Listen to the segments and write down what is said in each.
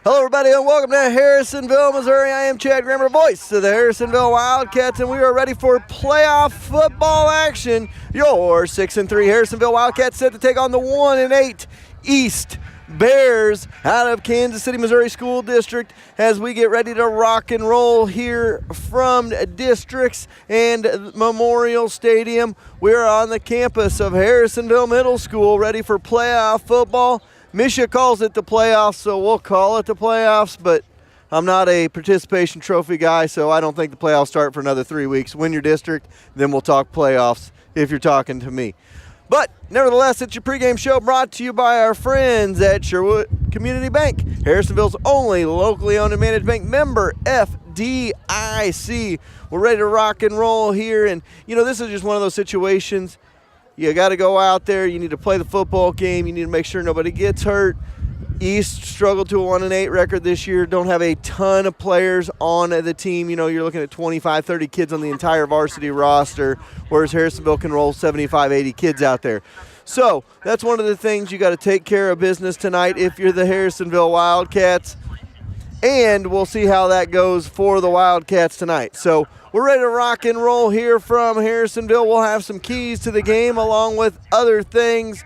Hello, everybody, and welcome to Harrisonville, Missouri. I am Chad Grammer, voice of the Harrisonville Wildcats, and we are ready for playoff football action. Your 6-3 Harrisonville Wildcats set to take on the 1-8 East Bears out of Kansas City, Missouri School District as we get ready to rock and roll here from Districts and Memorial Stadium. We're on the campus of Harrisonville Middle School ready for playoff football. Misha calls it the playoffs, so we'll call it the playoffs, but I'm not a participation trophy guy, so I don't think the playoffs start for another 3 weeks. Win your district, then we'll talk playoffs if you're talking to me. But nevertheless, it's your pregame show brought to you by our friends at Sherwood Community Bank, Harrisonville's only locally owned and managed bank, member FDIC. We're ready to rock and roll here, and this is just one of those situations. You got to go out there. You need to play the football game. You need to make sure nobody gets hurt. East struggled to a 1-8 record this year. Don't have a ton of players on the team. You're looking at 25, 30 kids on the entire varsity roster, whereas Harrisonville can roll 75, 80 kids out there. So that's one of the things you got to take care of business tonight if you're the Harrisonville Wildcats. And we'll see how that goes for the Wildcats tonight. So we're ready to rock and roll here from Harrisonville. We'll have some keys to the game along with other things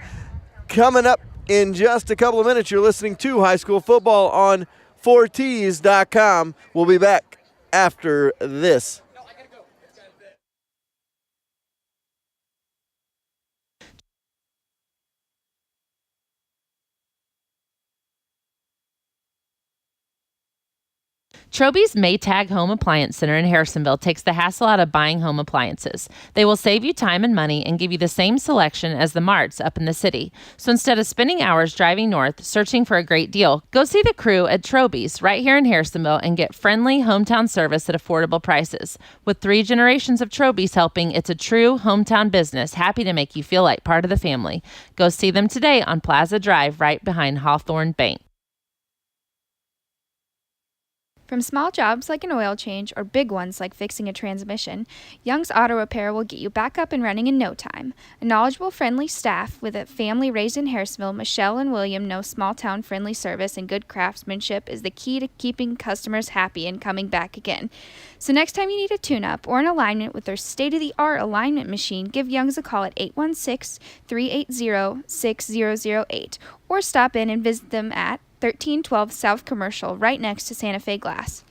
coming up in just a couple of minutes. You're listening to High School Football on 4Ts.com. We'll be back after this. Troby's Maytag Home Appliance Center in Harrisonville takes the hassle out of buying home appliances. They will save you time and money and give you the same selection as the marts up in the city. So instead of spending hours driving north searching for a great deal, go see the crew at Troby's right here in Harrisonville and get friendly hometown service at affordable prices. With 3 generations of Troby's helping, it's a true hometown business, happy to make you feel like part of the family. Go see them today on Plaza Drive right behind Hawthorne Bank. From small jobs like an oil change or big ones like fixing a transmission, Young's Auto Repair will get you back up and running in no time. A knowledgeable, friendly staff with a family raised in Harrisonville, Michelle and William know small-town friendly service and good craftsmanship is the key to keeping customers happy and coming back again. So next time you need a tune-up or an alignment with their state-of-the-art alignment machine, give Young's a call at 816-380-6008 or stop in and visit them at 1312 South Commercial, right next to Santa Fe Glass.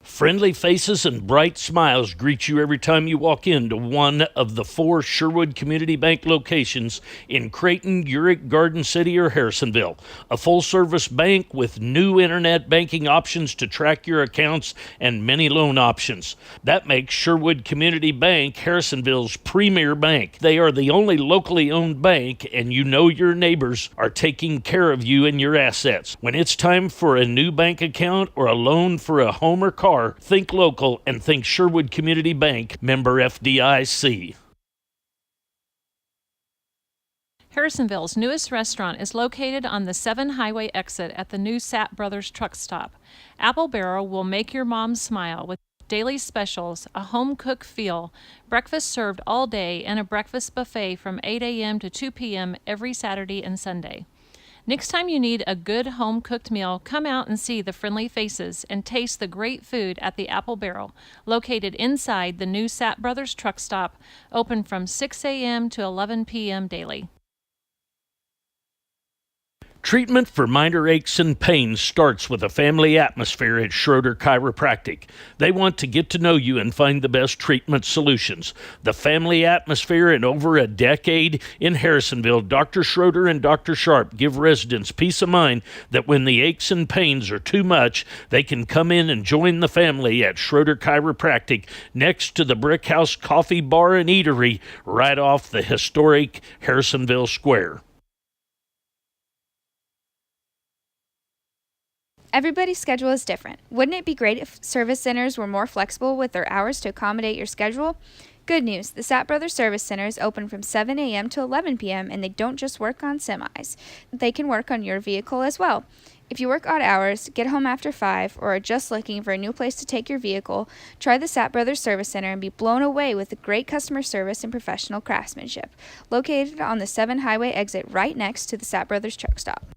Friendly faces and bright smiles greet you every time you walk into one of the 4 Sherwood Community Bank locations in Creighton, Urick, Garden City, or Harrisonville. A full-service bank with new internet banking options to track your accounts and many loan options. That makes Sherwood Community Bank Harrisonville's premier bank. They are the only locally owned bank, and you know your neighbors are taking care of you and your assets. When it's time for a new bank account or a loan for a home or car, think local and think Sherwood Community Bank, member FDIC. Harrisonville's newest restaurant is located on the 7 Highway exit at the new Sapp Brothers truck stop. Apple Barrel will make your mom smile with daily specials, a home-cooked feel, breakfast served all day, and a breakfast buffet from 8 a.m. to 2 p.m. every Saturday and Sunday. Next time you need a good home-cooked meal, come out and see the friendly faces and taste the great food at the Apple Barrel, located inside the new Sapp Brothers truck stop, open from 6 a.m. to 11 p.m. daily. Treatment for minor aches and pains starts with a family atmosphere at Schroeder Chiropractic. They want to get to know you and find the best treatment solutions. The family atmosphere in over a decade in Harrisonville, Dr. Schroeder and Dr. Sharp give residents peace of mind that when the aches and pains are too much, they can come in and join the family at Schroeder Chiropractic next to the Brick House Coffee Bar and Eatery right off the historic Harrisonville Square. Everybody's schedule is different. Wouldn't it be great if service centers were more flexible with their hours to accommodate your schedule? Good news, the Sapp Brothers Service Center is open from 7 a.m. to 11 p.m. and they don't just work on semis. They can work on your vehicle as well. If you work odd hours, get home after 5, or are just looking for a new place to take your vehicle, try the Sapp Brothers Service Center and be blown away with the great customer service and professional craftsmanship. Located on the 7 Highway exit right next to the Sapp Brothers Truck Stop.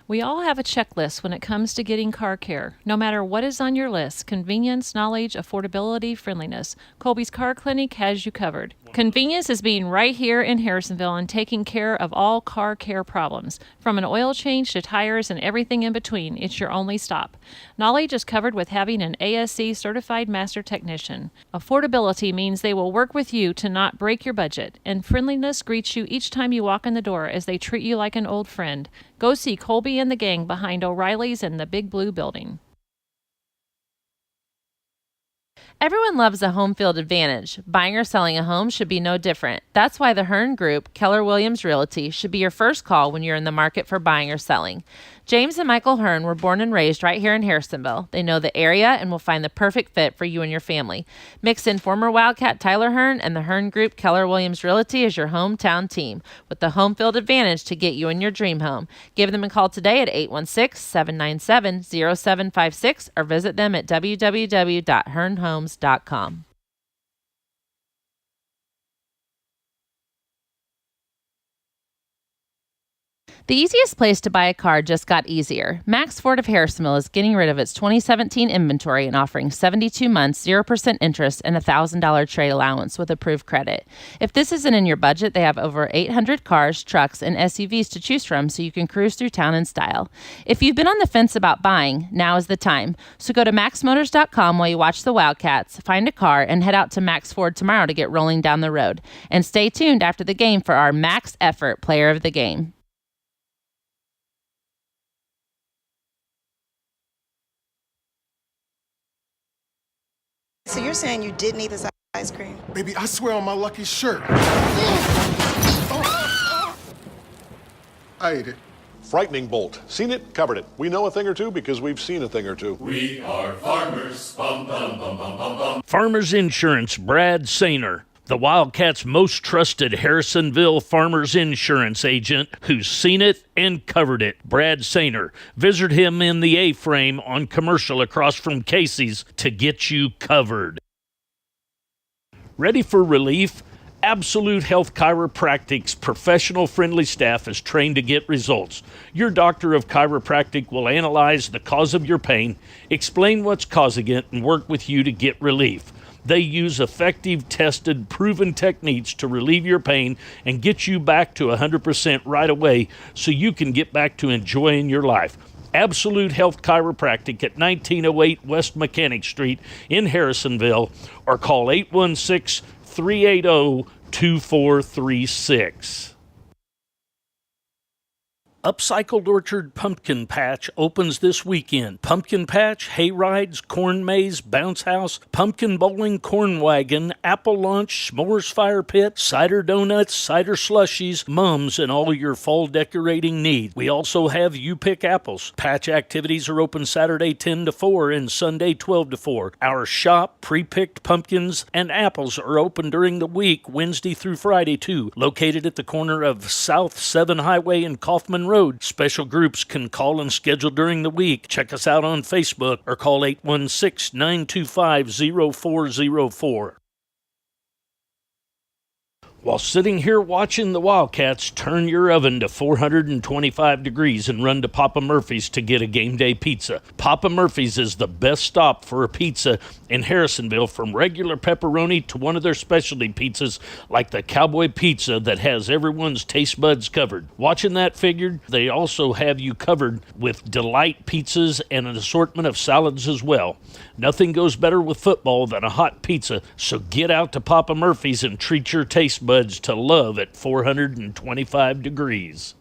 We all have a checklist when it comes to getting car care. No matter what is on your list, convenience, knowledge, affordability, friendliness, Colby's Car Clinic has you covered. Convenience is being right here in Harrisonville and taking care of all car care problems. From an oil change to tires and everything in between, it's your only stop. Knowledge is covered with having an ASC certified master technician. Affordability means they will work with you to not break your budget. And friendliness greets you each time you walk in the door as they treat you like an old friend. Go see Colby and the gang behind O'Reilly's and the Big Blue Building. Everyone loves a home field advantage. Buying or selling a home should be no different. That's why the Hearn Group, Keller Williams Realty, should be your first call when you're in the market for buying or selling. James and Michael Hearn were born and raised right here in Harrisonville. They know the area and will find the perfect fit for you and your family. Mix in former Wildcat Tyler Hearn and the Hearn Group, Keller Williams Realty as your hometown team with the home field advantage to get you in your dream home. Give them a call today at 816-797-0756 or visit them at www.hearnhomes.com. The easiest place to buy a car just got easier. Max Ford of Harrisonville is getting rid of its 2017 inventory and offering 72 months, 0% interest, and a $1,000 trade allowance with approved credit. If this isn't in your budget, they have over 800 cars, trucks, and SUVs to choose from so you can cruise through town in style. If you've been on the fence about buying, now is the time. So go to maxmotors.com while you watch the Wildcats, find a car, and head out to Max Ford tomorrow to get rolling down the road. And stay tuned after the game for our Max Effort Player of the Game. So you're saying you didn't eat this ice cream? Baby, I swear on my lucky shirt. I ate it. Frightening bolt. Seen it, covered it. We know a thing or two because we've seen a thing or two. We are farmers. Bum, bum, bum, bum, bum, bum. Farmers Insurance, Brad Sainer, the Wildcats' most trusted Harrisonville Farmers Insurance agent who's seen it and covered it. Brad Sainer. Visit him in the A-frame on Commercial across from Casey's to get you covered. Ready for relief? Absolute Health Chiropractic's professional friendly staff is trained to get results. Your doctor of chiropractic will analyze the cause of your pain, explain what's causing it, and work with you to get relief. They use effective, tested, proven techniques to relieve your pain and get you back to 100% right away so you can get back to enjoying your life. Absolute Health Chiropractic at 1908 West Mechanic Street in Harrisonville, or call 816-380-2436. Upcycled Orchard Pumpkin Patch opens this weekend. Pumpkin patch, hay rides, corn maze, bounce house, pumpkin bowling, corn wagon, apple lunch, s'mores fire pit, cider donuts, cider slushies, mums, and all your fall decorating needs. We also have You Pick Apples. Patch activities are open Saturday 10 to 4 and Sunday 12 to 4. Our shop, pre-picked pumpkins, and apples are open during the week, Wednesday through Friday too. Located at the corner of South 7 Highway and Kaufman Road. Special groups can call and schedule during the week. Check us out on Facebook or call 816-925-0404. While sitting here watching the Wildcats, turn your oven to 425 degrees and run to Papa Murphy's to get a game day pizza. Papa Murphy's is the best stop for a pizza in Harrisonville, from regular pepperoni to one of their specialty pizzas like the Cowboy Pizza that has everyone's taste buds covered. Watching that figured, they also have you covered with Delight pizzas and an assortment of salads as well. Nothing goes better with football than a hot pizza, so get out to Papa Murphy's and treat your taste buds to love at 425 degrees.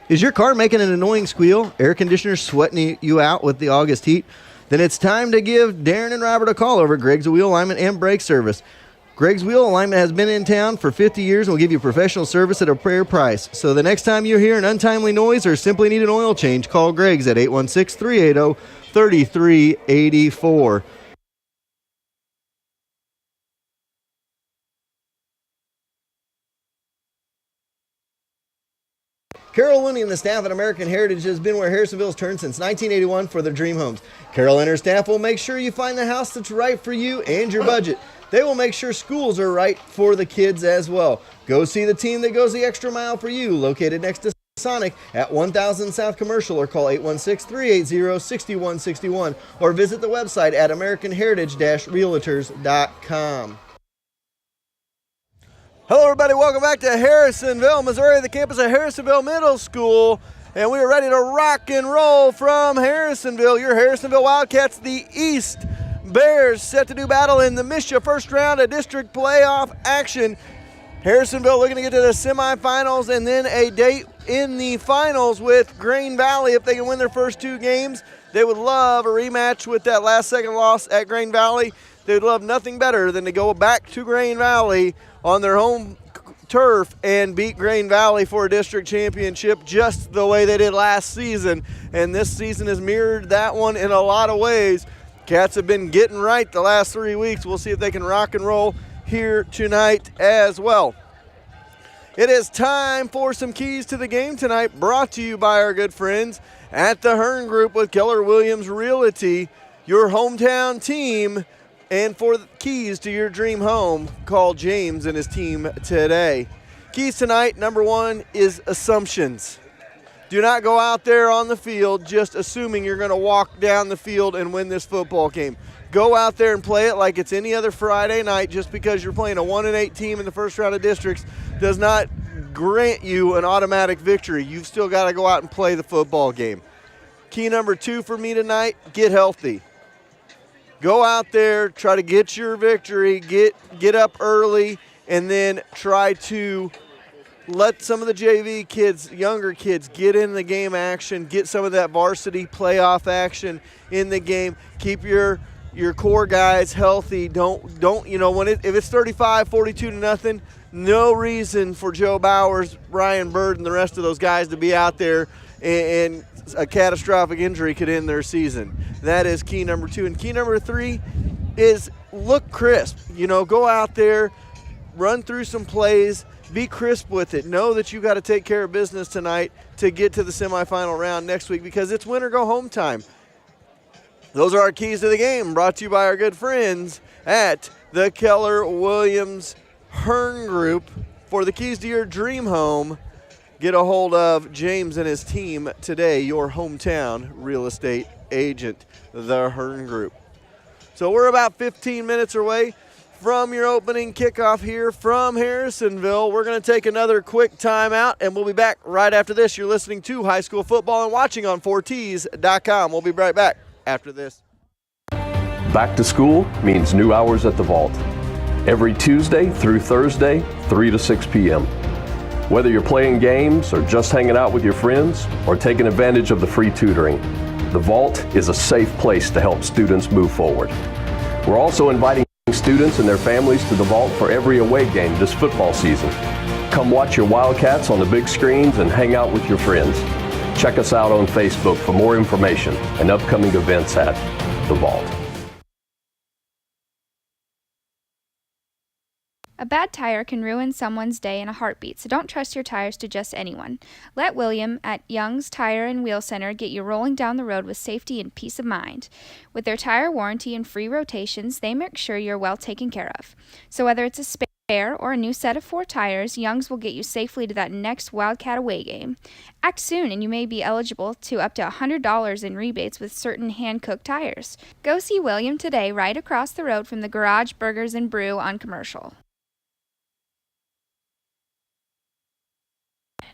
Is your car making an annoying squeal? Air conditioner sweating you out with the August heat? Then it's time to give Darren and Robert a call over at Greg's Wheel Alignment and Brake Service. Greg's Wheel Alignment has been in town for 50 years and will give you professional service at a fair price. So the next time you hear an untimely noise or simply need an oil change, call Greg's at 816-380-3384. Carol Looney and the staff at American Heritage has been where Harrisonville's turned since 1981 for their dream homes. Carol and her staff will make sure you find the house that's right for you and your budget. They will make sure schools are right for the kids as well. Go see the team that goes the extra mile for you, located next to Sonic at 1000 South Commercial, or call 816-380-6161, or visit the website at americanheritage-realtors.com. Hello everybody, welcome back to Harrisonville, Missouri, the campus of Harrisonville Middle School, and we are ready to rock and roll from Harrisonville. Your Harrisonville Wildcats, the East Bears, set to do battle in the Misha first round of district playoff action. Harrisonville looking to get to the semifinals and then a date in the finals with Grain Valley. If they can win their first two games, they would love a rematch with that last second loss at Grain Valley. They would love nothing better than to go back to Grain Valley on their home turf and beat Grain Valley for a district championship just the way they did last season. And this season has mirrored that one in a lot of ways. Cats have been getting right the last 3 weeks. We'll see if they can rock and roll here tonight as well. It is time for some keys to the game tonight, brought to you by our good friends at the Hearn Group with Keller Williams Realty, your hometown team. And for the keys to your dream home, call James and his team today. Keys tonight, number one, is assumptions. Do not go out there on the field just assuming you're going to walk down the field and win this football game. Go out there and play it like it's any other Friday night. Just because you're playing a 1-8 team in the first round of districts does not grant you an automatic victory. You've still got to go out and play the football game. Key number two for me tonight, get healthy. Go out there, try to get your victory, get up early, and then try to let some of the JV kids, younger kids, get in the game action, get some of that varsity playoff action in the game. Keep your core guys healthy. Don't if it's 35-42 to nothing, no reason for Joe Bowers, Ryan Bird, and the rest of those guys to be out there and a catastrophic injury could end their season. That is key number two. And key number three is look crisp. Go out there, run through some plays, be crisp with it. Know that you got to take care of business tonight to get to the semifinal round next week, because it's win or go home time. Those are our keys to the game, brought to you by our good friends at the Keller Williams Hearn Group. For the keys to your dream home, get a hold of James and his team today, your hometown real estate agent, the Hearn Group. So we're about 15 minutes away from your opening kickoff here from Harrisonville. We're going to take another quick timeout, and we'll be back right after this. You're listening to High School Football and watching on 4Ts.com. We'll be right back after this. Back to school means new hours at the Vault. Every Tuesday through Thursday, 3 to 6 p.m. Whether you're playing games or just hanging out with your friends or taking advantage of the free tutoring, the Vault is a safe place to help students move forward. We're also inviting students and their families to the Vault for every away game this football season. Come watch your Wildcats on the big screens and hang out with your friends. Check us out on Facebook for more information and upcoming events at the Vault. A bad tire can ruin someone's day in a heartbeat, so don't trust your tires to just anyone. Let William at Young's Tire and Wheel Center get you rolling down the road with safety and peace of mind. With their tire warranty and free rotations, they make sure you're well taken care of. So whether it's a spare or a new set of 4 tires, Young's will get you safely to that next Wildcat away game. Act soon and you may be eligible to up to $100 in rebates with certain hand-cooked tires. Go see William today right across the road from the Garage Burgers and Brew on Commercial.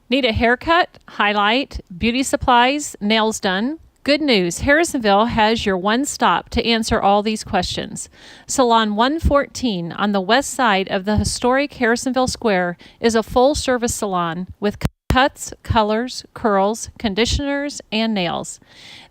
Need a haircut, highlight, beauty supplies, nails done? Good news, Harrisonville has your one stop to answer all these questions. Salon 114 on the west side of the historic Harrisonville Square is a full-service salon with cuts, colors, curls, conditioners, and nails.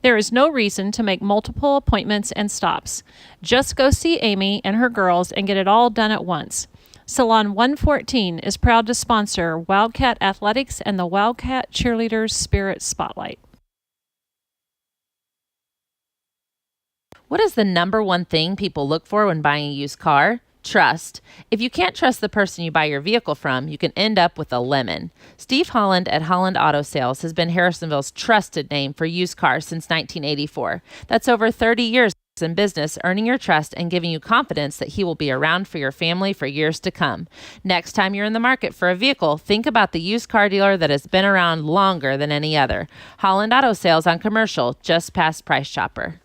There is no reason to make multiple appointments and stops. Just go see Amy and her girls and get it all done at once. Salon 114 is proud to sponsor Wildcat Athletics and the Wildcat Cheerleaders Spirit Spotlight. What is the number one thing people look for when buying a used car? Trust. If you can't trust the person you buy your vehicle from, you can end up with a lemon. Steve Holland at Holland Auto Sales has been Harrisonville's trusted name for used cars since 1984. That's over 30 years in business, earning your trust and giving you confidence that he will be around for your family for years to come. Next time you're in the market for a vehicle, think about the used car dealer that has been around longer than any other. Holland Auto Sales on Commercial, just past Price Chopper.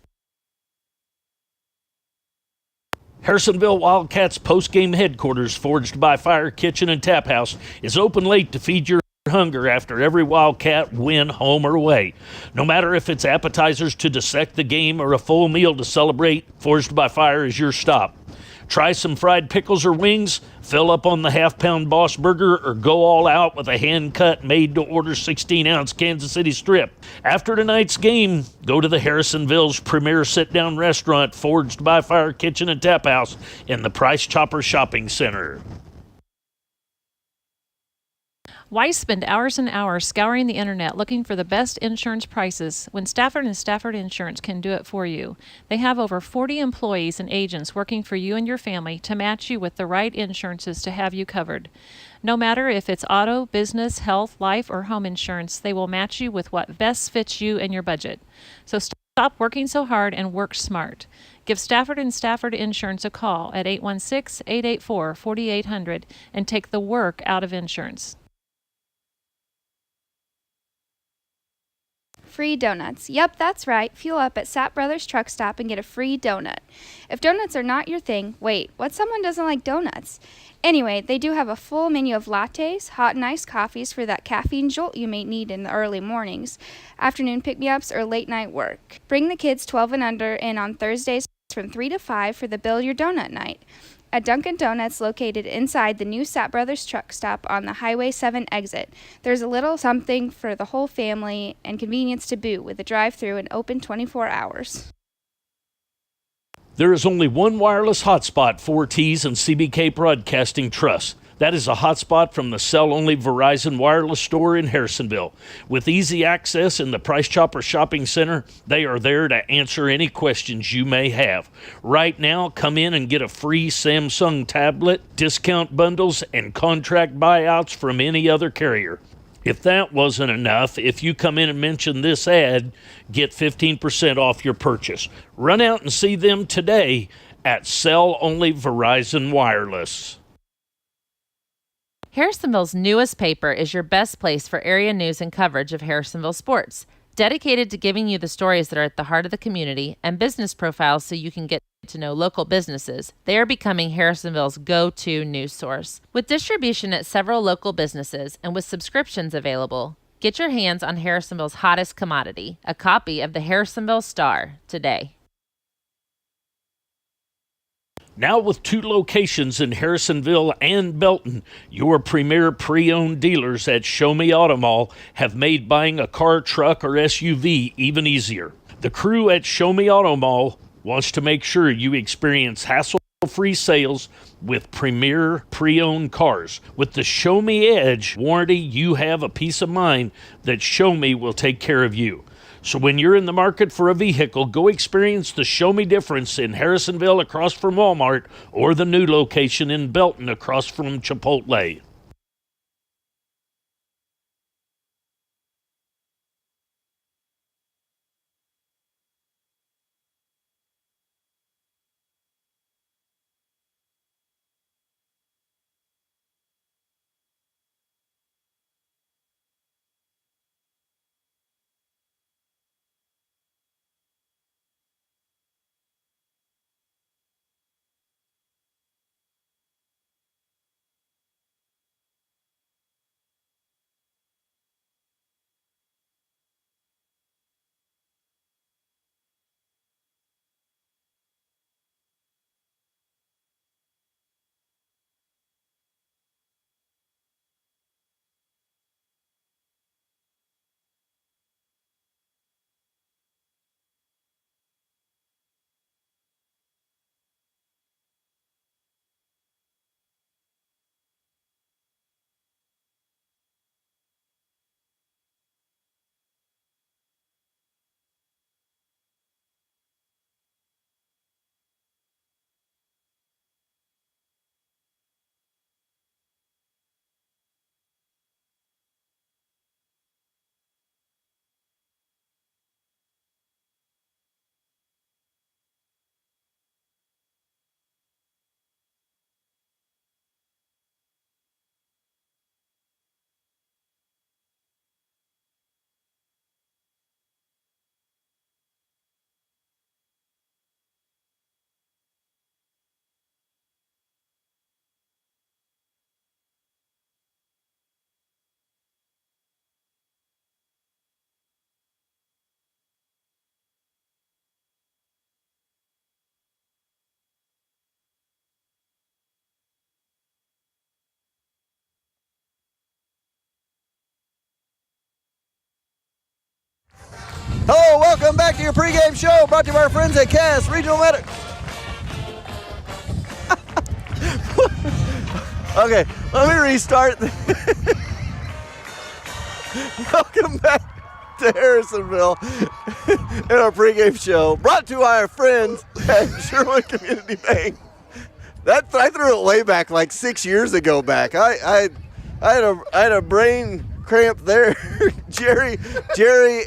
Harrisonville Wildcats postgame headquarters, Forged by Fire Kitchen and Tap House, is open late to feed your hunger after every Wildcat win, home or away. No matter if it's appetizers to dissect the game or a full meal to celebrate, Forged by Fire is your stop. Try some fried pickles or wings, fill up on the half-pound Boss Burger, or go all out with a hand-cut, made-to-order 16-ounce Kansas City strip. After tonight's game, go to the Harrisonville's premier sit-down restaurant, Forged by Fire Kitchen and Tap House in the Price Chopper Shopping Center. Why spend hours and hours scouring the internet looking for the best insurance prices when Stafford and Stafford Insurance can do it for you? They have over 40 employees and agents working for you and your family to match you with the right insurances to have you covered. No matter if it's auto, business, health, life, or home insurance, they will match you with what best fits you and your budget. So stop working so hard and work smart. Give Stafford and Stafford Insurance a call at 816-884-4800 and take the work out of insurance. Free donuts. Yep, that's right. Fuel up at Sap Brothers Truck Stop and get a free donut. If donuts are not your thing, wait, what someone doesn't like donuts? Anyway, they do have a full menu of lattes, hot and iced coffees for that caffeine jolt you may need in the early mornings, afternoon pick-me-ups, or late-night work. Bring the kids 12 and under in on Thursdays from 3 to 5 for the Build Your Donut Night. At Dunkin' Donuts, located inside the new Sap Brothers Truck Stop on the Highway 7 exit, there's a little something for the whole family and convenience to boot with a drive-thru and open 24 hours. There is only one wireless hotspot 4Ts and CBK Broadcasting Trust. That is a hotspot from the cell-only Verizon wireless store in Harrisonville. With easy access in the Price Chopper Shopping Center, they are there to answer any questions you may have. Right now, come in and get a free Samsung tablet, discount bundles, and contract buyouts from any other carrier. If that wasn't enough, if you come in and mention this ad, get 15% off your purchase. Run out and see them today at Cell-Only Verizon Wireless. Harrisonville's newest paper is your best place for area news and coverage of Harrisonville sports. Dedicated to giving you the stories that are at the heart of the community and business profiles so you can get to know local businesses, they are becoming Harrisonville's go-to news source. With distribution at several local businesses and with subscriptions available, get your hands on Harrisonville's hottest commodity, a copy of the Harrisonville Star, today. Now with 2 locations in Harrisonville and Belton, your premier pre-owned dealers at Show Me Auto Mall have made buying a car, truck, or SUV even easier. The crew at Show Me Auto Mall wants to make sure you experience hassle-free sales with premier pre-owned cars. With the Show Me Edge warranty, you have a peace of mind that Show Me will take care of you. So when you're in the market for a vehicle, go experience the Show Me difference in Harrisonville across from Walmart or the new location in Belton across from Chipotle. Hello, welcome back to your pregame show brought to you by our friends at Cass Regional Medical. Okay, let me restart. Welcome back to Harrisonville in our pregame show brought to you by our friends at Sherwood Community Bank. I threw it way back like 6 years ago back. I had a brain cramp there. Jerry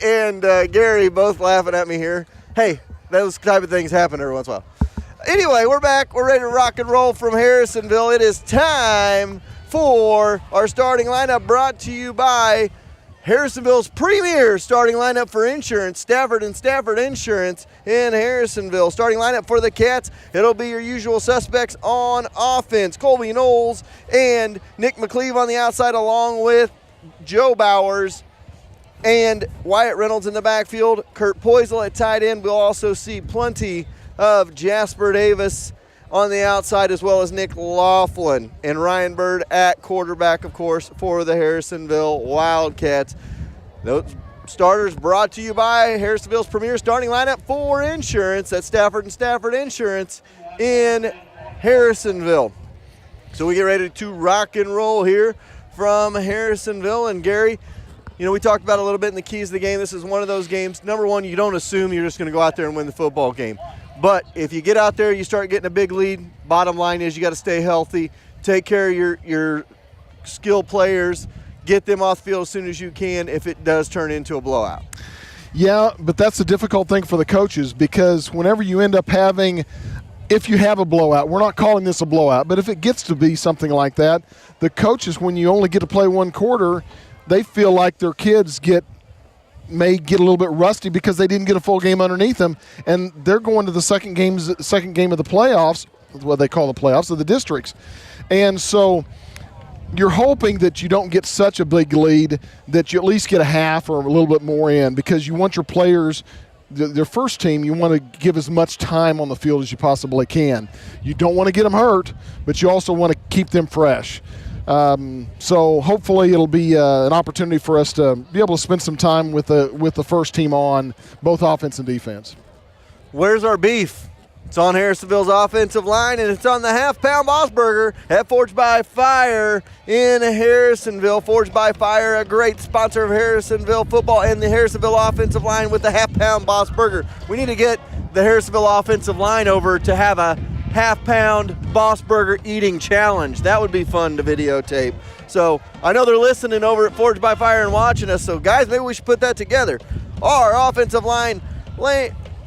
and Gary both laughing at me here. Hey, those type of things happen every once in a while. Anyway, we're back. We're ready to rock and roll from Harrisonville. It is time for our starting lineup brought to you by Harrisonville's premier starting lineup for insurance, Stafford and Stafford Insurance in Harrisonville. Starting lineup for the Cats, it'll be your usual suspects on offense. Colby Knowles and Nick McCleve on the outside, along with Joe Bowers and Wyatt Reynolds in the backfield. Kurt Poisel at tight end. We'll also see plenty of Jasper Davis on the outside, as well as Nick Laughlin and Ryan Bird at quarterback, of course, for the Harrisonville Wildcats. Those starters brought to you by Harrisonville's premier starting lineup for insurance at Stafford and Stafford Insurance in Harrisonville. So we get ready to rock and roll here from Harrisonville. And Gary, you know, we talked about a little bit in the keys of the game. This is one of those games. Number one, you don't assume you're just going to go out there and win the football game. But if you get out there, you start getting a big lead, bottom line is you got to stay healthy, take care of your skill players, get them off the field as soon as you can if it does turn into a blowout. Yeah, but that's the difficult thing for the coaches, because whenever you end up having, if you have a blowout, we're not calling this a blowout, but if it gets to be something like that, the coaches, when you only get to play one quarter, they feel like their kids may get a little bit rusty because they didn't get a full game underneath them, and they're going to the second game of the playoffs, what they call the playoffs of the districts. And so you're hoping that you don't get such a big lead that you at least get a half or a little bit more in, because you want your players, their first team, you want to give as much time on the field as you possibly can. You don't want to get them hurt, but you also want to keep them fresh. So hopefully it'll be an opportunity for us to be able to spend some time with the first team on both offense and defense. Where's our beef? It's on Harrisonville's offensive line, and it's on the half-pound Boss Burger at Forged by Fire in Harrisonville. Forged by Fire, a great sponsor of Harrisonville football and the Harrisonville offensive line with the half-pound Boss Burger. We need to get the Harrisonville offensive line over to have a half-pound Boss Burger eating challenge. That would be fun to videotape. So I know they're listening over at Forged by Fire and watching us. So guys, maybe we should put that together. Our offensive line,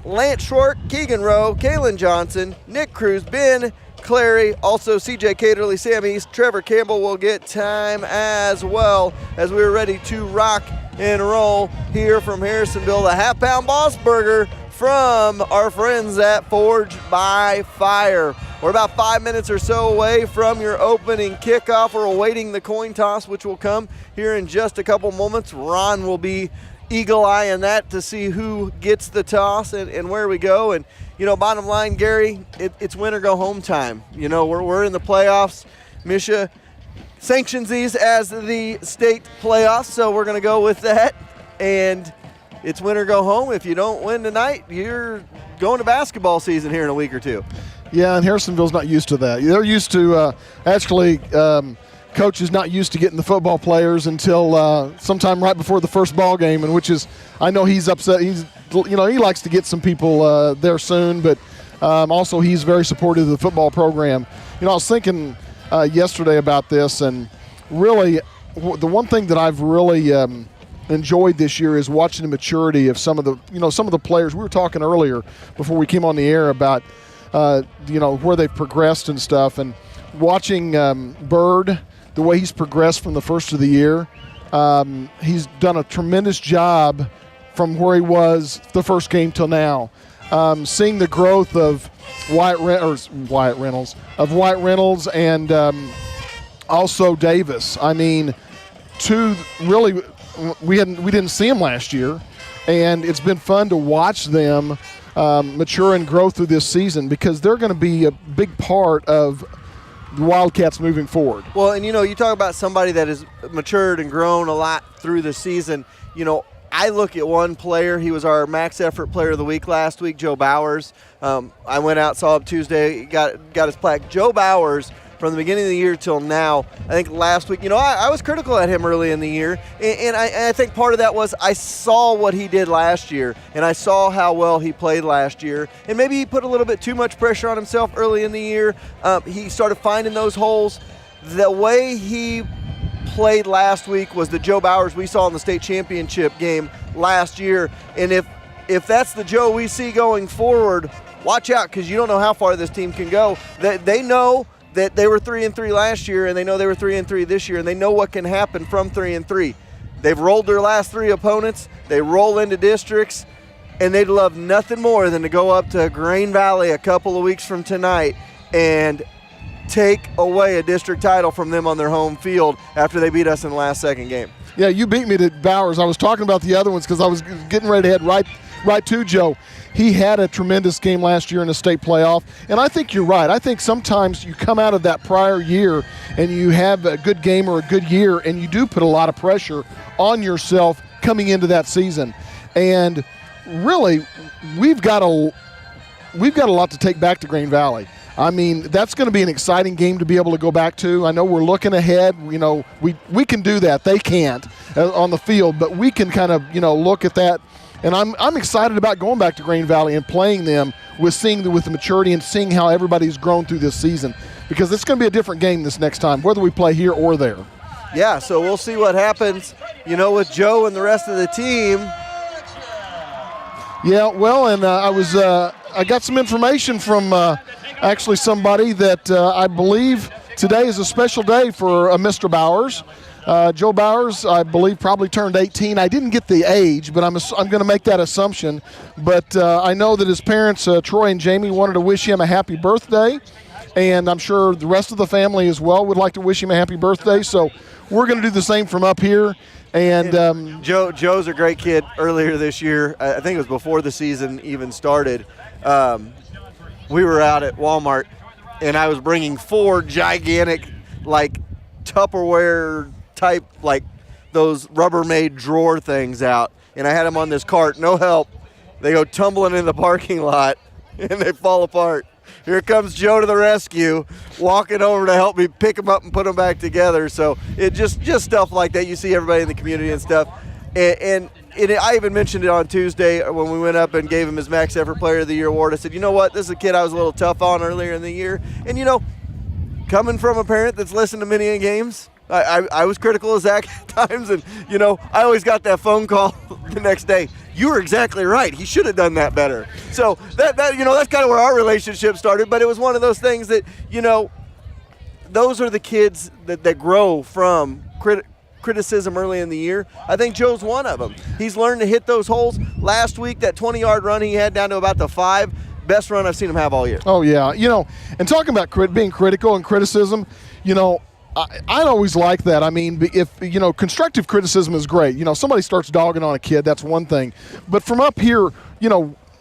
Lance Short, Keegan Rowe, Kalen Johnson, Nick Cruz, Ben Clary, also CJ Caterly, Sam East, Trevor Campbell will get time as well, as we're ready to rock and roll here from Harrisonville. The half-pound Boss Burger from our friends at Forged by Fire. We're about 5 minutes or so away from your opening kickoff. We're awaiting the coin toss, which will come here in just a couple moments. Ron will be eagle-eyeing that to see who gets the toss and where we go. And, you know, bottom line, Gary, it's win or go home time. You know, we're in the playoffs. Misha sanctions these as the state playoffs, so we're going to go with that. And it's win or go home. If you don't win tonight, you're going to basketball season here in a week or two. Yeah, and Harrisonville's not used to that. They're used to coach is not used to getting the football players until sometime right before the first ball game, and which is, I know he's upset. He likes to get some people there soon, but also he's very supportive of the football program. You know, I was thinking yesterday about this, and really the one thing that I've really enjoyed this year is watching the maturity of some of the players. We were talking earlier before we came on the air about where they've progressed and stuff, and watching Bird, the way he's progressed from the first of the year. He's done a tremendous job from where he was the first game till now. Seeing the growth of Wyatt Reynolds and also Davis. I mean, two really, we didn't see them last year, and it's been fun to watch them mature and grow through this season, because they're going to be a big part of the Wildcats moving forward. Well, and you talk about somebody that has matured and grown a lot through the season. I look at one player. He was our max effort player of the week last week, Joe Bowers. I went out, saw him Tuesday, got his plaque. Joe Bowers, from the beginning of the year till now, I think last week, I was critical at him early in the year, and I think part of that was I saw what he did last year, and I saw how well he played last year, and maybe he put a little bit too much pressure on himself early in the year. He started finding those holes. The way he played last week was the Joe Bowers we saw in the state championship game last year, and if that's the Joe we see going forward, watch out, because you don't know how far this team can go. They know that they were 3-3 last year, and they know they were 3-3 this year, and they know what can happen from 3-3. They've rolled their last 3 opponents. They roll into districts, and they'd love nothing more than to go up to Grain Valley a couple of weeks from tonight and take away a district title from them on their home field after they beat us in the last second game. Yeah, you beat me to Bowers. I was talking about the other ones because I was getting ready to head right to Joe. He had a tremendous game last year in the state playoff, and I think you're right. I think sometimes you come out of that prior year and you have a good game or a good year, and you do put a lot of pressure on yourself coming into that season. And really, we've got a lot to take back to Grain Valley. I mean, that's going to be an exciting game to be able to go back to. I know we're looking ahead. We can do that. They can't on the field, but we can kind of, look at that. And I'm excited about going back to Grain Valley and playing them with the maturity and seeing how everybody's grown through this season, because it's going to be a different game this next time, whether we play here or there. Yeah, so we'll see what happens, with Joe and the rest of the team. Yeah, well, and I got some information from actually somebody that I believe today is a special day for Mr. Bowers. Joe Bowers, I believe, probably turned 18. I didn't get the age, but I'm going to make that assumption. But I know that his parents, Troy and Jamie, wanted to wish him a happy birthday, and I'm sure the rest of the family as well would like to wish him a happy birthday. So we're going to do the same from up here. And Joe's a great kid. Earlier this year, I think it was before the season even started, we were out at Walmart, and I was bringing 4 gigantic, Tupperware type, those Rubbermaid drawer things out, and I had them on this cart, no help. They go tumbling in the parking lot, and they fall apart. Here comes Joe to the rescue, walking over to help me pick them up and put them back together. So it just stuff like that. You see everybody in the community and stuff. And I even mentioned it on Tuesday when we went up and gave him his Max Effort Player of the Year award. I said, you know what? This is a kid I was a little tough on earlier in the year. And, coming from a parent that's listened to many games, I was critical of Zach at times. And, I always got that phone call the next day. You were exactly right. He should have done that better. So that's kind of where our relationship started. But it was one of those things that, those are the kids that grow from criticism early in the year. I think Joe's one of them. He's learned to hit those holes. Last week, that 20-yard run he had down to about the 5, best run I've seen him have all year. Oh, yeah. And talking about being critical and criticism, I always like that. I mean, if, constructive criticism is great. Somebody starts dogging on a kid, that's one thing. But from up here,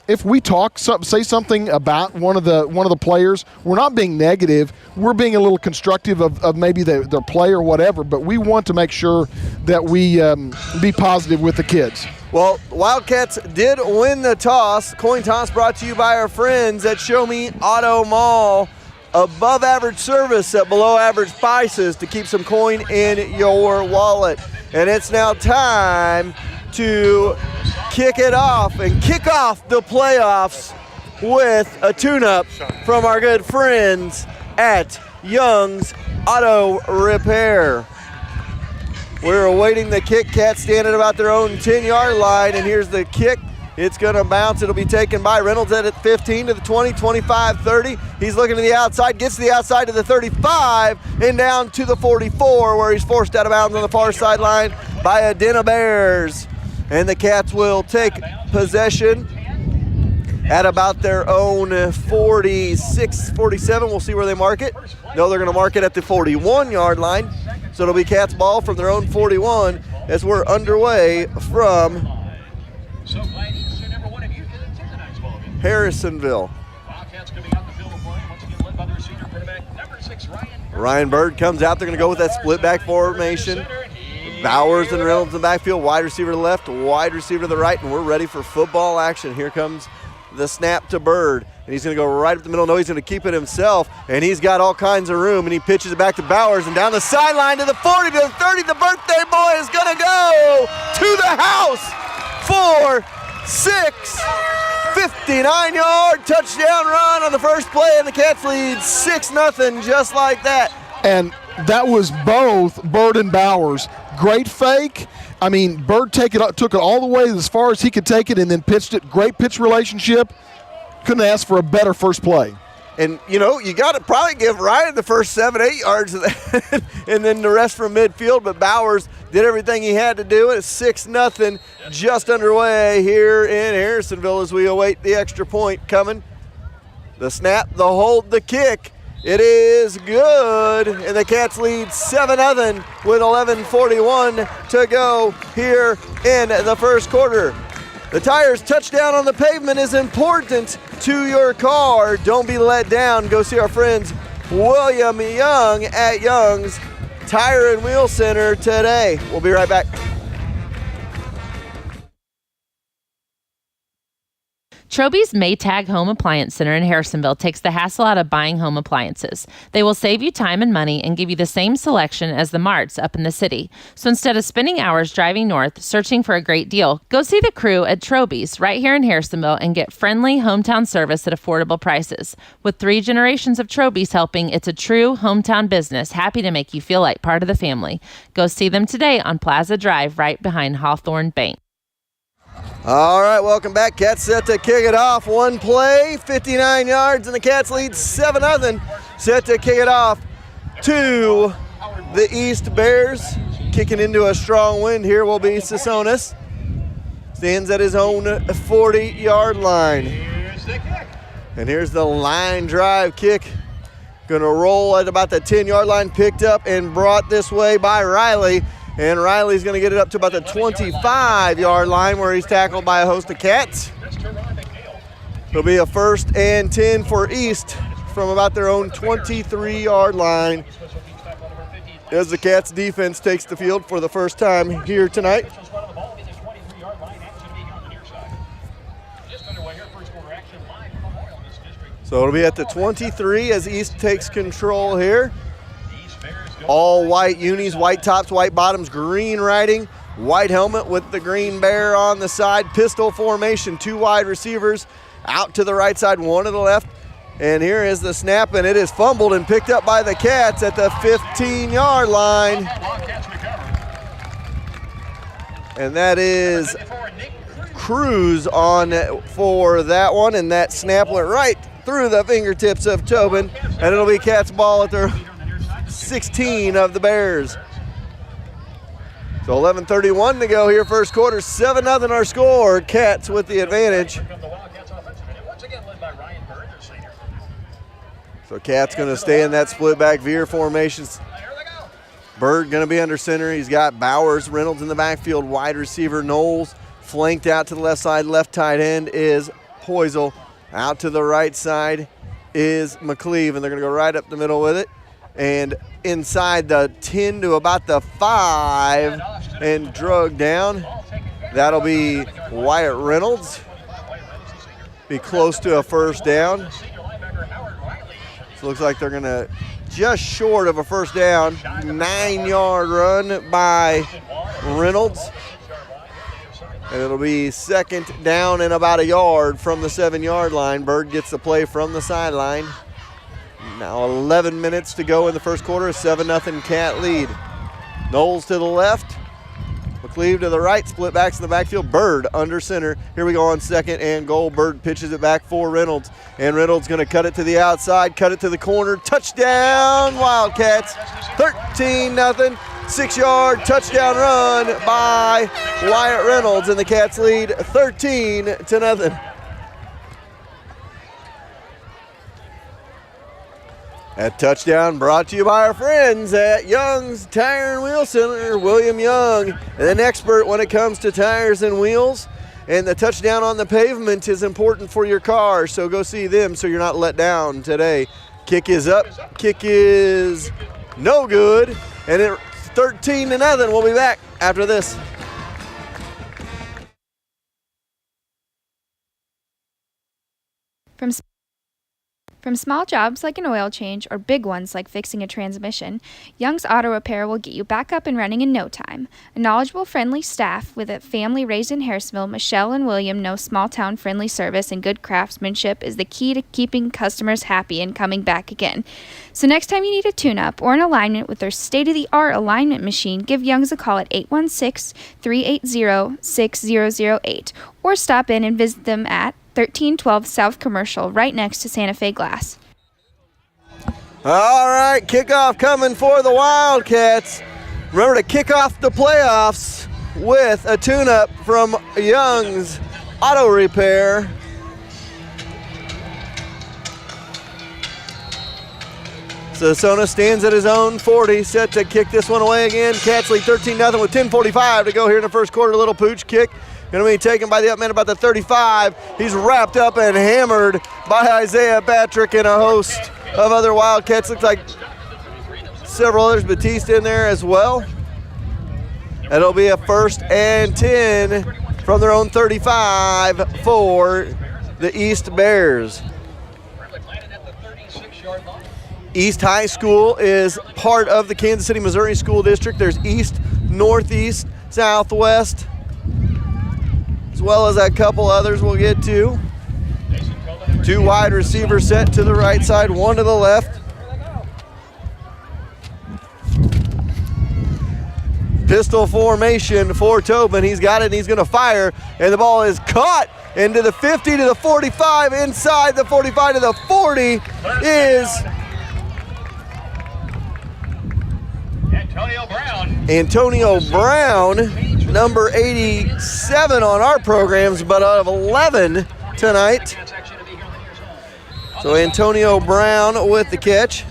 if we say something about one of the players, we're not being negative. We're being a little constructive of maybe their play or whatever, but we want to make sure that we be positive with the kids. Well, Wildcats did win the toss. Coin toss brought to you by our friends at Show Me Auto Mall. Above average service at below average prices to keep some coin in your wallet. And it's now time to kick it off and kick off the playoffs with a tune-up from our good friends at Young's Auto Repair. We're awaiting the kick. Cats stand at about their own 10-yard line, and here's the kick. It's going to bounce. It'll be taken by Reynolds at 15 to the 20, 25, 30. He's looking to the outside, gets to the outside to the 35, and down to the 44, where he's forced out of bounds on the far sideline by a den of Bears. And the Cats will take possession at about their own 46, 47. We'll see where they mark it. No, they're going to mark it at the 41-yard line. So it'll be Cats ball from their own 41 as we're underway from Harrisonville. Ryan Bird comes out. They're going to go with that split back formation. Bowers and Reynolds in the backfield, wide receiver to the left, wide receiver to the right, and we're ready for football action. Here comes the snap to Bird, and he's going to go right up the middle. No, he's going to keep it himself, and he's got all kinds of room, and he pitches it back to Bowers, and down the sideline to the 40, to the 30. The birthday boy is going to go to the house for 6. 59-yard touchdown run on the first play, and the Cats lead 6-0 just like that. And that was both Bird and Bowers. Great fake. I mean, Bird took it all the way as far as he could take it and then pitched it. Great pitch relationship. Couldn't ask for a better first play. And, you know, you got to probably give Ryan the first 7-8 yards of that and then the rest from midfield. But Bowers did everything he had to do. It's 6-0 just underway here in Harrisonville as we await the extra point coming. The snap, the hold, the kick. It is good, and the Cats lead 7-0 with 11:41 to go here in the first quarter. The Tires touchdown on the pavement is important to your car. Don't be let down. Go see our friends William Young at Young's Tire and Wheel Center today. We'll be right back. Troby's Maytag Home Appliance Center in Harrisonville takes the hassle out of buying home appliances. They will save you time and money and give you the same selection as the marts up in the city. So instead of spending hours driving north searching for a great deal, go see the crew at Troby's right here in Harrisonville and get friendly hometown service at affordable prices. With 3 generations of Troby's helping, it's a true hometown business, happy to make you feel like part of the family. Go see them today on Plaza Drive right behind Hawthorne Bank. All right, welcome back. Cats set to kick it off. One play, 59 yards, and the Cats lead 7-0. Set to kick it off to the East Bears. Kicking into a strong wind here will be Sissonis. Stands at his own 40-yard line. And here's the line drive kick. Going to roll at about the 10-yard line, picked up and brought this way by Riley. And Riley's going to get it up to about the 25-yard line where he's tackled by a host of Cats. It'll be a 1st and 10 for East from about their own 23-yard line as the Cats defense takes the field for the first time here tonight. So it'll be at the 23 as East takes control here. All white unis, white tops, white bottoms, green writing, white helmet with the green bear on the side. Pistol formation, 2 wide receivers out to the right side, 1 to the left. And here is the snap, and it is fumbled and picked up by the Cats at the 15-yard line. And that is Cruz on for that one, and that snap went right through the fingertips of Tobin, and it'll be Cats ball at their 16 of the Bears. So 11:31 to go here, first quarter, 7-0 our score. Cats with the advantage. So Cats going to stay in that split back veer formation. Bird going to be under center. He's got Bowers, Reynolds in the backfield, wide receiver Knowles flanked out to the left side. Left tight end is Poisel. Out to the right side is McCleve, and they're going to go right up the middle with it. And inside the 10 to about the 5 and drug down. That'll be Wyatt Reynolds. Be close to a first down. So looks like they're going to just short of a first down. 9-yard run by Reynolds. And it'll be 2nd down and about a yard from the 7-yard line. Bird gets the play from the sideline. Now 11 minutes to go in the first quarter, 7-0 Cat lead. Knowles to the left, McCleve to the right, split backs in the backfield. Bird under center. Here we go on 2nd and goal. Bird pitches it back for Reynolds, and Reynolds going to cut it to the outside, cut it to the corner. Touchdown, Wildcats, 13-0. 6-yard touchdown run by Wyatt Reynolds, and the Cats lead 13-0. That touchdown brought to you by our friends at Young's Tire and Wheel Center. William Young, an expert when it comes to tires and wheels. And the touchdown on the pavement is important for your car, so go see them so you're not let down today. Kick is up, kick is no good, and it 13-0. We'll be back after this. From small jobs like an oil change or big ones like fixing a transmission, Young's Auto Repair will get you back up and running in no time. A knowledgeable, friendly staff with a family raised in Harrisonville, Michelle and William know small-town friendly service and good craftsmanship is the key to keeping customers happy and coming back again. So next time you need a tune-up or an alignment with their state-of-the-art alignment machine, give Young's a call at 816-380-6008 or stop in and visit them at 1312 South Commercial, right next to Santa Fe Glass. All right, kickoff coming for the Wildcats. Remember to kick off the playoffs with a tune-up from Young's Auto Repair. Sasona stands at his own 40, set to kick this one away again. Cats lead 13-0 with 10:45 to go here in the first quarter. Little pooch kick. Going to be taken by the up man about the 35. He's wrapped up and hammered by Isaiah Patrick and a host of other Wildcats. Looks like several others, Batista in there as well. It'll be a 1st and 10 from their own 35 for the East Bears. East High School is part of the Kansas City, Missouri School District. There's East, Northeast, Southwest, as well as a couple others we'll get to. 2 wide receivers set to the right side, 1 to the left. Pistol formation for Tobin. He's got it and he's going to fire, and the ball is caught into the 50 to the 45. Inside the 45 to the 40 is Antonio Brown, number 87 on our programs, but out of 11 tonight. So Antonio Brown with the catch.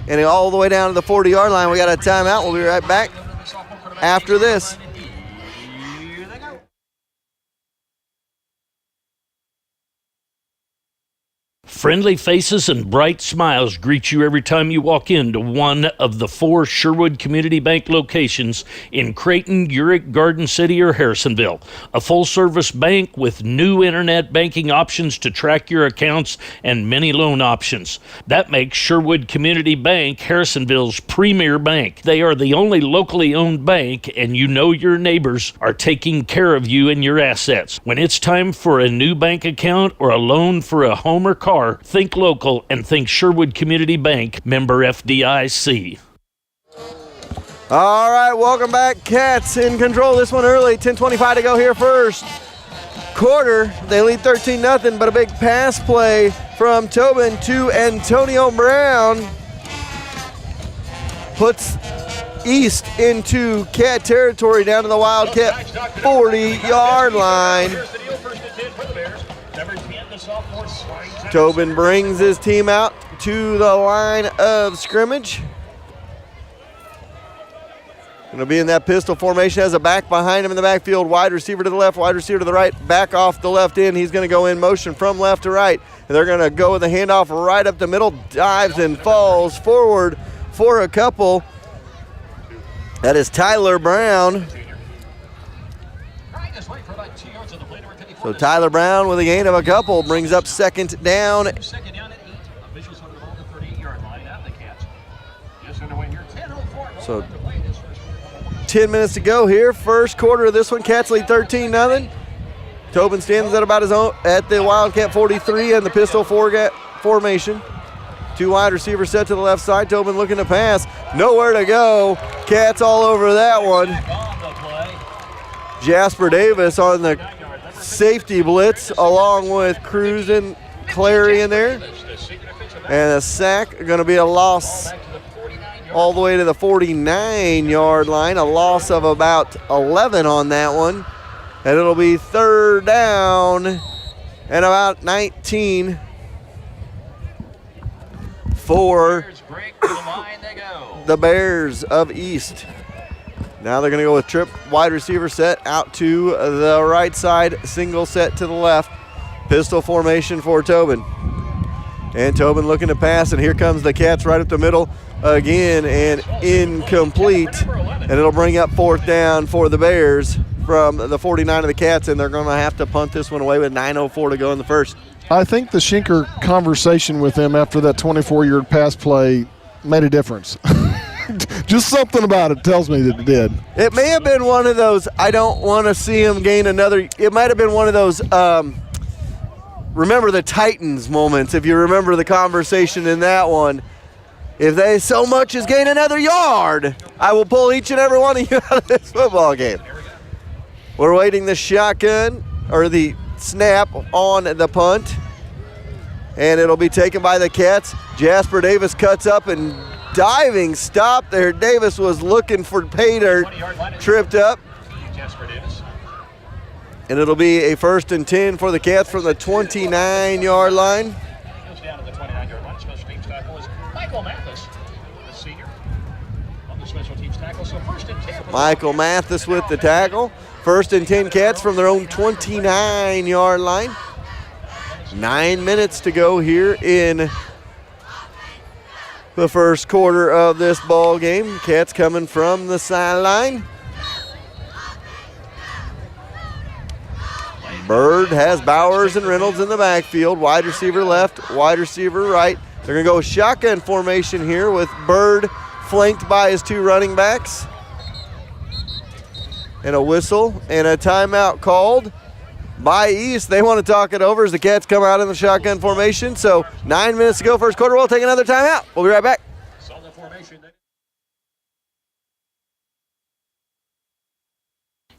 And all the way down to the 40-yard line. We got a timeout. We'll be right back after this. Friendly faces and bright smiles greet you every time you walk into one of the 4 Sherwood Community Bank locations in Creighton, Urick, Garden City, or Harrisonville. A full-service bank with new internet banking options to track your accounts and many loan options. That makes Sherwood Community Bank Harrisonville's premier bank. They are the only locally owned bank, and you know your neighbors are taking care of you and your assets. When it's time for a new bank account or a loan for a home or car, think local and think Sherwood Community Bank, member FDIC. All right, welcome back. Cats in control this one early. 10:25 to go here first quarter. They lead 13-0, but a big pass play from Tobin to Antonio Brown puts East into Cat territory down to the Wildcat 40-yard line. Tobin brings his team out to the line of scrimmage. Going to be in that pistol formation, has a back behind him in the backfield, wide receiver to the left, wide receiver to the right, back off the left end. He's going to go in motion from left to right. And they're going to go with a handoff right up the middle, dives and falls forward for a couple. That is Tyler Brown. So Tyler Brown with a gain of a couple brings up 2nd down. So 10 minutes to go here. First quarter of this one. Cats lead 13-0. Tobin stands at about his own at the Wildcat 43 and the pistol formation. 2 wide receivers set to the left side. Tobin looking to pass. Nowhere to go. Cats all over that one. Jasper Davis on the safety blitz along with Cruz and Clary in there. And a sack, going to be a loss all the way to the 49-yard line. A loss of about 11 on that one. And it'll be 3rd down and about 19 for the Bears of East. Now they're going to go with trip wide receiver set out to the right side, single set to the left. Pistol formation for Tobin. And Tobin looking to pass, and here comes the Cats right up the middle again, and incomplete. And it'll bring up 4th down for the Bears from the 49 of the Cats, and they're going to have to punt this one away with 9:04 to go in the first. I think the Schenker conversation with him after that 24-yard pass play made a difference. Just something about it tells me that it did. It may have been one of those, I don't want to see him gain another. It might have been one of those, remember the Titans moments, if you remember the conversation in that one. If they so much as gain another yard, I will pull each and every one of you out of this football game. We're waiting the shotgun, or the snap on the punt. And it'll be taken by the Cats. Jasper Davis cuts up and diving stop there. Davis was looking for pay dirt, tripped up. And it'll be a 1st and 10 for the Cats from the 29-yard line. Goes down to the 29-yard line. Special teams tackle is Michael Mathis, the senior, on the special teams tackle. So 1st and 10. Michael Mathis with the tackle. 1st and 10 Cats from their own 29-yard line. 9 minutes to go here in the first quarter of this ball game. Cats coming from the sideline. Bird has Bowers and Reynolds in the backfield. Wide receiver left, wide receiver right. They're going to go shotgun formation here with Bird flanked by his 2 running backs. And a whistle and a timeout called by East. They want to talk it over as the Cats come out in the shotgun formation. So 9 minutes to go, first quarter. We'll take another timeout. We'll be right back.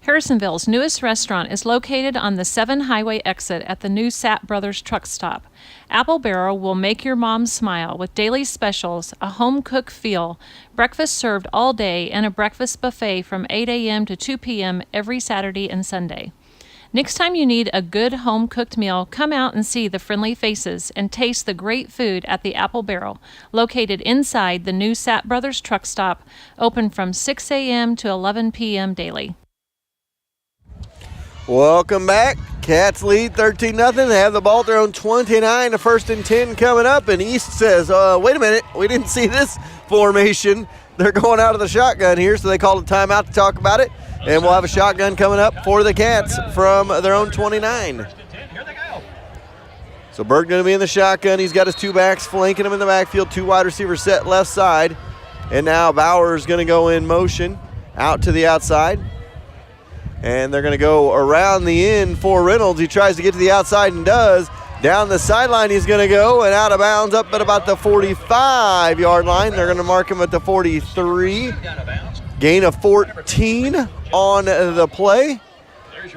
Harrisonville's newest restaurant is located on the 7 Highway exit at the new Sapp Brothers truck stop. Apple Barrel will make your mom smile with daily specials, a home-cooked feel, breakfast served all day, and a breakfast buffet from 8 a.m. to 2 p.m. every Saturday and Sunday. Next time you need a good home-cooked meal, come out and see the friendly faces and taste the great food at the Apple Barrel, located inside the new Sapp Brothers truck stop, open from 6 a.m. to 11 p.m. daily. Welcome back. Cats lead 13-0. They have the ball at their own 29. A 1st and 10 coming up, and East says, wait a minute, we didn't see this formation. They're going out of the shotgun here, so they called a timeout to talk about it. And we'll have a shotgun coming up for the Cats from their own 29. So Bird going to be in the shotgun. He's got his 2 backs flanking him in the backfield. 2 wide receivers set left side. And now Bowers going to go in motion out to the outside. And they're going to go around the end for Reynolds. He tries to get to the outside and does. Down the sideline he's going to go, and out of bounds up at about the 45-yard line. They're going to mark him at the 43. Gain of 14 on the play.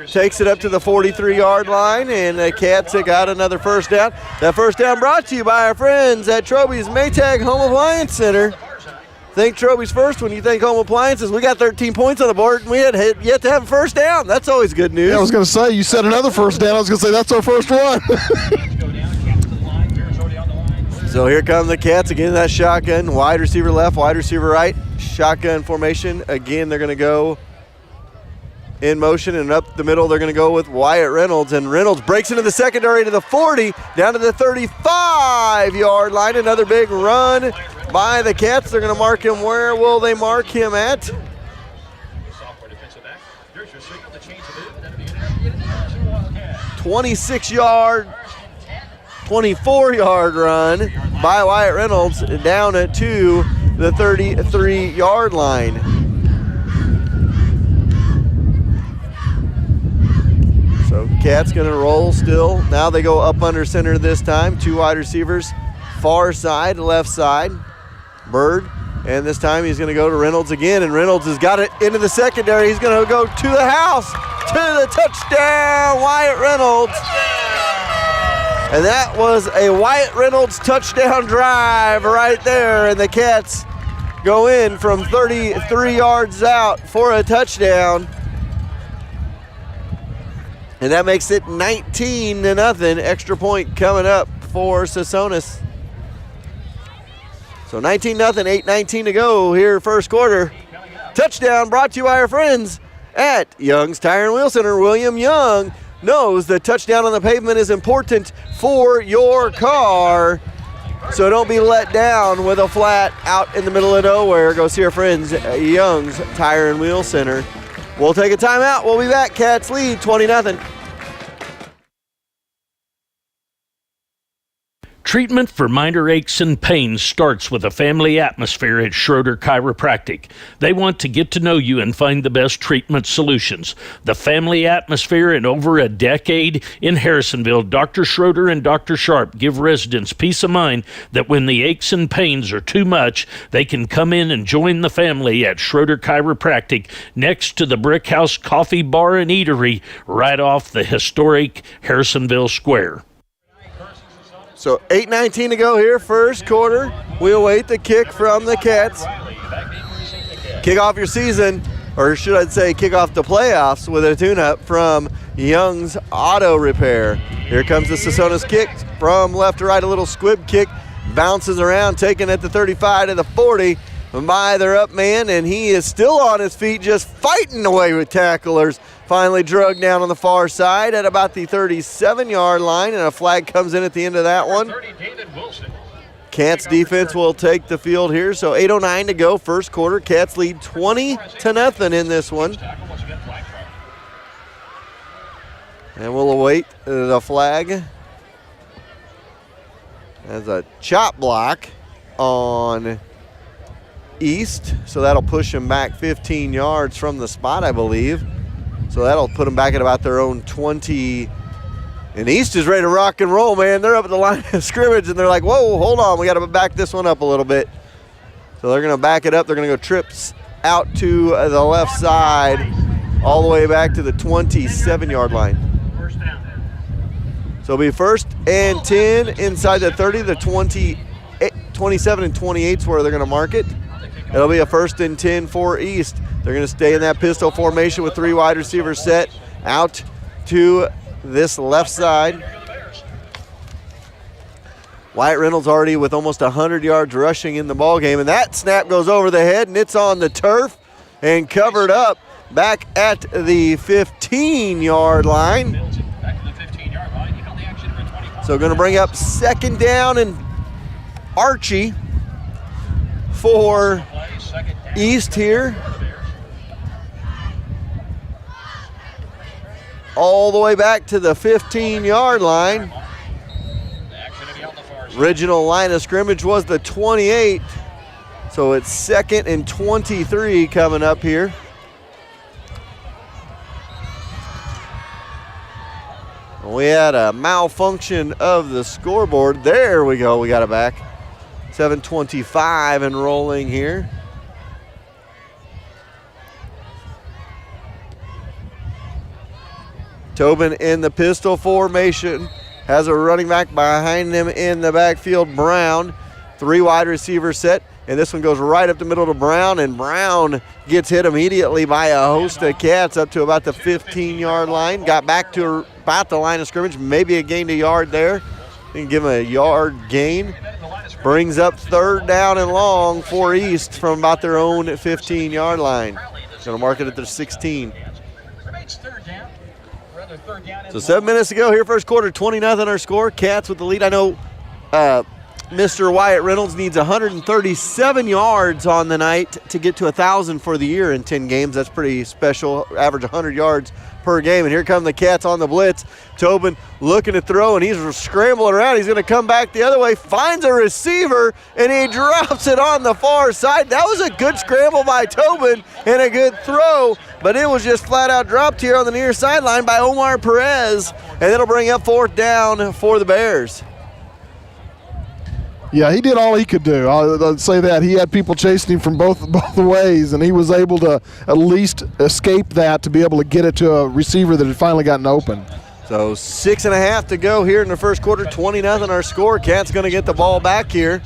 Takes it up to the 43-yard line, and the Cats have got another 1st down. That 1st down brought to you by our friends at Troby's Maytag Home Appliance Center. Think Troby's first when you think home appliances. We got 13 points on the board, and we had yet to have a 1st down. That's always good news. Yeah, I was going to say, you said another 1st down. I was going to say, that's our first one. So here come the Cats again, that shotgun. Wide receiver left, wide receiver right. Shotgun formation. Again, they're going to go in motion, and up the middle they're going to go with Wyatt Reynolds. And Reynolds breaks into the secondary to the 40, down to the 35-yard line. Another big run by the Cats. They're going to mark him. Where will they mark him at? 24-yard run by Wyatt Reynolds down to the 33-yard line. So Cats going to roll still. Now they go up under center this time. 2 wide receivers, far side, left side. Bird, and this time he's going to go to Reynolds again, and Reynolds has got it into the secondary. He's going to go to the house, to the touchdown, Wyatt Reynolds. And that was a Wyatt Reynolds touchdown drive right there, and the Cats go in from 33 yards out for a touchdown. And that makes it 19-0. Extra point coming up for Sassonis. So 19-0, 8:19 to go here first quarter. Touchdown brought to you by our friends at Young's Tire and Wheel Center. William Young knows that touchdown on the pavement is important for your car. So don't be let down with a flat out in the middle of nowhere. Go see our friends at Young's Tire and Wheel Center. We'll take a timeout. We'll be back. Cats lead 20-0. Treatment for minor aches and pains starts with a family atmosphere at Schroeder Chiropractic. They want to get to know you and find the best treatment solutions. The family atmosphere in over a decade in Harrisonville, Dr. Schroeder and Dr. Sharp give residents peace of mind that when the aches and pains are too much, they can come in and join the family at Schroeder Chiropractic next to the Brick House Coffee Bar and Eatery right off the historic Harrisonville Square. So 8:19 to go here, first quarter. We await the kick from the Cats. Kick off your season, or should I say kick off the playoffs with a tune-up from Young's Auto Repair. Here comes the Sosonas kick from left to right, a little squib kick. Bounces around, taken at the 35 to the 40 by their up man, and he is still on his feet, just fighting away with tacklers. Finally drugged down on the far side at about the 37-yard line, and a flag comes in at the end of that one. Cats defense will take the field here, so 8:09 to go, first quarter. Cats lead 20-0 in this one. And we'll await the flag as a chop block on East, so that'll push him back 15 yards from the spot, I believe. So that'll put them back at about their own 20. And East is ready to rock and roll, man. They're up at the line of scrimmage, and they're like, whoa, hold on. We got to back this one up a little bit. So they're going to back it up. They're going to go trips out to the left side all the way back to the 27-yard line. So it'll be 1st and 10 inside the 30, the 27 and 28 is where they're going to mark it. It'll be a 1st and 10 for East. They're going to stay in that pistol formation with 3 wide receivers set out to this left side. Wyatt Reynolds already with almost 100 yards rushing in the ball game, and that snap goes over the head, and it's on the turf and covered up back at the 15-yard line. So going to bring up 2nd down and Archie for East here. All the way back to the 15-yard line. Original line of scrimmage was the 28. So it's 2nd and 23 coming up here. We had a malfunction of the scoreboard. There we go, we got it back. 7:25 and rolling here. Tobin in the pistol formation. Has a running back behind him in the backfield, Brown. 3 wide receivers set, and this one goes right up the middle to Brown, and Brown gets hit immediately by a host of Cats up to about the 15-yard line. Got back to about the line of scrimmage, maybe a gain a yard there. You can give him a yard gain. Brings up 3rd down and long for East from about their own 15-yard line. Going to mark it at their 16. So 7 minutes to go here, first quarter, 20-0 our score. Cats with the lead. I know Mr. Wyatt Reynolds needs 137 yards on the night to get to 1,000 for the year in 10 games. That's pretty special. Average 100 yards per game. And here come the Cats on the blitz. Tobin looking to throw, and he's scrambling around. He's going to come back the other way, finds a receiver, and he drops it on the far side. That was a good scramble by Tobin and a good throw, but it was just flat out dropped here on the near sideline by Omar Perez, and it'll bring up 4th down for the Bears. Yeah, he did all he could do. I'll say that. He had people chasing him from both ways, and he was able to at least escape that to be able to get it to a receiver that had finally gotten open. So 6.5 to go here in the first quarter, 20-0 our score. Cats going to get the ball back here.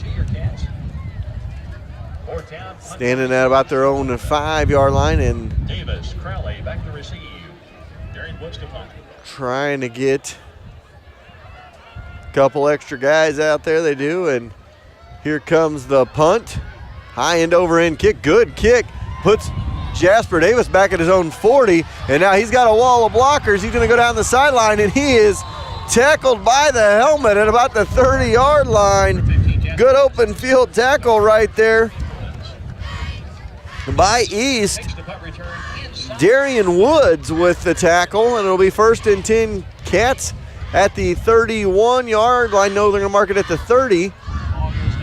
Standing at about their own 5-yard line, and Davis, Crowley back to receive. Darian Woods to punt. Trying to get couple extra guys out there, they do, and here comes the punt. High end over end kick, good kick, puts Jasper Davis back at his own 40, and now he's got a wall of blockers. He's going to go down the sideline, and he is tackled by the helmet at about the 30-yard line Good open field tackle right there by East. Darian Woods with the tackle, and it'll be 1st and 10 Cats at the 31-yard line. No, they're going to mark it at the 30.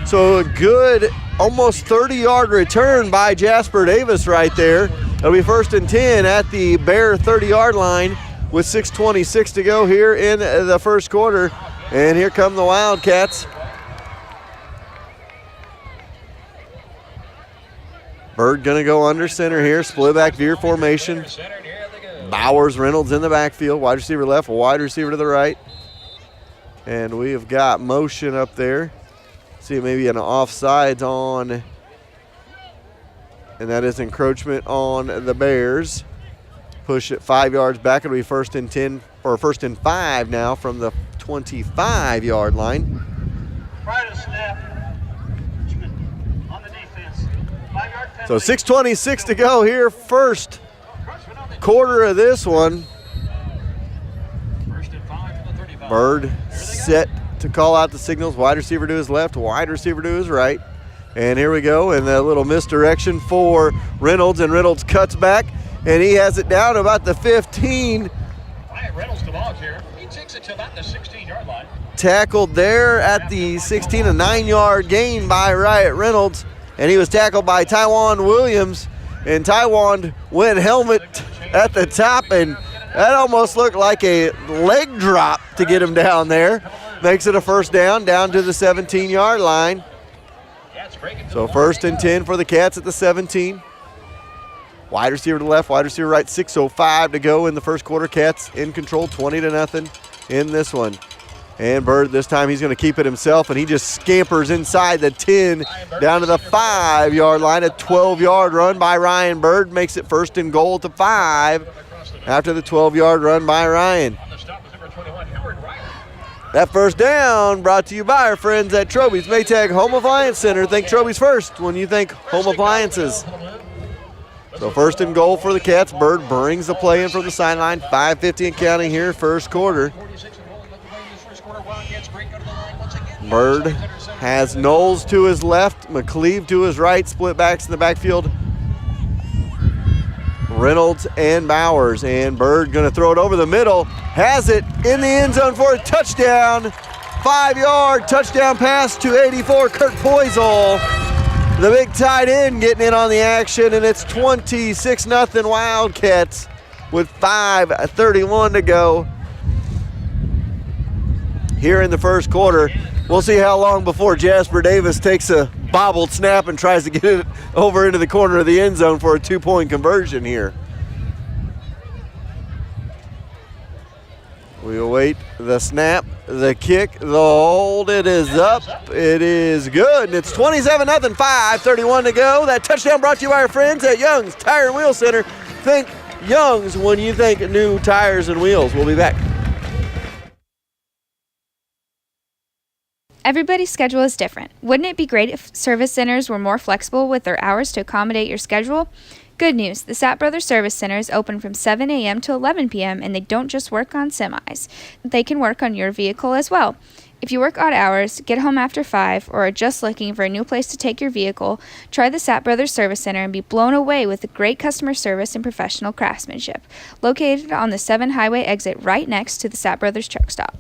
So a good almost 30-yard return by Jasper Davis right there. It'll be 1st and 10 at the Bear 30-yard line with 6:26 to go here in the first quarter. And here come the Wildcats. Bird going to go under center here, split back veer formation. Bowers, Reynolds in the backfield, wide receiver left, wide receiver to the right. And we have got motion up there. See maybe an offsides on, and that is encroachment on the Bears. Push it 5 yards back. It'll be 1st and 10, or 1st and 5 now from the 25-yard line. So 6:26 to go here, first quarter of this one. Bird set to call out the signals. Wide receiver to his left, wide receiver to his right. And here we go, and a little misdirection for Reynolds, and Reynolds cuts back, and he has it down about the 15. Reynolds to ball here. He takes it to about the 16-yard line. Tackled there at the 16, a 9-yard gain by Riot Reynolds, and he was tackled by Taiwan Williams, and Taiwan went helmet at the top, and that almost looked like a leg drop to get him down there. Makes it a first down to the 17-yard line. So 1st and 10 for the Cats at the 17. Wide receiver to left, wide receiver right, 6:05 to go in the first quarter. Cats in control, 20-0 in this one. And Bird, this time he's going to keep it himself, and he just scampers inside the 10 down to the 5-yard line. A 12-yard run by Ryan Bird makes it 1st and goal at the 5 after the 12-yard run by Ryan. That first down brought to you by our friends at Troby's Maytag Home Appliance Center. Think Troby's first when you think home appliances. So 1st and goal for the Cats. Bird brings the play in from the sideline. 5:50 and counting here, first quarter. Bird has Knowles to his left, McCleve to his right, split backs in the backfield. Reynolds and Bowers, and Bird going to throw it over the middle. Has it in the end zone for a touchdown. 5-yard touchdown pass to 84, Kurt Poisel. The big tight end getting in on the action, and it's 26-0 Wildcats with 5:31 to go here in the first quarter. We'll see how long before Jasper Davis takes a bobbled snap and tries to get it over into the corner of the end zone for a 2-point conversion here. We await the snap, the kick, the hold. It is up. It is good. And it's 27-0, 5:31 to go. That touchdown brought to you by our friends at Young's Tire and Wheel Center. Think Young's when you think new tires and wheels. We'll be back. Everybody's schedule is different. Wouldn't it be great if service centers were more flexible with their hours to accommodate your schedule? Good news, the Sapp Brothers Service Center is open from 7 a.m. to 11 p.m. and they don't just work on semis. They can work on your vehicle as well. If you work odd hours, get home after 5, or are just looking for a new place to take your vehicle, try the Sapp Brothers Service Center and be blown away with the great customer service and professional craftsmanship. Located on the 7 Highway exit right next to the Sapp Brothers truck stop.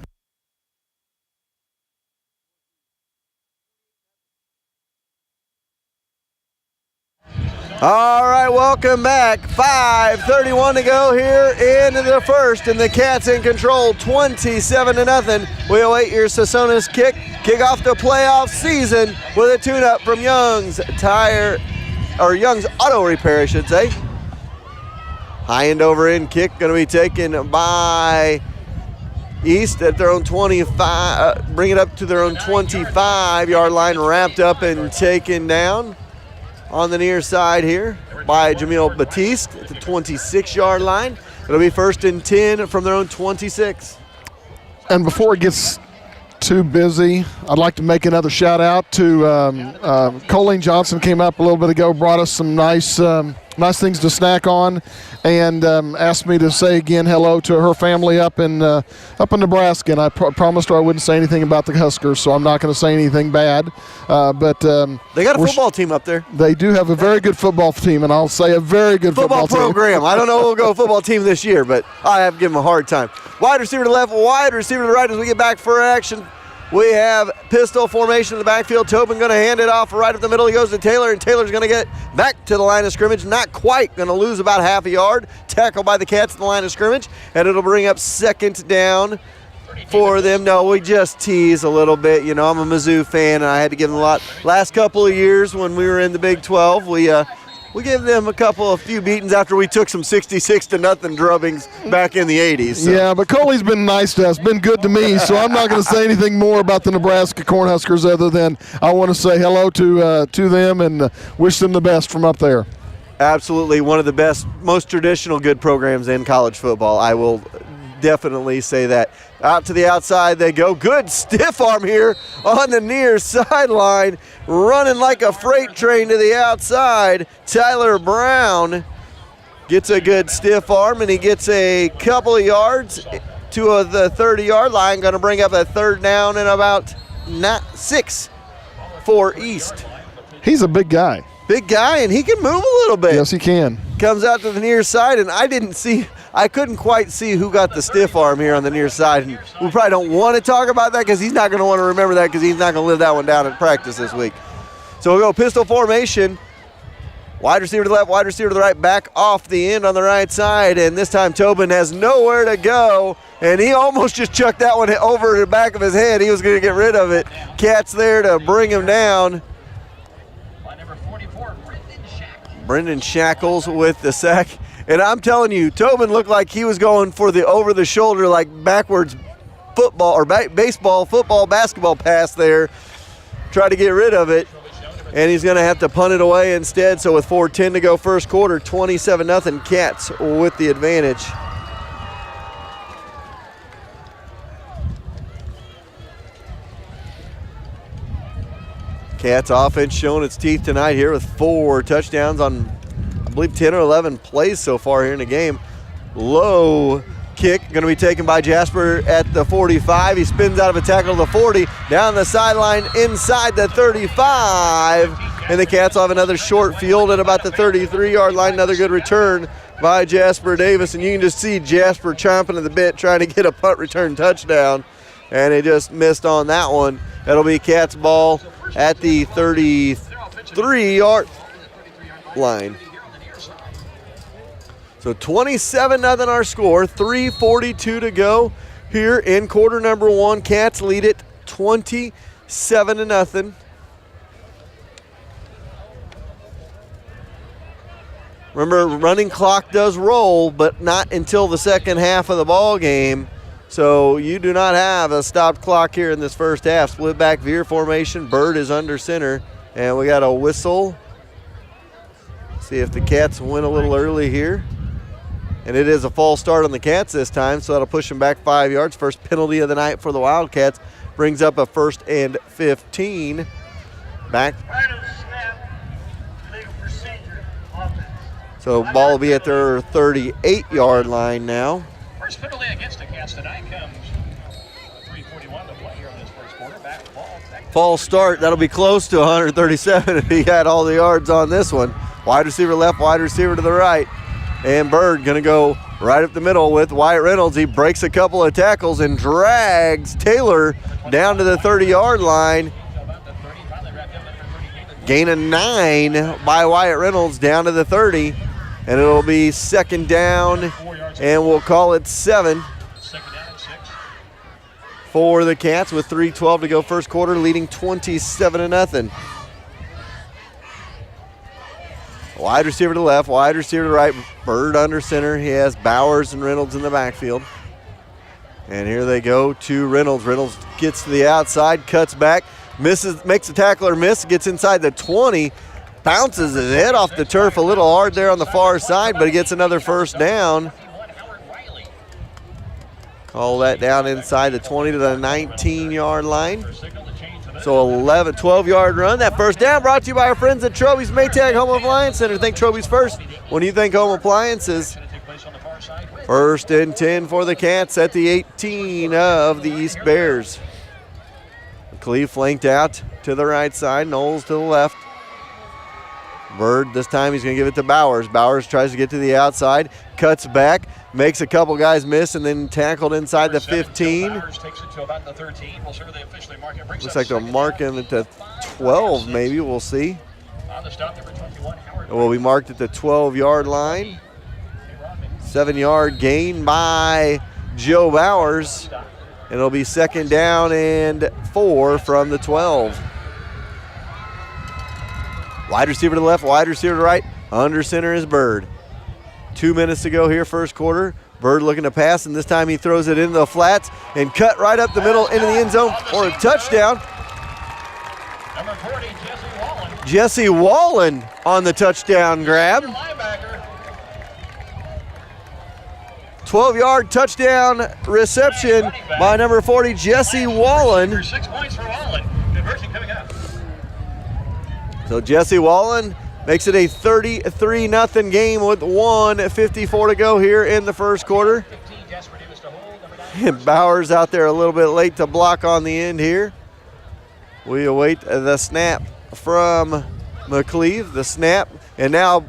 All right, welcome back. 5:31 to go here in the first, and the Cats in control, 27-0. We await your Sassona's kick off the playoff season with a tune-up from Young's Young's Auto Repair, I should say. High end over end kick going to be taken by East at their own 25. Bring it up to their own 25-yard line, wrapped up and taken down on the near side here by Jamil Batiste at the 26-yard line. It'll be 1st and 10 from their own 26. And before it gets too busy, I'd like to make another shout out to Colleen Johnson. Came up a little bit ago, brought us some nice nice things to snack on, and asked me to say again hello to her family up in Nebraska. And I promised her I wouldn't say anything about the Huskers, so I'm not going to say anything bad. But they got a football team up there. They do have a very good football team, and I'll say a very good football program. team. I don't know if we'll go football team this year, but I have to give them a hard time. Wide receiver to the left, wide receiver to the right as we get back for action. We have pistol formation in the backfield. Tobin going to hand it off right up the middle. He goes to Taylor, and Taylor's going to get back to the line of scrimmage. Not quite, going to lose about half a yard. Tackled by the Cats at the line of scrimmage, and it'll bring up second down for them. No, we just tease a little bit. You know, I'm a Mizzou fan, and I had to give them a lot. Last couple of years when we were in the Big 12, we gave them a few beatings after we took some 66-0 drubbings back in the 80s. So. Yeah, but Coley's been nice to us, been good to me, so I'm not going to say anything more about the Nebraska Cornhuskers other than I want to say hello to them and wish them the best from up there. Absolutely one of the best, most traditional good programs in college football. I will definitely say that. Out to the outside they go. Good stiff arm here on the near sideline. Running like a freight train to the outside. Tyler Brown gets a good stiff arm, and he gets a couple of yards to the 30-yard line. Going to bring up a third down and about 6 for East. He's a big guy. Big guy, and he can move a little bit. Yes, he can. Comes out to the near side, and I couldn't quite see who got the stiff arm here on the near side. And we probably don't want to talk about that because he's not going to want to remember that because he's not going to live that one down in practice this week. So we'll go pistol formation. Wide receiver to the left, wide receiver to the right, back off the end on the right side. And this time Tobin has nowhere to go, and he almost just chucked that one over the back of his head. He was going to get rid of it. Cat's there to bring him down. Brendan Shackles with the sack. And I'm telling you, Tobin looked like he was going for the over-the-shoulder, like backwards football or baseball, football, basketball pass there. Try to get rid of it. And he's going to have to punt it away instead. So with 4:10 to go first quarter, 27-0 Cats with the advantage. Cats offense showing its teeth tonight here with 4 touchdowns on, I believe, 10 or 11 plays so far here in the game. Low kick going to be taken by Jasper at the 45. He spins out of a tackle to the 40, down the sideline inside the 35. And the Cats will have another short field at about the 33-yard line. Another good return by Jasper Davis. And you can just see Jasper chomping at the bit trying to get a punt return touchdown. And he just missed on that one. That'll be Cats ball at the 33-yard line. So 27-0 our score, 3:42 to go here in quarter number 1. Cats lead it 27-0. Remember, running clock does roll, but not until the second half of the ball game. So you do not have a stopped clock here in this first half. Split back veer formation. Bird is under center, and we got a whistle. See if the Cats win a little early here. And it is a false start on the Cats this time, so that'll push them back 5 yards. First penalty of the night for the Wildcats. Brings up a 1st and 15. Back. So ball will be at their 38-yard line now. First penalty against the Cats tonight comes 3:41 to play here in this first quarter. False start. That'll be close to 137 if he had all the yards on this one. Wide receiver left, wide receiver to the right. And Bird going to go right up the middle with Wyatt Reynolds. He breaks a couple of tackles and drags Taylor down to the 30-yard line. Gain of 9 by Wyatt Reynolds down to the 30. And it'll be second down, and we'll call it 7 for the Cats with 3:12 to go first quarter, leading 27-0. Wide receiver to the left, wide receiver to the right. Bird under center. He has Bowers and Reynolds in the backfield. And here they go to Reynolds. Reynolds gets to the outside, cuts back, misses, makes a tackler miss, gets inside the 20, bounces his head off the turf a little hard there on the far side, but he gets another first down. Call that down inside the 20 to the 19-yard line. So 12-yard run. That first down brought to you by our friends at Troby's Maytag Home Appliance Center. Think Troby's first when you think home appliances. 1st and 10 for the Cats at the 18 of the East Bears. Cleve flanked out to the right side. Knowles to the left. Bird, this time he's going to give it to Bowers. Bowers tries to get to the outside, cuts back, makes a couple guys miss, and then tackled inside the 15. Looks like they'll mark him at the 12 maybe, we'll see. It will be marked at the 12-yard line. 7-yard gain by Joe Bowers. And it'll be 2nd down and 4 from the 12. Wide receiver to the left, wide receiver to the right. Under center is Bird. 2 minutes to go here, first quarter. Bird looking to pass, and this time he throws it into the flats and cut right up the middle into the end zone for a touchdown. Number 40, Jesse Wallen. Jesse Wallen on the touchdown grab. 12-yard touchdown reception by number 40, Jesse Wallen. 6 points for Wallen. Conversion coming up. So Jesse Wallen makes it a 33-0 game with 1:54 to go here in the first quarter. And Bowers out there a little bit late to block on the end here. We await the snap from McCleve. The snap, and now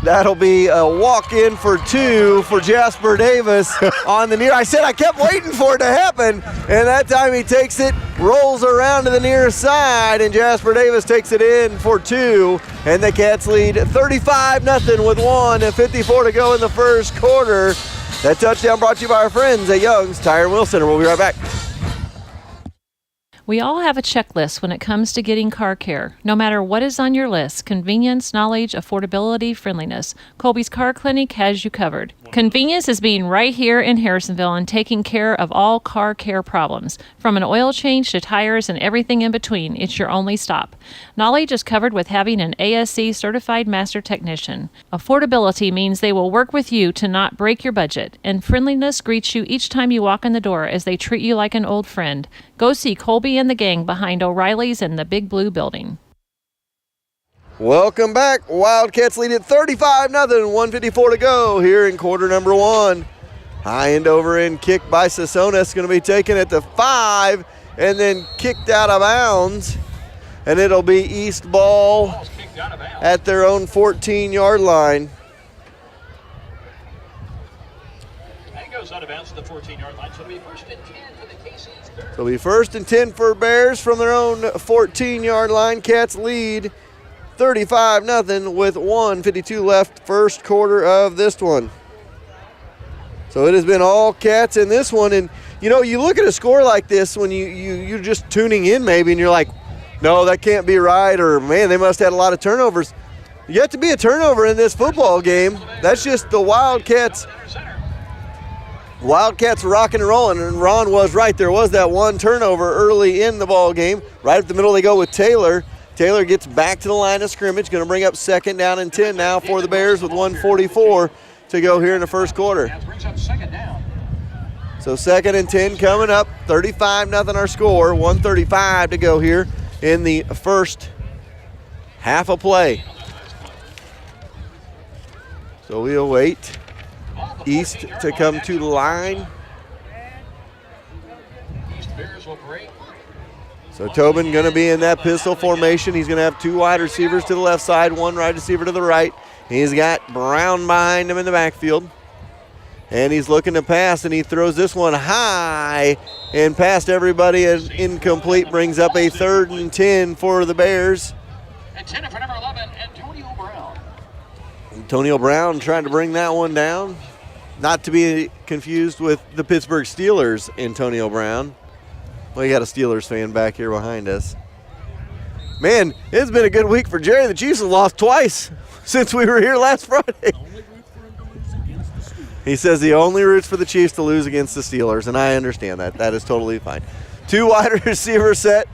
that'll be a walk-in for 2 for Jasper Davis on the near. I said I kept waiting for it to happen, and that time he takes it, rolls around to the near side, and Jasper Davis takes it in for 2, and the Cats lead 35-0 with 1:54 to go in the first quarter. That touchdown brought to you by our friends at Young's Tire and Wheel Center. We'll be right back. We all have a checklist when it comes to getting car care. No matter what is on your list, convenience, knowledge, affordability, friendliness, Colby's Car Clinic has you covered. Convenience is being right here in Harrisonville and taking care of all car care problems. From an oil change to tires and everything in between, it's your only stop. Knowledge is covered with having an ASC certified master technician. Affordability means they will work with you to not break your budget. And friendliness greets you each time you walk in the door as they treat you like an old friend. Go see Colby and the gang behind O'Reilly's in the Big Blue Building. Welcome back. Wildcats lead at 35-0, 1:54 to go here in quarter number 1. High end over end kick by Sassonis, going to be taken at the 5 and then kicked out of bounds. And it'll be East ball at their own 14-yard line. And goes out of bounds to the 14-yard line, so it'll be 1st and 10 for the Casey's. So it'll be 1st and 10 for Bears from their own 14-yard line. Cats lead 35-0 with 1:52 left, first quarter of this one. So it has been all Cats in this one. And, you know, you look at a score like this when you're just tuning in maybe and you're like, no, that can't be right, or, man, they must have had a lot of turnovers. Yet to be a turnover in this football game. That's just the Wildcats. Wildcats rocking and rolling, and Ron was right. There was that one turnover early in the ball game. Right up the middle they go with Taylor. Taylor gets back to the line of scrimmage, going to bring up 2nd down and 10 now for the Bears with 1:44 to go here in the first quarter. So 2nd and 10 coming up, 35-0 our score, 1:35 to go here in the first half of play. So we'll wait East to come to the line. So Tobin going to be in that pistol formation. He's going to have 2 wide receivers to the left side, 1 wide receiver to the right. He's got Brown behind him in the backfield. And he's looking to pass, and he throws this one high and past everybody, and incomplete, brings up a 3rd and 10 for the Bears. And 10 for number 11, Antonio Brown. Antonio Brown trying to bring that one down. Not to be confused with the Pittsburgh Steelers' Antonio Brown. Well, you got a Steelers fan back here behind us. Man, it's been a good week for Jerry. The Chiefs have lost twice since we were here last Friday. He says he only roots for the Chiefs to lose against the Steelers, and I understand that. That is totally fine. 2 wide receiver set,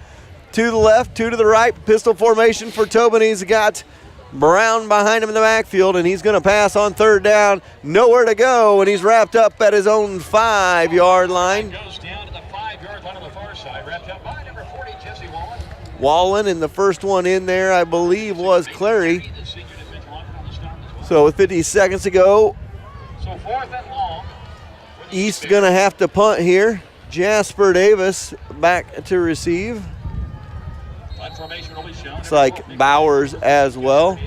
2 to the left, 2 to the right. Pistol formation for Tobin. He's got Brown behind him in the backfield, and he's going to pass on 3rd down. Nowhere to go, and he's wrapped up at his own 5-yard line. Goes down to the 5-yard line of the Wallen, and the first one in there, I believe, was Clary. So with 50 seconds to go, East going to have to punt here. Jasper Davis back to receive. Looks like Bowers as well.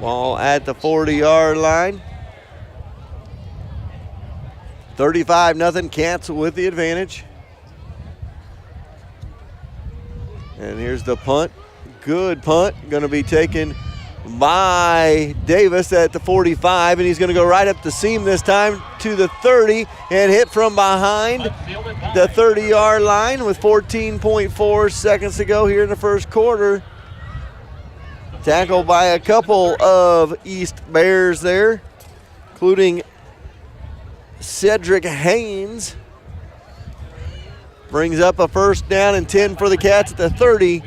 Ball at the 40-yard line. 35-0, Cats with the advantage. And here's the punt. Good punt. Going to be taken by Davis at the 45, and he's going to go right up the seam this time to the 30 and hit from behind the 30-yard line with 14.4 seconds to go here in the first quarter. Tackled by a couple of East Bears there, including Cedric Haynes. Brings up a first down and 10 for the Cats at the 30.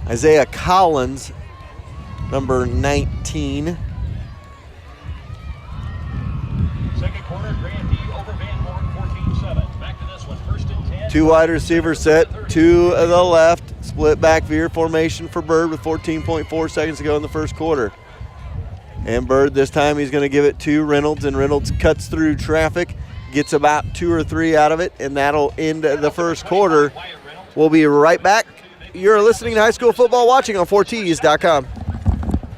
Isaiah Collins, number 19. Second quarter, Grantee over Van Horn, 14-7. Back to this one, first and 10. Two wide receivers set to the left. Split back veer formation for Bird with 14.4 seconds to go in the first quarter. And Bird this time, he's going to give it to Reynolds, and Reynolds cuts through traffic, gets about 2 or 3 out of it, and that'll end the first quarter. We'll be right back. You're listening to High School Football Watching on 4Ts.com.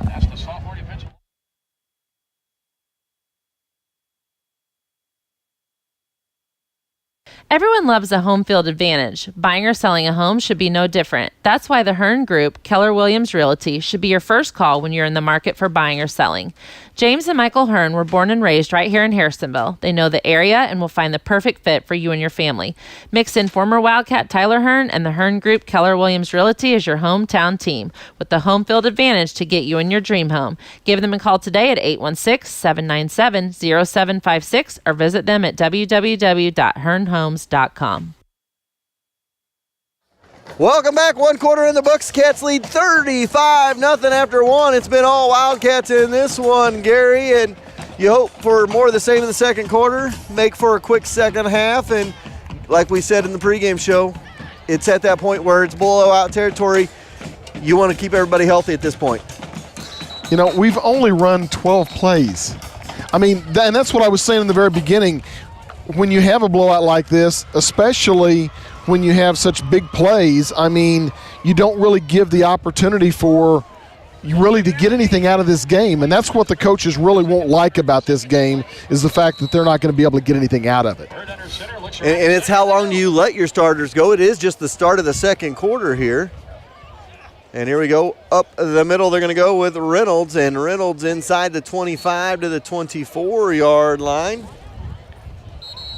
That's the sophomore defensive. Everyone loves a home field advantage. Buying or selling a home should be no different. That's why the Hearn Group, Keller Williams Realty, should be your first call when you're in the market for buying or selling. James and Michael Hearn were born and raised right here in Harrisonville. They know the area and will find the perfect fit for you and your family. Mix in former Wildcat Tyler Hearn, and the Hearn Group, Keller Williams Realty is your hometown team with the home field advantage to get you in your dream home. Give them a call today at 816-797-0756 or visit them at www.hearnhomes.com. Welcome back. One quarter in the books. Cats lead 35-0 after one. It's been all Wildcats in this one, Gary, and you hope for more of the same in the second quarter, make for a quick second half, and like we said in the pregame show, it's at that point where it's blowout territory. You want to keep everybody healthy at this point. You know, we've only run 12 plays. I mean, and that's what I was saying in the very beginning. When you have a blowout like this, especially when you have such big plays, I mean, you don't really give the opportunity for you really to get anything out of this game. And that's what the coaches really won't like about this game, is the fact that they're not going to be able to get anything out of it. And it's how long do you let your starters go? It is just the start of the second quarter here. And here we go. Up the middle, they're going to go with Reynolds. And Reynolds inside the 25 to the 24-yard line.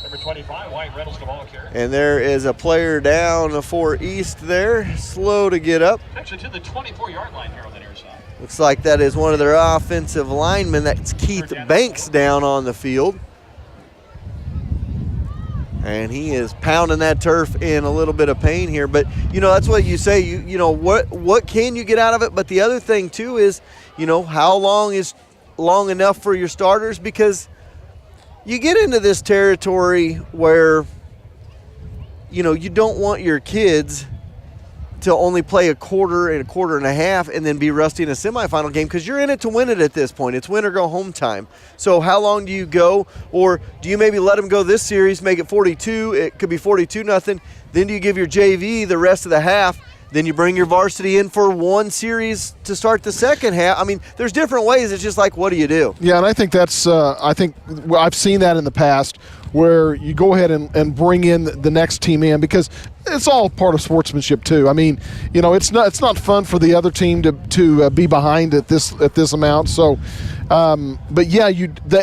Number 25, White Reynolds, the ball carrier. And there is a player down for East there. Slow to get up. Actually to the 24-yard line here on the near side. Looks like that is one of their offensive linemen. That's Keith Banks down on the field. And he is pounding that turf in a little bit of pain here. But, you know, that's what you say. You know, what can you get out of it? But the other thing, too, is, you know, how long is long enough for your starters? Because you get into this territory where, you know, you don't want your kids to only play a quarter and a half and then be rusty in a semifinal game, because you're in it to win it at this point. It's win or go home time. So how long do you go? Or do you maybe let them go this series, make it 42? It could be 42-0. Then do you give your JV the rest of the half? Then you bring your varsity in for one series to start the second half. I mean, there's different ways. It's just like, what do you do? Yeah, and I think that's I've seen that in the past, where you go ahead and bring in the next team in, because it's all part of sportsmanship too. I mean, you know, it's not fun for the other team to be behind at this amount. So, but yeah,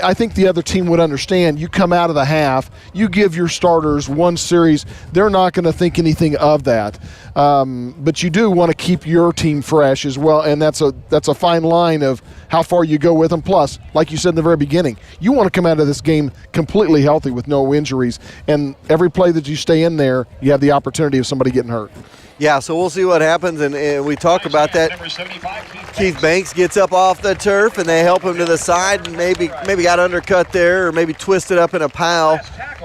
I think the other team would understand. You come out of the half, you give your starters one series, they're not going to think anything of that. But you do want to keep your team fresh as well, and that's a fine line of how far you go with them. Plus, like you said in the very beginning, you want to come out of this game completely healthy with no injuries, and every play that you stay in there, you have the opportunity of somebody getting hurt. Yeah, so we'll see what happens, and we talk about that. Keith Banks gets up off the turf, and they help him to the side, and maybe got undercut there, or maybe twisted up in a pile.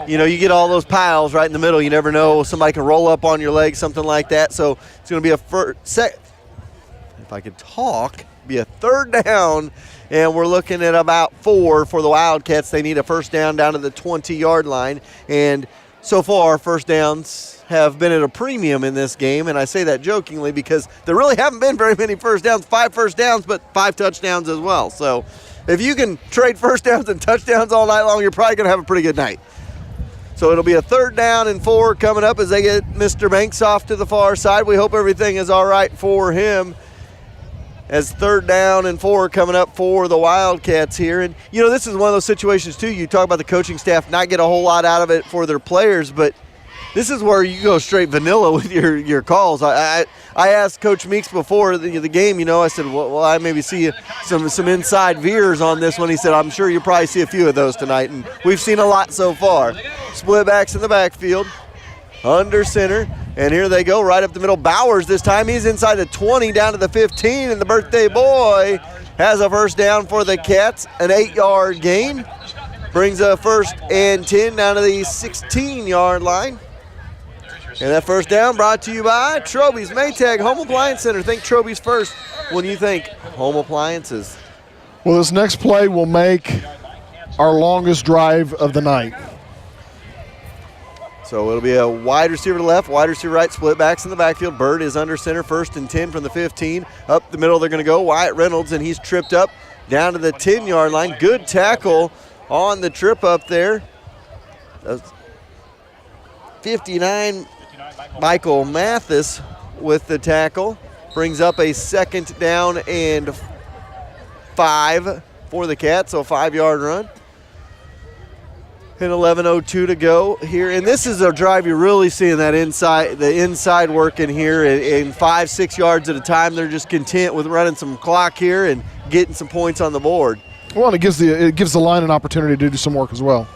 You know, you get all those piles right in the middle. You never know. Somebody can roll up on your leg, something like that. So it's going to be if I could talk, be a third down, and we're looking at about 4 for the Wildcats. They need a first down to the 20-yard line, and so far first downs have been at a premium in this game, and I say that jokingly because there really haven't been very many first downs. 5 first downs, but 5 touchdowns as well. So if you can trade first downs and touchdowns all night long, you're probably going to have a pretty good night. So it'll be a 3rd down and 4 coming up as they get Mr. Banks off to the far side. We hope everything is all right for him, as 3rd down and 4 coming up for the Wildcats here. And, you know, this is one of those situations, too. You talk about the coaching staff not get a whole lot out of it for their players, but this is where you go straight vanilla with your calls. I asked Coach Meeks before the game, you know, I said, well, I maybe see some inside veers on this one. He said, I'm sure you'll probably see a few of those tonight, and we've seen a lot so far. Split backs in the backfield, under center, and here they go right up the middle. Bowers this time, he's inside the 20 down to the 15, and the birthday boy has a first down for the Cats, an 8-yard gain. Brings a 1st and 10 down to the 16-yard line. And that first down brought to you by Troby's Maytag Home Appliance Center. Think Troby's first when you think home appliances. Well, this next play will make our longest drive of the night. So it'll be a wide receiver to left, wide receiver right, split backs in the backfield. Bird is under center, 1st and 10 from the 15. Up the middle they're going to go. Wyatt Reynolds, and he's tripped up down to the 10-yard line. Good tackle on the trip up there. 59, Michael Mathis with the tackle. Brings up a 2nd down and 5 for the Cats, so a 5-yard run. And 11:02 to go here. And this is a drive you're really seeing that inside work in here. In 5-6 yards at a time, they're just content with running some clock here and getting some points on the board. Well, and it gives the line an opportunity to do some work as well.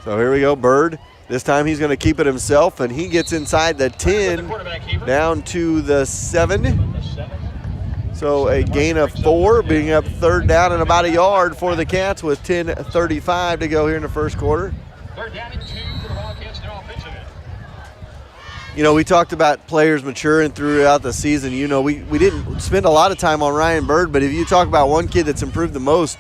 So here we go, Bird. This time he's going to keep it himself, and he gets inside the 10 down to the 7. So a gain of 4, being up 3rd down and about a yard for the Cats with 10:35 to go here in the first quarter. 3rd down and 2 for the Wildcats now offensive. You know, we talked about players maturing throughout the season. You know, we didn't spend a lot of time on Ryan Bird, but if you talk about one kid that's improved the most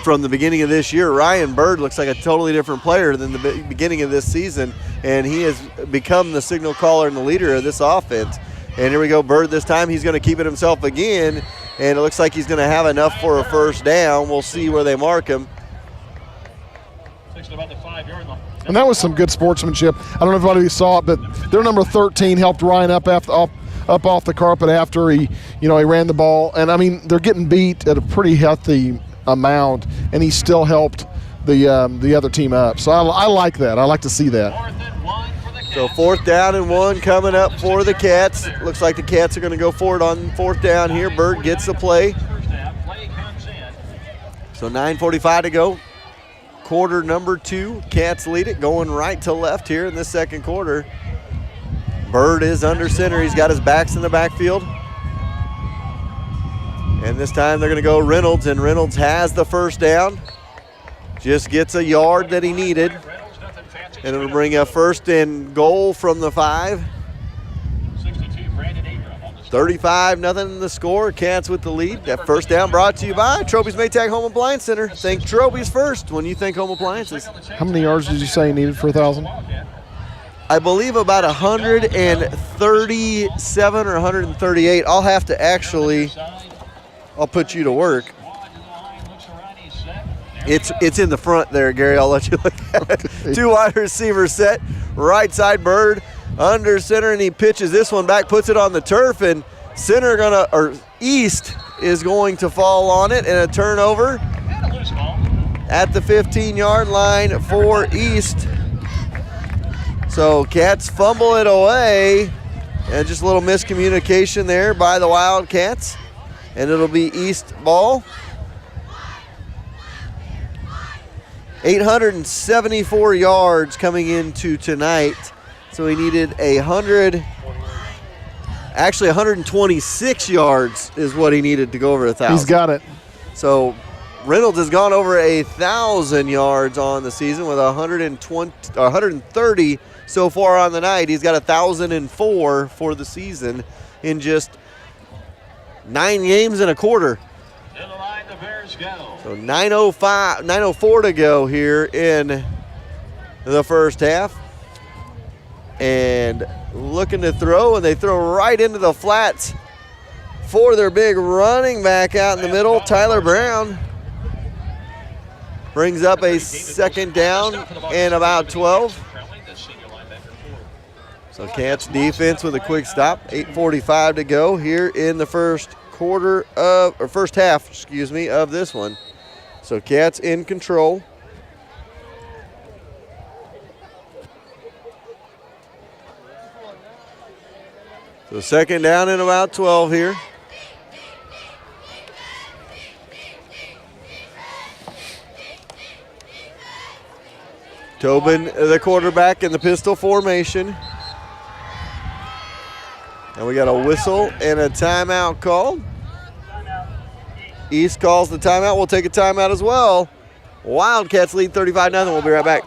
from the beginning of this year, Ryan Bird looks like a totally different player than the beginning of this season, and he has become the signal caller and the leader of this offense. And here we go, Bird this time. He's going to keep it himself again, and it looks like he's going to have enough for a first down. We'll see where they mark him. And that was some good sportsmanship. I don't know if anybody saw it, but their number 13 helped Ryan up off the carpet after he ran the ball. And, I mean, they're getting beat at a pretty healthy amount, and he still helped the other team up. So I like that. I like to see that. So 4th down and 1 coming up for the Cats. Looks like the Cats are going to go for it on 4th down here. Bird gets the play. So 9:45 to go. Quarter number 2. Cats lead it, going right to left here in the second quarter. Bird is under center. He's got his backs in the backfield. And this time they're going to go Reynolds, and Reynolds has the first down. Just gets a yard that he needed. And it'll bring a 1st and goal from the 5. 35-0 the score. Cats with the lead. That first down brought to you by Troby's Maytag Home Appliance Center. Think Troby's first when you think home appliances. How many yards did you say you needed for 1,000? I believe about 137 or 138. I'll have to I'll put you to work. It's in the front there, Gary. I'll let you look at it. 2 wide receivers set. Right side, Bird under center, and he pitches this one back, puts it on the turf, and East is going to fall on it, and a turnover at the 15-yard line for East. So Cats fumble it away, and just a little miscommunication there by the Wildcats, and it'll be East ball. 874 yards coming into tonight. So he needed 100 Actually, 126 yards is what he needed to go over 1,000. He's got it. So Reynolds has gone over 1,000 yards on the season with 130 so far on the night. He's got 1,004 for the season in just 9 games and a quarter. To the line, the Bears go. So 9:04 to go here in the first half. And looking to throw, and they throw right into the flats for their big running back out in the middle, Tyler Brown. Brings up a second down and about 12. So Cats defense with a quick stop. 8:45 to go here in the first half, of this one. So Cats in control. So second down and about 12 here. Tobin, the quarterback, in the pistol formation. And we got a whistle and a timeout call. East calls the timeout. We'll take a timeout as well. Wildcats lead 35-0. We'll be right back.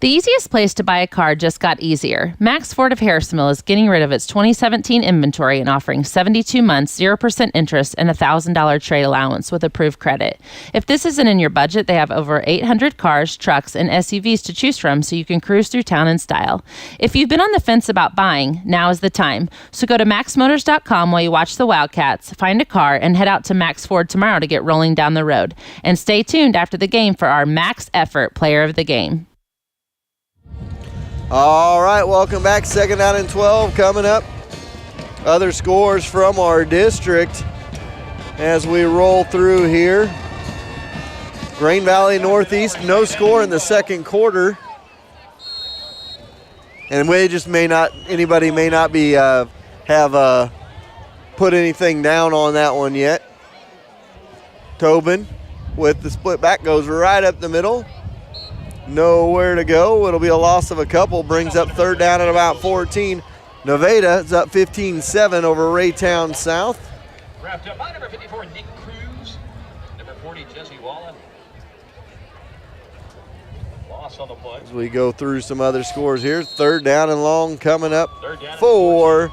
The easiest place to buy a car just got easier. Max Ford of Harrisonville is getting rid of its 2017 inventory and offering 72 months, 0% interest, and a $1,000 trade allowance with approved credit. If this isn't in your budget, they have over 800 cars, trucks, and SUVs to choose from so you can cruise through town in style. If you've been on the fence about buying, now is the time. So go to maxmotors.com while you watch the Wildcats, find a car, and head out to Max Ford tomorrow to get rolling down the road. And stay tuned after the game for our Max Effort Player of the Game. All right, welcome back. Second down and 12 coming up. Other scores from our district as we roll through here. Grain Valley Northeast, no score in the second quarter. And we just anybody may not be have put anything down on that one yet. Tobin with the split back goes right up the middle. Nowhere to go. It'll be a loss of a couple. Brings up third down at about 14. Nevada is up 15-7 over Raytown South. Wrapped up by number 54, Nick Cruz. Number 40, Jesse Wallen. Loss on the play. As we go through some other scores here. Third down and long coming up for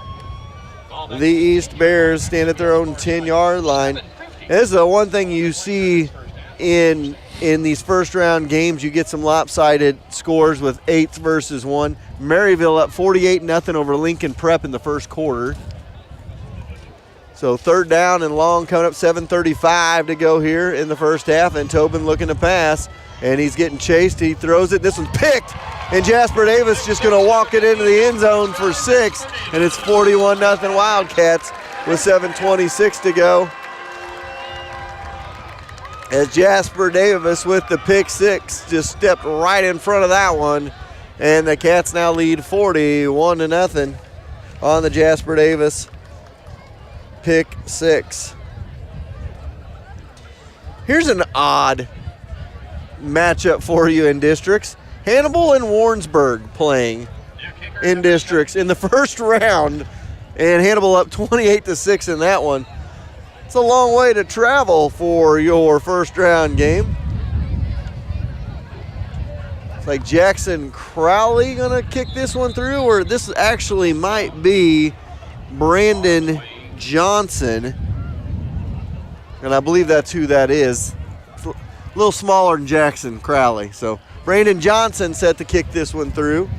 the East Bears. Stand at their own 10-yard line. And this is the one thing you see in these first-round games. You get some lopsided scores with 8 versus 1. Maryville up 48-0 over Lincoln Prep in the first quarter. So third down and long coming up, 7:35 to go here in the first half, and Tobin looking to pass, and he's getting chased. He throws it. This one's picked, and Jasper Davis just going to walk it into the end zone for 6, and it's 41-0 Wildcats with 7:26 to go. As Jasper Davis with the pick 6 just stepped right in front of that one, and the Cats now lead 41-0 on the Jasper Davis pick 6. Here's an odd matchup for you in districts. Hannibal and Warrensburg playing in districts in the first round, and Hannibal up 28-6 in that one. It's a long way to travel for your first round game. It's like Jackson Crowley gonna kick this one through, or this actually might be Brandon Johnson. And I believe that's who that is. It's a little smaller than Jackson Crowley. So Brandon Johnson set to kick this one through.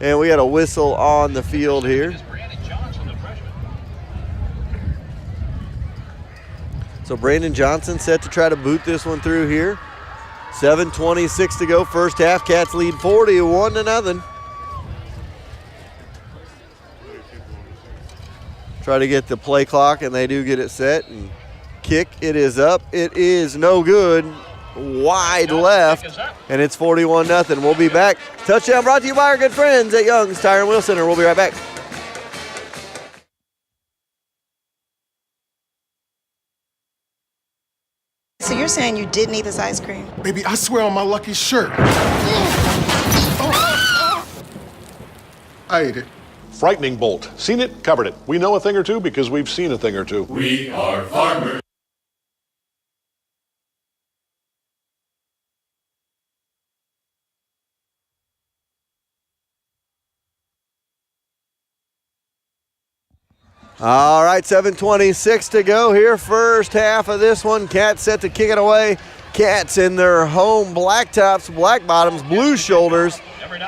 And we got a whistle on the field here. So Brandon Johnson set to try to boot this one through here. 7:26 to go, first half. Cats lead 41-0. Try to get the play clock, and they do get it set. And kick, it is up. It is no good. Wide left, and it's 41-0. We'll be back. Touchdown brought to you by our good friends at Young's Tire and Wheel Center. We'll be right back. So you're saying you didn't eat this ice cream? Baby, I swear on my lucky shirt. I ate it. Frightening bolt. Seen it, covered it. We know a thing or two because we've seen a thing or two. We are farmers. All right, 7:26 to go here. First half of this one. Cats set to kick it away. Cats in their home black tops, black bottoms, blue shoulders.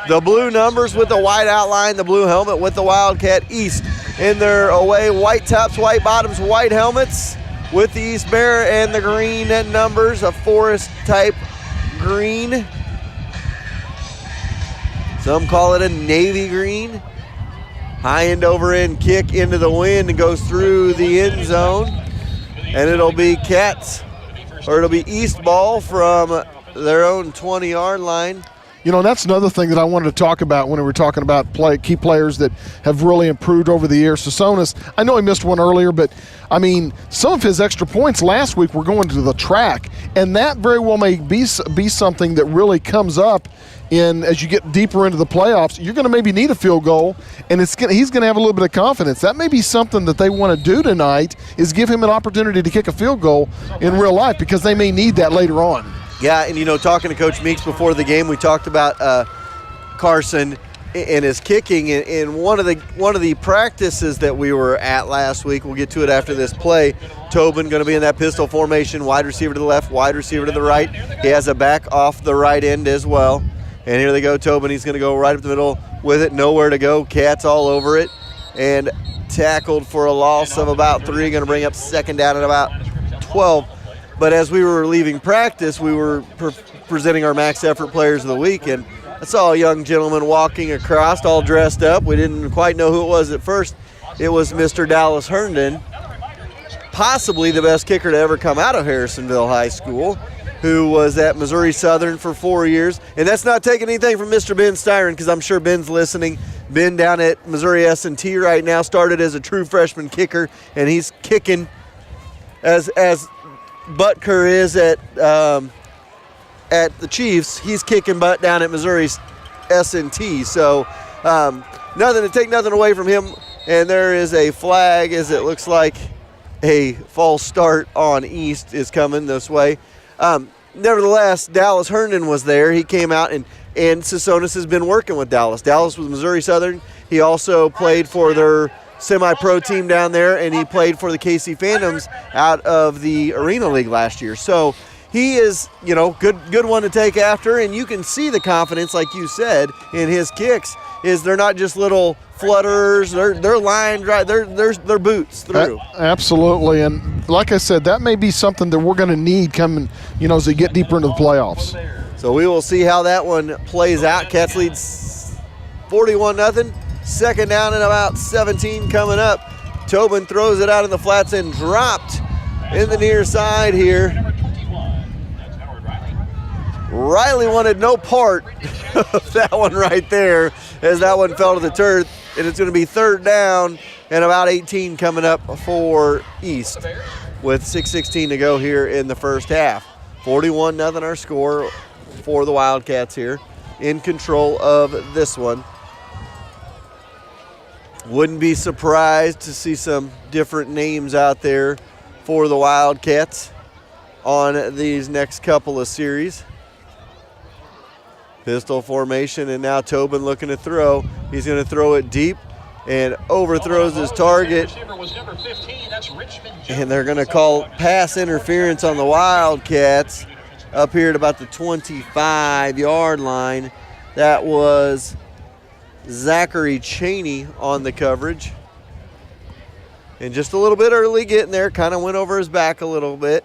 The blue numbers with the white outline, the blue helmet with the Wildcat East. In their away, white tops, white bottoms, white helmets with the East Bear and the green numbers, a forest type green. Some call it a navy green. High end over end kick into the wind and goes through the end zone. And it'll be Cats, or it'll be East ball from their own 20-yard line. You know, that's another thing that I wanted to talk about when we were talking about key players that have really improved over the years. Sasonis, I know he missed one earlier, but, I mean, some of his extra points last week were going to the track, and that very well may be something that really comes up as you get deeper into the playoffs. You're going to maybe need a field goal, and he's going to have a little bit of confidence. That may be something that they want to do tonight, is give him an opportunity to kick a field goal in real life, because they may need that later on. Yeah, and, you know, talking to Coach Meeks before the game, we talked about Carson and his kicking. And one of the practices that we were at last week, we'll get to it after this play, Tobin going to be in that pistol formation, wide receiver to the left, wide receiver to the right. He has a back off the right end as well. And here they go, Tobin. He's going to go right up the middle with it, nowhere to go. Cats all over it. And tackled for a loss of about 3, going to bring up second down at about 12. But as we were leaving practice, we were presenting our max effort players of the week, and I saw a young gentleman walking across all dressed up. We didn't quite know who it was at first. It was Mr. Dallas Herndon, possibly the best kicker to ever come out of Harrisonville High School, who was at Missouri Southern for 4 years. And that's not taking anything from Mr. Ben Styron, because I'm sure Ben's listening. Ben down at Missouri S&T right now, started as a true freshman kicker, and he's kicking as Butker is at the Chiefs. He's kicking butt down at Missouri's S&T. So nothing to take nothing away from him. And there is a flag, as it looks like a false start on East is coming this way. Nevertheless, Dallas Herndon was there. He came out, and Sasonis has been working with Dallas. Dallas was Missouri Southern. He also played for their semi-pro team down there, and he played for the KC Phantoms out of the Arena League last year. So he is, you know, good one to take after, and you can see the confidence, like you said, in his kicks. Is they're not just little flutterers, they're lined right, they're boots through. Absolutely, and like I said, that may be something that we're going to need coming, you know, as we get deeper into the playoffs. So we will see how that one plays out. Cats leads 41-0. Second down and about 17 coming up. Tobin throws it out in the flats and dropped in the near side here. Riley wanted no part of that one right there, as that one fell to the turf, and it's going to be third down and about 18 coming up for East with 6:16 to go here in the first half. 41-0 our score for the Wildcats here, in control of this one. Wouldn't be surprised to see some different names out there for the Wildcats on these next couple of series. Pistol formation, and now Tobin looking to throw. He's going to throw it deep and overthrows his target. And they're going to call pass interference on the Wildcats up here at about the 25-yard line. That was Zachary Cheney on the coverage. And just a little bit early getting there, kind of went over his back a little bit.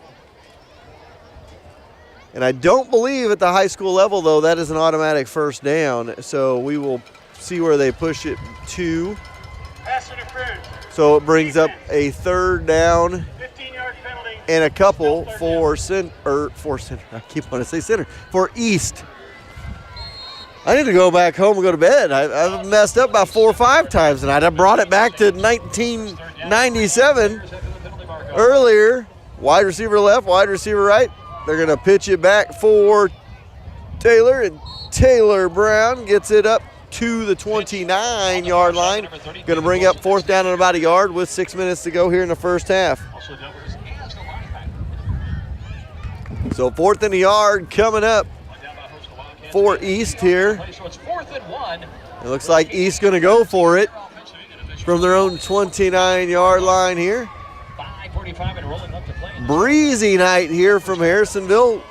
And I don't believe at the high school level, though, that is an automatic first down. So we will see where they push it to. So it brings up a third down and a couple for center. I keep wanting to say center. For East. I need to go back home and go to bed. I've messed up about 4 or 5 times tonight. I brought it back to 1997 earlier. Wide receiver left, wide receiver right. They're going to pitch it back for Taylor, and Taylor Brown gets it up to the 29-yard line. Going to bring up 4th down and about a yard with 6 minutes to go here in the first half. So 4th and a yard coming up for East here. It looks like East going to go for it from their own 29-yard line here. Breezy night here from Harrisonville,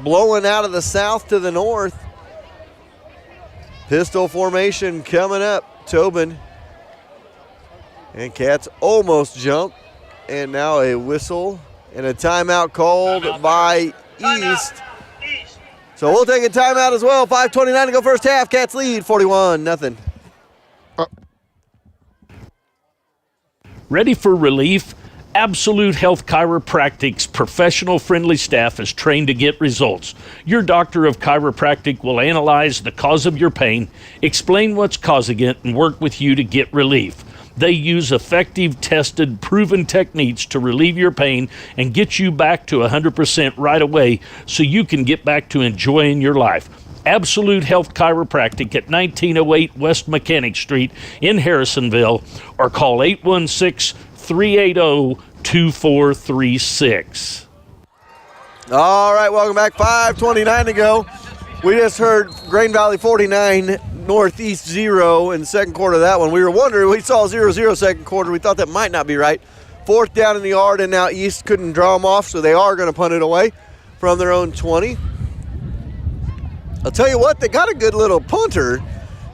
blowing out of the south to the north. Pistol formation coming up. Tobin and Cats almost jump, and now a whistle and a timeout called by East. So we'll take a timeout as well. 5:29 to go first half. Cats lead 41-0. Ready for relief? Absolute Health Chiropractic's professional friendly staff is trained to get results. Your doctor of chiropractic will analyze the cause of your pain, explain what's causing it, and work with you to get relief. They use effective, tested, proven techniques to relieve your pain and get you back to 100% right away so you can get back to enjoying your life. Absolute Health Chiropractic at 1908 West Mechanic Street in Harrisonville, or call 816-380-2436. All right, welcome back. 5:29 to go. We just heard Grain Valley 49, Northeast 0 in the second quarter of that one. We were wondering, we saw 0-0 second quarter. We thought that might not be right. 4th down in the yard, and now East couldn't draw them off, so they are going to punt it away from their own 20. I'll tell you what, they got a good little punter.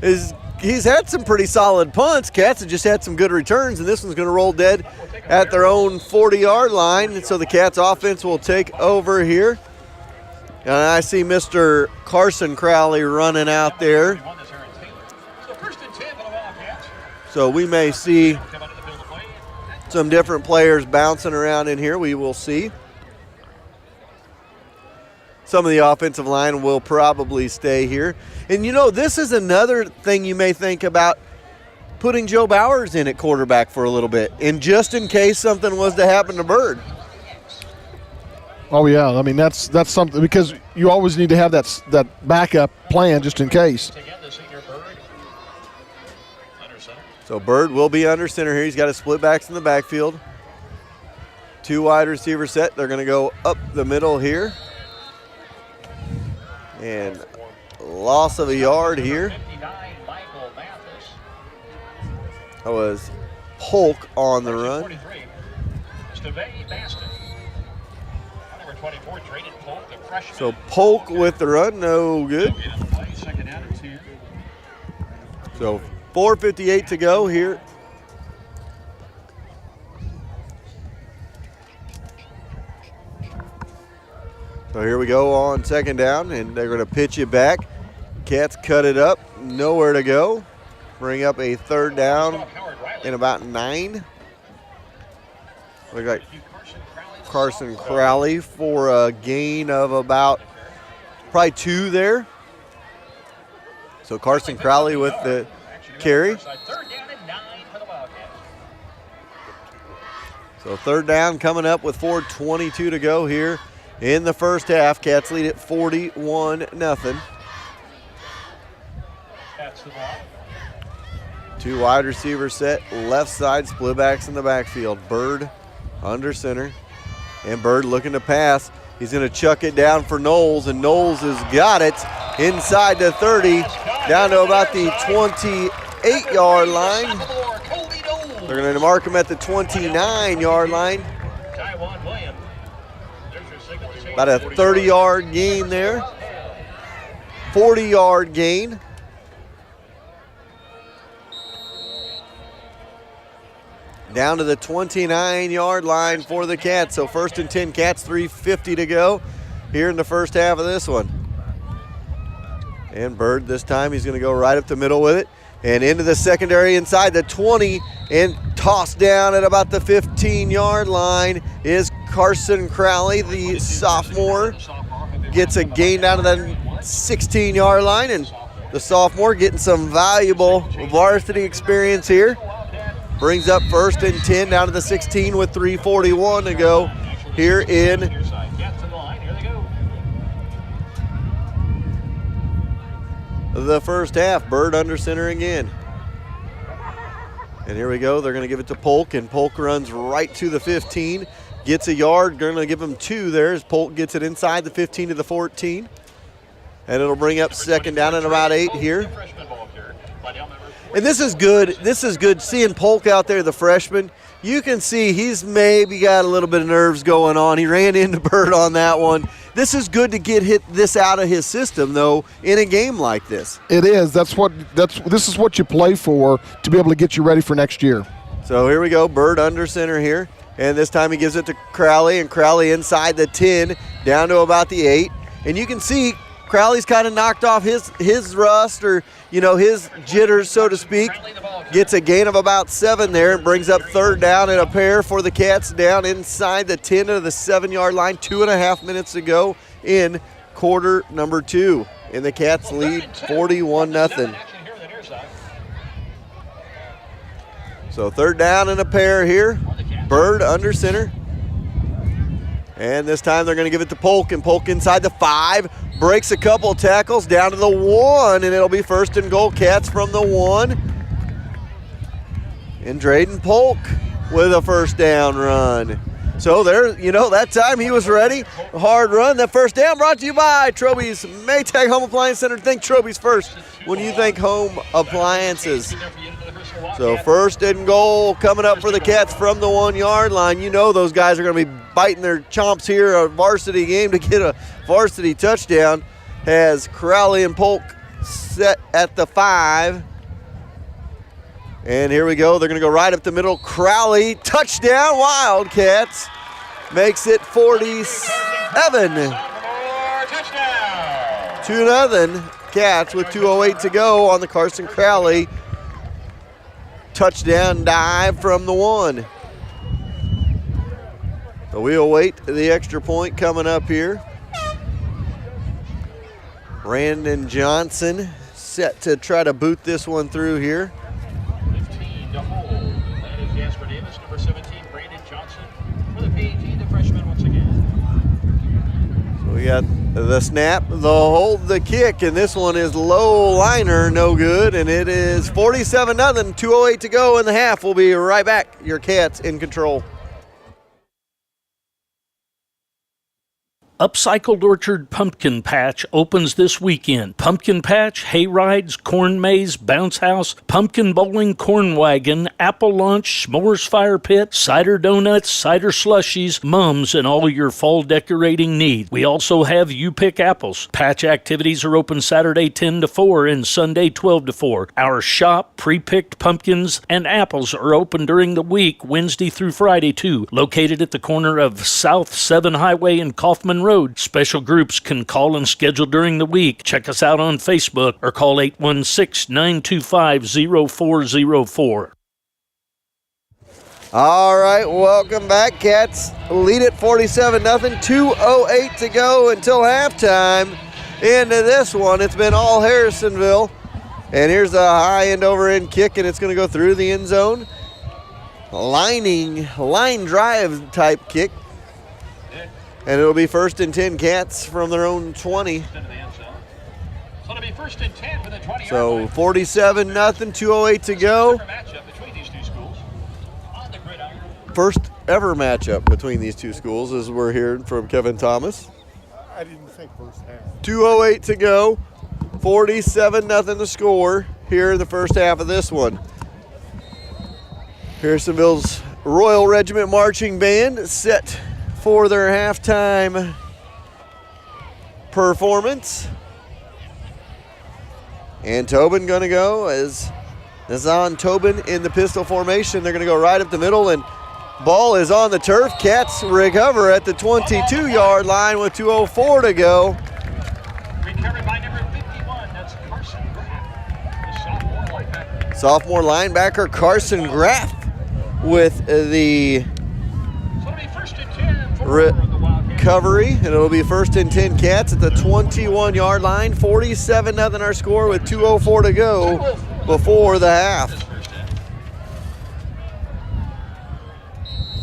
He's had some pretty solid punts. Cats have just had some good returns, and this one's going to roll dead at their own 40-yard line. And so the Cats offense will take over here. And I see Mr. Carson Crowley running out there. So we may see some different players bouncing around in here. We will see. Some of the offensive line will probably stay here. And, you know, this is another thing you may think about, putting Joe Bowers in at quarterback for a little bit, and just in case something was to happen to Bird. Oh, yeah. I mean, that's something, because you always need to have that backup plan just in case. So Bird will be under center here. He's got his split backs in the backfield. 2 wide receiver set. They're going to go up the middle here. And loss of a yard here. That was Polk on the run. So Polk with the run, no good. So 4:58 to go here. So here we go on second down, and they're going to pitch it back. Cats cut it up, nowhere to go. Bring up a 3rd down in about 9. Look like Carson Crowley for a gain of about probably 2 there. So Carson Crowley with the carry. So 3rd down coming up with 4:22 to go here in the first half. Cats lead at 41-0. 2 wide receiver set, left side, split backs in the backfield. Bird under center, and Bird looking to pass. He's going to chuck it down for Knowles, and Knowles has got it inside the 30, down to about the 28-yard line. They're going to mark him at the 29-yard line. About a 30-yard gain there. 40-yard gain. Down to the 29-yard line for the Cats. So 1st and 10 Cats, 3:50 to go here in the first half of this one. And Bird this time, he's going to go right up the middle with it. And into the secondary inside the 20, and tossed down at about the 15-yard line is Carson Crowley, the sophomore. Gets a gain down to the 16-yard line, and the sophomore getting some valuable varsity experience here. Brings up 1st and 10 down to the 16 with 3:41 to go here in the first half. Bird under center again. And here we go. They're going to give it to Polk, and Polk runs right to the 15. Gets a yard. Going to give him 2 there as Polk gets it inside the 15 to the 14. And it'll bring up second down and about 8 here. And this is good. This is good. Seeing Polk out there, the freshman, you can see he's maybe got a little bit of nerves going on. He ran into Bird on that one. This is good to get this out of his system, though, in a game like this. It is. This is what you play for, to be able to get you ready for next year. So here we go. Bird under center here. And this time he gives it to Crowley, and Crowley inside the 10 down to about the 8. And you can see Crowley's kind of knocked off his rust, or his jitters, so to speak. Gets a gain of about 7 there and brings up third down and a pair for the Cats down inside the 10 to the 7-yard line. 2.5 minutes to go in quarter number 2. And the Cats lead 41-0. So third down and a pair here. Bird under center. And this time they're going to give it to Polk, and Polk inside the 5. Breaks a couple tackles down to the 1, and it'll be first and goal. Cats from the 1. And Drayden Polk with a first down run. So there, that time he was ready. A hard run. That first down brought to you by Troby's Maytag Home Appliance Center. Think Troby's first when you think home appliances. So first and goal coming up for the Cats from the 1-yard line. Those guys are going to be biting their chomps here, a varsity game to get a varsity touchdown. Has Crowley and Polk set at the 5. And here we go. They're going to go right up the middle. Crowley, touchdown, Wildcats. Makes it 47. 2-0. Cats with 2:08 to go on the Carson Crowley touchdown dive from the 1. So we await the extra point coming up here. Brandon Johnson set to try to boot this one through here. 15 to hold. That is Jasper Davis, number 17, Brandon Johnson. For the PAT, the freshman once again. So we got the snap, the hold, the kick, and this one is low liner, no good, and it is 47-0, 2:08 to go in the half. We'll be right back. Your Cats in control. Upcycled Orchard Pumpkin Patch opens this weekend. Pumpkin Patch, hay rides, corn maze, bounce house, pumpkin bowling, corn wagon, apple lunch, s'mores fire pit, cider donuts, cider slushies, mums, and all your fall decorating needs. We also have You Pick Apples. Patch activities are open Saturday 10 to 4 and Sunday 12 to 4. Our shop, pre-picked pumpkins and apples are open during the week, Wednesday through Friday too. Located at the corner of South 7 Highway and Kaufman Road. Special groups can call and schedule during the week. Check us out on Facebook or call 816-925-0404. All right, welcome back. Cats lead it 47-0, 2:08 to go until halftime. Into this one, it's been all Harrisonville. And here's a high end over end kick, and it's going to go through the end zone. Line drive type kick. And it'll be first and 10 Cats from their own 20. So it'll be first and 10 for the 20. So 47-0, 2:08 to go. First ever matchup between these two schools, as we're hearing from Kevin Thomas. I didn't think first half. 2:08 to go. 47-0 the score here in the first half of this one. Harrisonville's Royal Regiment Marching Band set for their halftime performance. And Tobin going to go as Nazan Tobin in the pistol formation. They're going to go right up the middle, and ball is on the turf. Cats recover at the 22-yard line with 2:04 to go. Recovered by number 51, that's Carson Graff. Sophomore linebacker Carson Graff with the recovery, and it'll be first and 10 Cats at the 21-yard line. 47-0 our score with 2:04 to go before the half.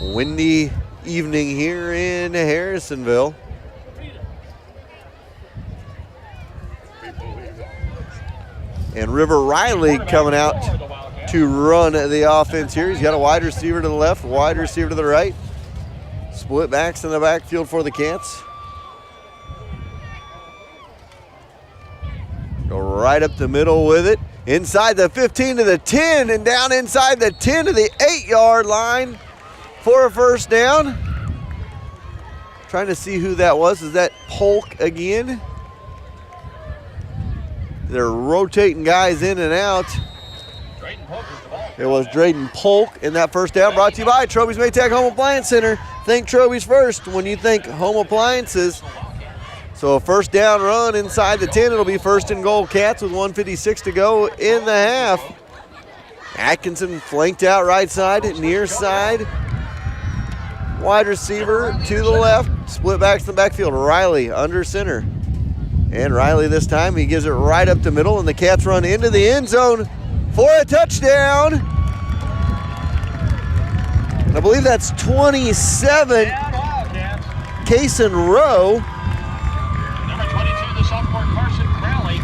Windy evening here in Harrisonville. And River Riley coming out to run the offense here. He's got a wide receiver to the left, wide receiver to the right. Split backs in the backfield for the Cats. Go right up the middle with it. Inside the 15 to the 10 and down inside the 10 to the 8-yard line for a first down. Trying to see who that was. Is that Polk again? They're rotating guys in and out. It was Drayden Polk in that first down. Brought to you by Troby's Maytag Home Appliance Center. Think Troby's first when you think home appliances. So a first down run inside the 10. It'll be first and goal Cats with 1:56 to go in the half. Atkinson flanked out right side, near side. Wide receiver to the left. Split backs in the backfield. Riley under center. And Riley this time, he gives it right up the middle, and the Cats run into the end zone for a touchdown. And I believe that's 27, Kason Rowe. Number 22, the sophomore Carson Crowley.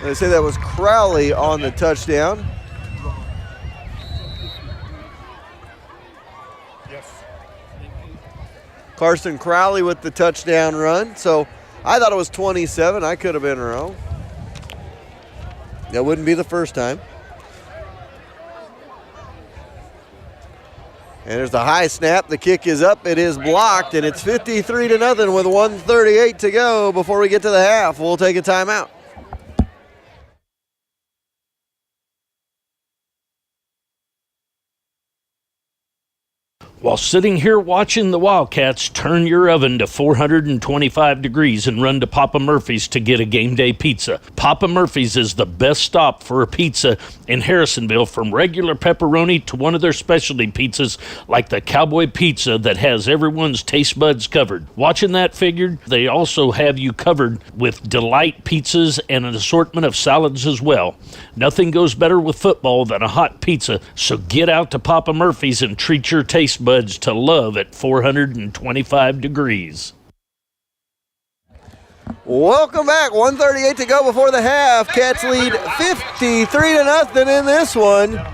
They say that was Crowley on the touchdown. Carson Crowley with the touchdown run. So I thought it was 27. I could have been wrong. That wouldn't be the first time. And there's the high snap. The kick is up. It is blocked, and it's 53-0 with 1:38 to go before we get to the half. We'll take a timeout. While sitting here watching the Wildcats turn your oven to 425 degrees and run to Papa Murphy's to get a game day pizza. Papa Murphy's is the best stop for a pizza in Harrisonville, from regular pepperoni to one of their specialty pizzas like the Cowboy Pizza that has everyone's taste buds covered. Watching that figured, they also have you covered with Delight pizzas and an assortment of salads as well. Nothing goes better with football than a hot pizza, so get out to Papa Murphy's and treat your taste buds to love at 425 degrees. Welcome back. 1:38 to go before the half. Cats lead 53-0 in this one.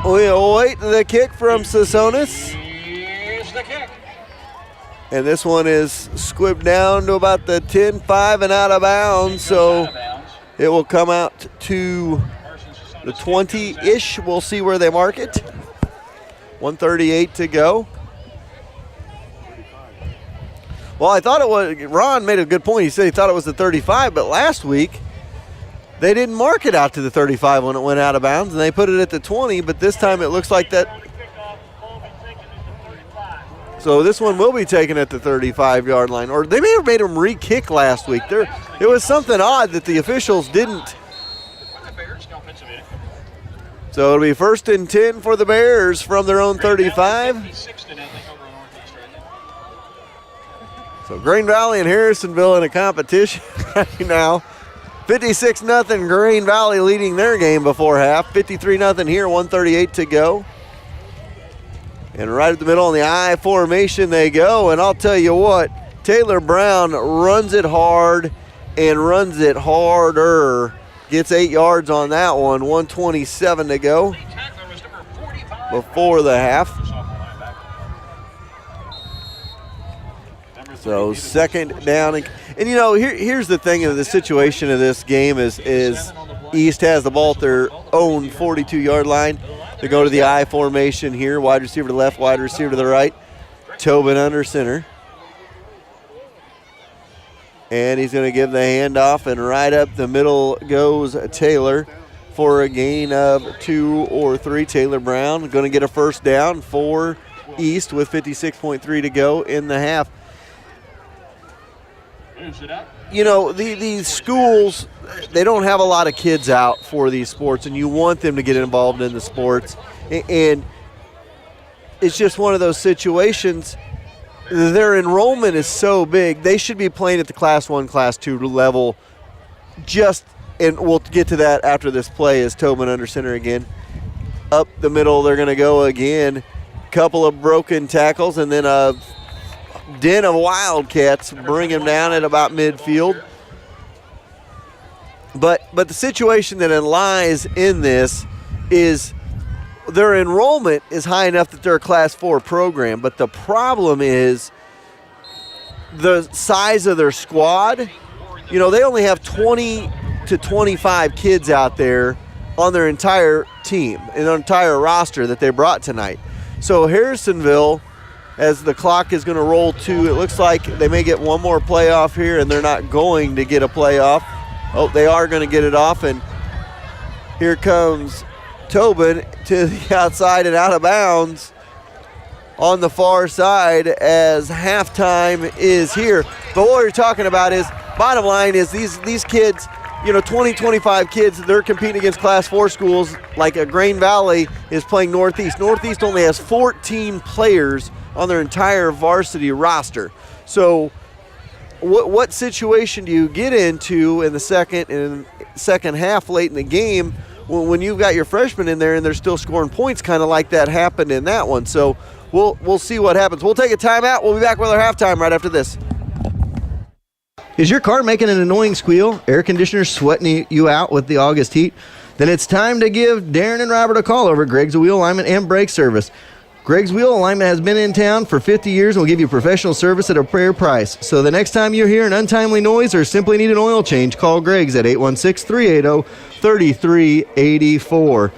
We'll wait the kick from Sasonis. And this one is squibbed down to about the 10-5 and out of bounds. So it will come out to the 20-ish. We'll see where they mark it. 1:38 to go. Well, I thought it was, Ron made a good point. He said he thought it was the 35, but last week they didn't mark it out to the 35 when it went out of bounds, and they put it at the 20, but this time it looks like that. So this one will be taken at the 35-yard line. Or they may have made him re-kick last week. It was something odd that the officials didn't. So it'll be first and 10 for the Bears from their own 35. So Green Valley and Harrisonville in a competition right now. 56-0 Green Valley leading their game before half. 53-0 here, 1:38 to go. And right at the middle in the I formation they go. And I'll tell you what, Taylor Brown runs it hard and runs it harder. Gets 8 yards on that one. 1:27 to go before the half. So second down. And you know, here's the thing of the situation of this game is East has the ball at their own 42-yard line. They go to the I formation here. Wide receiver to the left, wide receiver to the right. Tobin under center. And he's going to give the handoff, and right up the middle goes Taylor for a gain of 2 or 3. Taylor Brown going to get a first down for East with 56.3 to go in the half. You know, these schools, they don't have a lot of kids out for these sports, and you want them to get involved in the sports. And it's just one of those situations. Their enrollment is so big, they should be playing at the Class 1, Class 2 level. And we'll get to that after this play as Tobin under center again. Up the middle, they're going to go again. Couple of broken tackles, and then a den of Wildcats bring him down at about midfield. But the situation that lies in this is their enrollment is high enough that they're a Class 4 program, but the problem is the size of their squad. You know, they only have 20 to 25 kids out there on their entire team, and their entire roster that they brought tonight. So Harrisonville, as the clock is going to roll to, it looks like they may get one more playoff here, and they're not going to get a playoff. Oh, they are going to get it off, and here comes Tobin to the outside and out of bounds on the far side as halftime is here. But what we're talking about is, bottom line is these kids, you know, 20, 25 kids, they're competing against Class 4 schools like a Grain Valley is playing Northeast. Northeast only has 14 players on their entire varsity roster. So what situation do you get into in the second half late in the game when you've got your freshmen in there and they're still scoring points, kind of like that happened in that one? So we'll see what happens. We'll take a timeout. We'll be back with our halftime right after this. Is your car making an annoying squeal? Air conditioner sweating you out with the August heat? Then it's time to give Darren and Robert a call over at Greg's Wheel Alignment and Brake Service. Greg's Wheel Alignment has been in town for 50 years and will give you professional service at a fair price. So the next time you hear an untimely noise or simply need an oil change, call Greg's at 816-380-3384.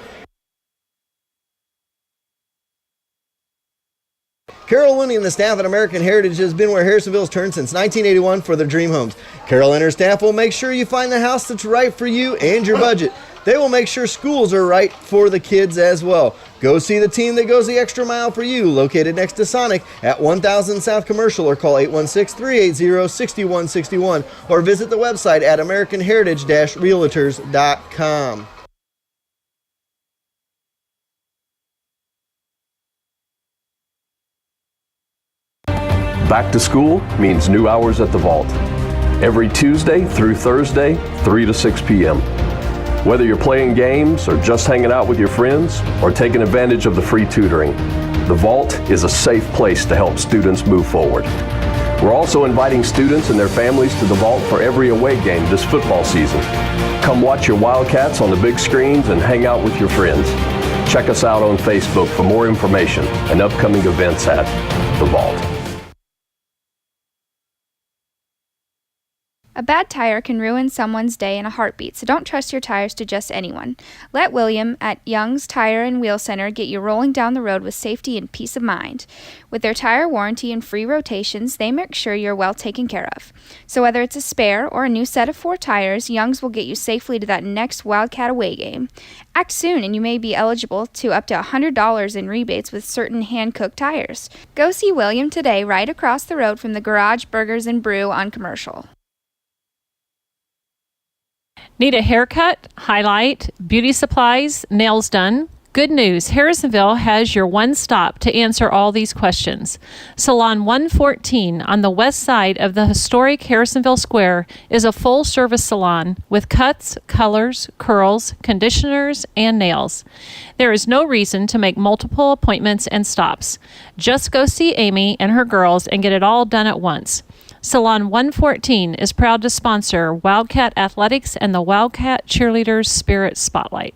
Carol Looney and the staff at American Heritage has been where Harrisonville's turned since 1981 for their dream homes. Carol and her staff will make sure you find the house that's right for you and your budget. They will make sure schools are right for the kids as well. Go see the team that goes the extra mile for you, located next to Sonic at 1000 South Commercial, or call 816-380-6161, or visit the website at americanheritage-realtors.com. Back to school means new hours at the Vault. Every Tuesday through Thursday, 3 to 6 p.m. Whether you're playing games or just hanging out with your friends or taking advantage of the free tutoring, the Vault is a safe place to help students move forward. We're also inviting students and their families to the Vault for every away game this football season. Come watch your Wildcats on the big screens and hang out with your friends. Check us out on Facebook for more information and upcoming events at the Vault. A bad tire can ruin someone's day in a heartbeat, so don't trust your tires to just anyone. Let William at Young's Tire and Wheel Center get you rolling down the road with safety and peace of mind. With their tire warranty and free rotations, they make sure you're well taken care of. So whether it's a spare or a new set of 4 tires, Young's will get you safely to that next Wildcat away game. Act soon and you may be eligible to up to $100 in rebates with certain hand-cooked tires. Go see William today right across the road from the Garage Burgers and Brew on Commercial. Need a haircut, highlight, beauty supplies, nails done? Good news, Harrisonville has your one stop to answer all these questions. Salon 114 on the west side of the historic Harrisonville Square is a full-service salon with cuts, colors, curls, conditioners, and nails. There is no reason to make multiple appointments and stops. Just go see Amy and her girls and get it all done at once. Salon 114 is proud to sponsor Wildcat Athletics and the Wildcat Cheerleaders Spirit Spotlight.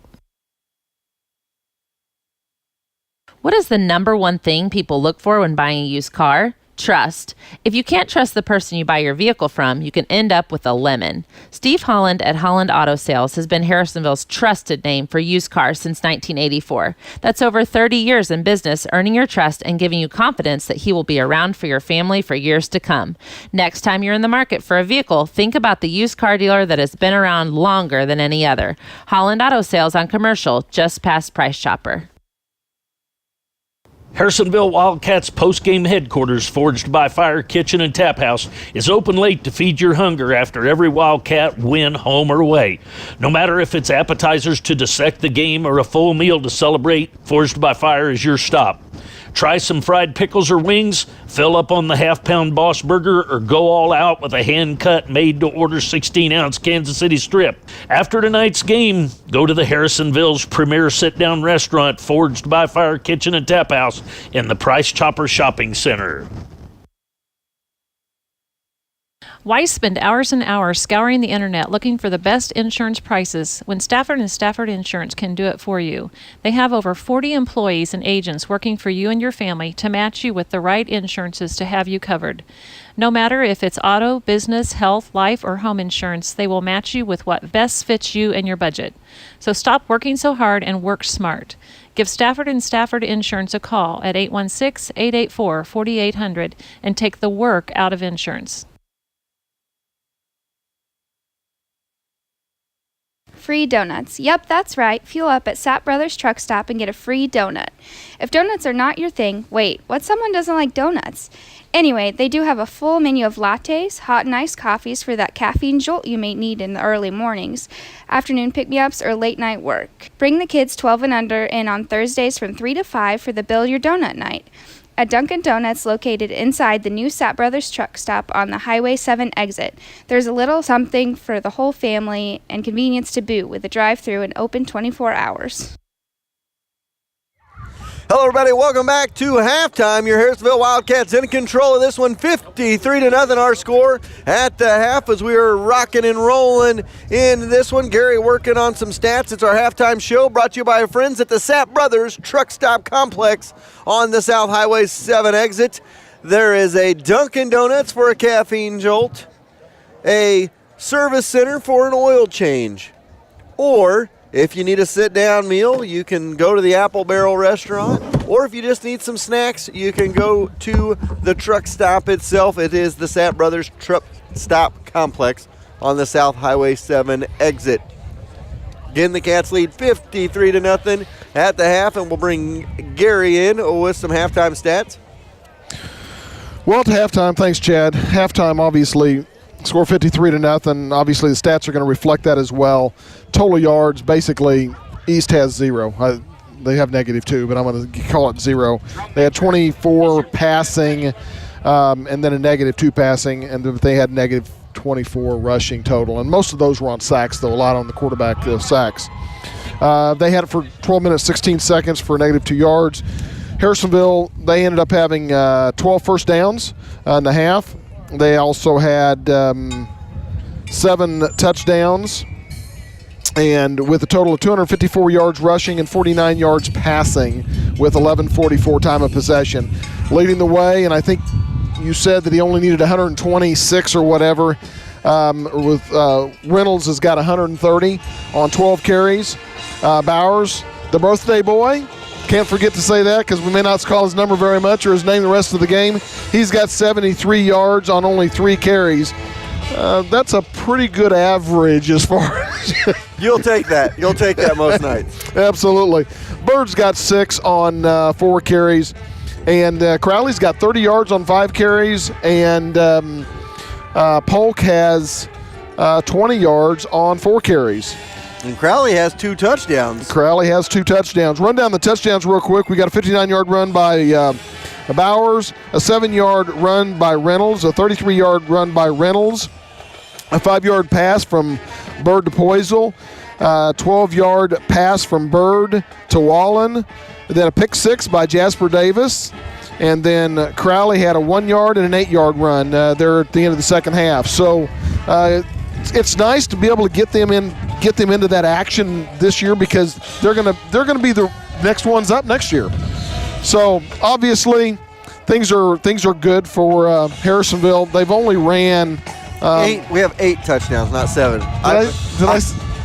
What is the number one thing people look for when buying a used car? Trust. If you can't trust the person you buy your vehicle from, you can end up with a lemon. Steve Holland at Holland Auto Sales has been Harrisonville's trusted name for used cars since 1984. That's over 30 years in business, earning your trust and giving you confidence that he will be around for your family for years to come. Next time you're in the market for a vehicle, think about the used car dealer that has been around longer than any other. Holland Auto Sales on Commercial, just past Price Chopper. Harrisonville Wildcats Postgame headquarters, Forged by Fire Kitchen and Tap House, is open late to feed your hunger after every Wildcat win, home or away. No matter if it's appetizers to dissect the game or a full meal to celebrate, Forged by Fire is your stop. Try some fried pickles or wings, fill up on the half-pound Boss Burger, or go all out with a hand-cut, made-to-order 16-ounce Kansas City strip. After tonight's game, go to the Harrisonville's premier sit-down restaurant, Forged by Fire Kitchen and Tap House, in the Price Chopper Shopping Center. Why spend hours and hours scouring the internet looking for the best insurance prices when Stafford and Stafford Insurance can do it for you? They have over 40 employees and agents working for you and your family to match you with the right insurances to have you covered. No matter if it's auto, business, health, life, or home insurance, they will match you with what best fits you and your budget. So stop working so hard and work smart. Give Stafford and Stafford Insurance a call at 816-884-4800 and take the work out of insurance. Free donuts. Yep, that's right. Fuel up at Sap Brothers Truck Stop and get a free donut. If donuts are not your thing, wait, what someone doesn't like donuts? Anyway, they do have a full menu of lattes, hot and iced coffees for that caffeine jolt you may need in the early mornings, afternoon pick-me-ups, or late-night work. Bring the kids 12 and under in on Thursdays from 3 to 5 for the Build Your Donut Night. At Dunkin' Donuts, located inside the new Sap Brothers Truck Stop on the Highway 7 exit, there's a little something for the whole family and convenience to boot with a drive-thru and open 24 hours. Hello, everybody. Welcome back to halftime. Your Harrisonville Wildcats in control of this one, 53-0 our score at the half as we are rocking and rolling in this one. Gary working on some stats. It's our halftime show brought to you by our friends at the Sap Brothers Truck Stop Complex on the South Highway 7 exit. There is a Dunkin' Donuts for a caffeine jolt, a service center for an oil change, or if you need a sit-down meal, you can go to the Apple Barrel restaurant, or if you just need some snacks, you can go to the truck stop itself. It is the Sap Brothers Truck Stop Complex on the South Highway 7 exit. Again, the Cats lead 53-0 at the half, and we'll bring Gary in with some halftime stats. Well, to halftime, thanks, Chad. Halftime, obviously, score 53-0. Obviously, the stats are going to reflect that as well. Total yards, basically, East has 0. They have -2, but I'm going to call it 0. They had 24 passing and then a -2 passing, and they had -24 rushing total. And most of those were on sacks, though, a lot on the quarterback sacks. They had it for 12 minutes, 16 seconds for -2 yards. Harrisonville, they ended up having 12 first downs in the half. They also had 7 touchdowns, and with a total of 254 yards rushing and 49 yards passing with 11:44 time of possession. Leading the way, and I think you said that he only needed 126 or whatever. Reynolds has got 130 on 12 carries. Bowers, the birthday boy, can't forget to say that because we may not call his number very much or his name the rest of the game. He's got 73 yards on only 3 carries. That's a pretty good average as far as... You'll take that. You'll take that most nights. Absolutely. Bird's got 6 on 4 carries. And Crowley's got 30 yards on 5 carries. And Polk has 20 yards on 4 carries. And Crowley has 2 touchdowns. Run down the touchdowns real quick. We got a 59-yard run by Bowers, a 7-yard run by Reynolds, a 33-yard run by Reynolds, a 5-yard pass from Bird to Poisel, a 12-yard pass from Bird to Wallen, then a pick 6 by Jasper Davis, and then Crowley had a 1-yard and an 8-yard run there at the end of the second half. So it's nice to be able to get them into that action this year because they're gonna be the next ones up next year. So obviously things are good for Harrisonville. They've only ran 8. We have 8 touchdowns, not 7.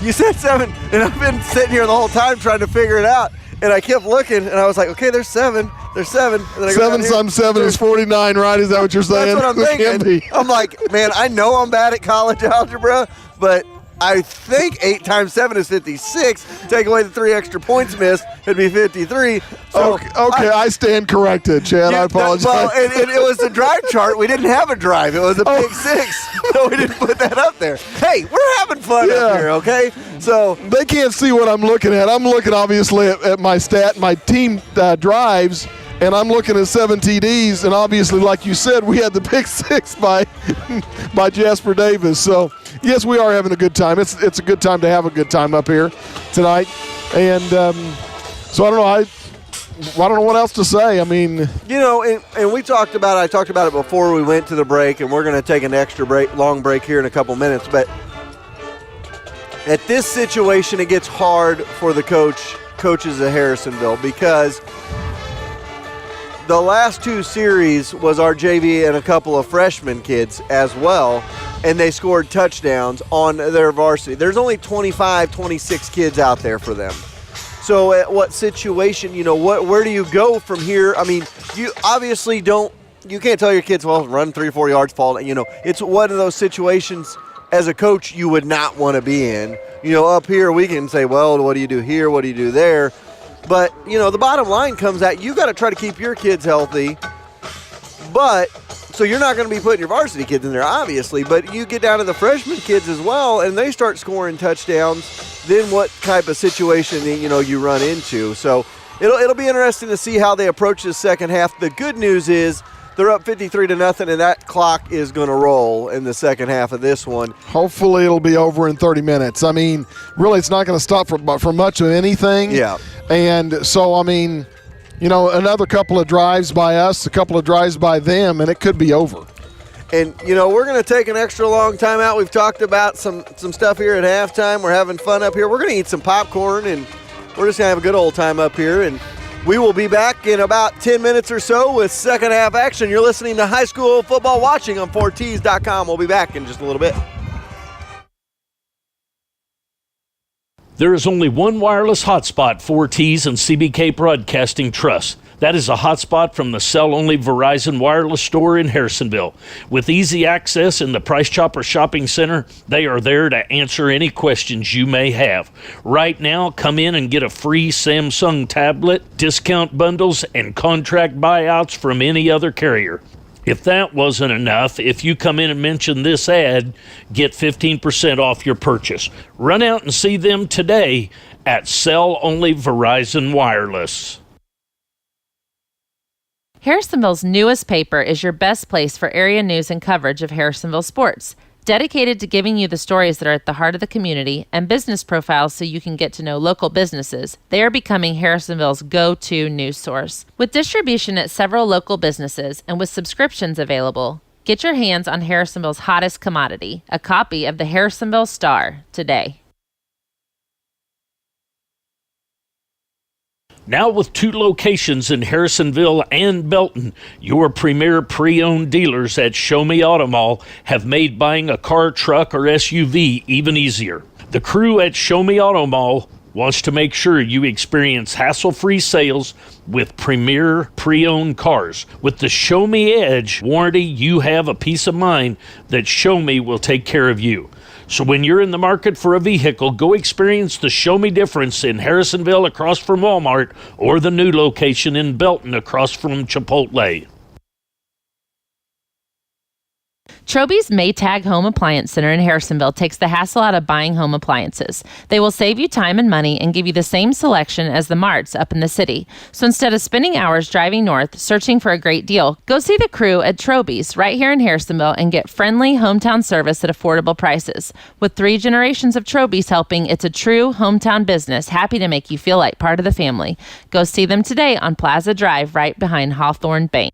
You said 7, and I've been sitting here the whole time trying to figure it out. And I kept looking, and I was like, okay, there's 7. There's 7. And then I 7 times 7 is 49, right? Is that what you're saying? That's what I'm thinking. I'm like, man, I know I'm bad at college algebra, but I think 8 times 7 is 56. Take away the 3 extra points missed, it'd be 53. So okay, I stand corrected, Chad. I apologize. Well, it was the drive chart. We didn't have a drive. It was a pick 6, so we didn't put that up there. Hey, we're having fun up here, okay? So they can't see what I'm looking at. I'm looking, obviously, at my my team drives, and I'm looking at 7 TDs, and obviously, like you said, we had the pick 6 by Jasper Davis. So, yes, we are having a good time. It's a good time to have a good time up here tonight. And so, I don't know. I don't know what else to say. I mean, you know, and I talked about it before we went to the break, and we're going to take an extra long break here in a couple minutes. But at this situation, it gets hard for the coaches at Harrisonville, because the last two series was our JV and a couple of freshman kids as well, and they scored touchdowns on their varsity. There's only 25, 26 kids out there for them. So at what situation, you know, where do you go from here? I mean, you obviously you can't tell your kids, well, run 3 or 4 yards, fall. You know, it's one of those situations as a coach you would not want to be in. You know, up here we can say, well, what do you do here? What do you do there? But, you know, the bottom line comes at you got to try to keep your kids healthy. But, so you're not going to be putting your varsity kids in there, obviously, but you get down to the freshman kids as well, and they start scoring touchdowns, then what type of situation, you know, you run into. So it'll be interesting to see how they approach this second half. The good news is they're up 53-0, and that clock is going to roll in the second half of this one. Hopefully it'll be over in 30 minutes. I mean, really, it's not going to stop for much of anything. Yeah. And so, I mean, you know, another couple of drives by us, a couple of drives by them, and it could be over. And, you know, we're going to take an extra long time out. We've talked about some stuff here at halftime. We're having fun up here. We're going to eat some popcorn, and we're just going to have a good old time up here. And we will be back in about 10 minutes or so with second half action. You're listening to High School Football Watching on 4Ts.com. We'll be back in just a little bit. There is only one wireless hotspot 4Ts and CBK Broadcasting Trust. That is a hotspot from the cell-only Verizon wireless store in Harrisonville. With easy access in the Price Chopper Shopping Center, they are there to answer any questions you may have. Right now, come in and get a free Samsung tablet, discount bundles, and contract buyouts from any other carrier. If that wasn't enough, if you come in and mention this ad, get 15% off your purchase. Run out and see them today at Cell Only Verizon Wireless. Harrisonville's newest paper is your best place for area news and coverage of Harrisonville sports. Dedicated to giving you the stories that are at the heart of the community and business profiles so you can get to know local businesses, they are becoming Harrisonville's go-to news source. With distribution at several local businesses and with subscriptions available, get your hands on Harrisonville's hottest commodity, a copy of the Harrisonville Star, today. Now with 2 locations in Harrisonville and Belton, your premier pre-owned dealers at Show Me Auto Mall have made buying a car, truck, or SUV even easier. The crew at Show Me Auto Mall wants to make sure you experience hassle-free sales with premier pre-owned cars. With the Show Me Edge warranty, you have a peace of mind that Show Me will take care of you. So when you're in the market for a vehicle, go experience the Show Me difference in Harrisonville across from Walmart or the new location in Belton across from Chipotle. Troby's Maytag Home Appliance Center in Harrisonville takes the hassle out of buying home appliances. They will save you time and money and give you the same selection as the marts up in the city. So instead of spending hours driving north searching for a great deal, go see the crew at Troby's right here in Harrisonville and get friendly hometown service at affordable prices. With 3 generations of Troby's helping, it's a true hometown business, happy to make you feel like part of the family. Go see them today on Plaza Drive right behind Hawthorne Bank.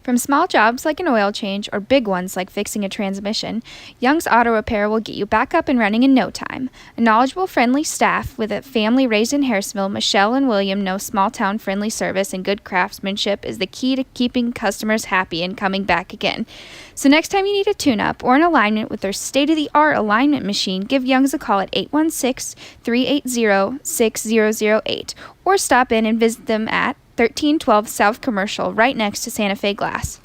From small jobs like an oil change or big ones like fixing a transmission, Young's Auto Repair will get you back up and running in no time. A knowledgeable, friendly staff with a family raised in Harrisonville, Michelle and William know small-town friendly service and good craftsmanship is the key to keeping customers happy and coming back again. So next time you need a tune-up or an alignment with their state-of-the-art alignment machine, give Young's a call at 816-380-6008 or stop in and visit them at 1312 South Commercial, right next to Santa Fe Glass.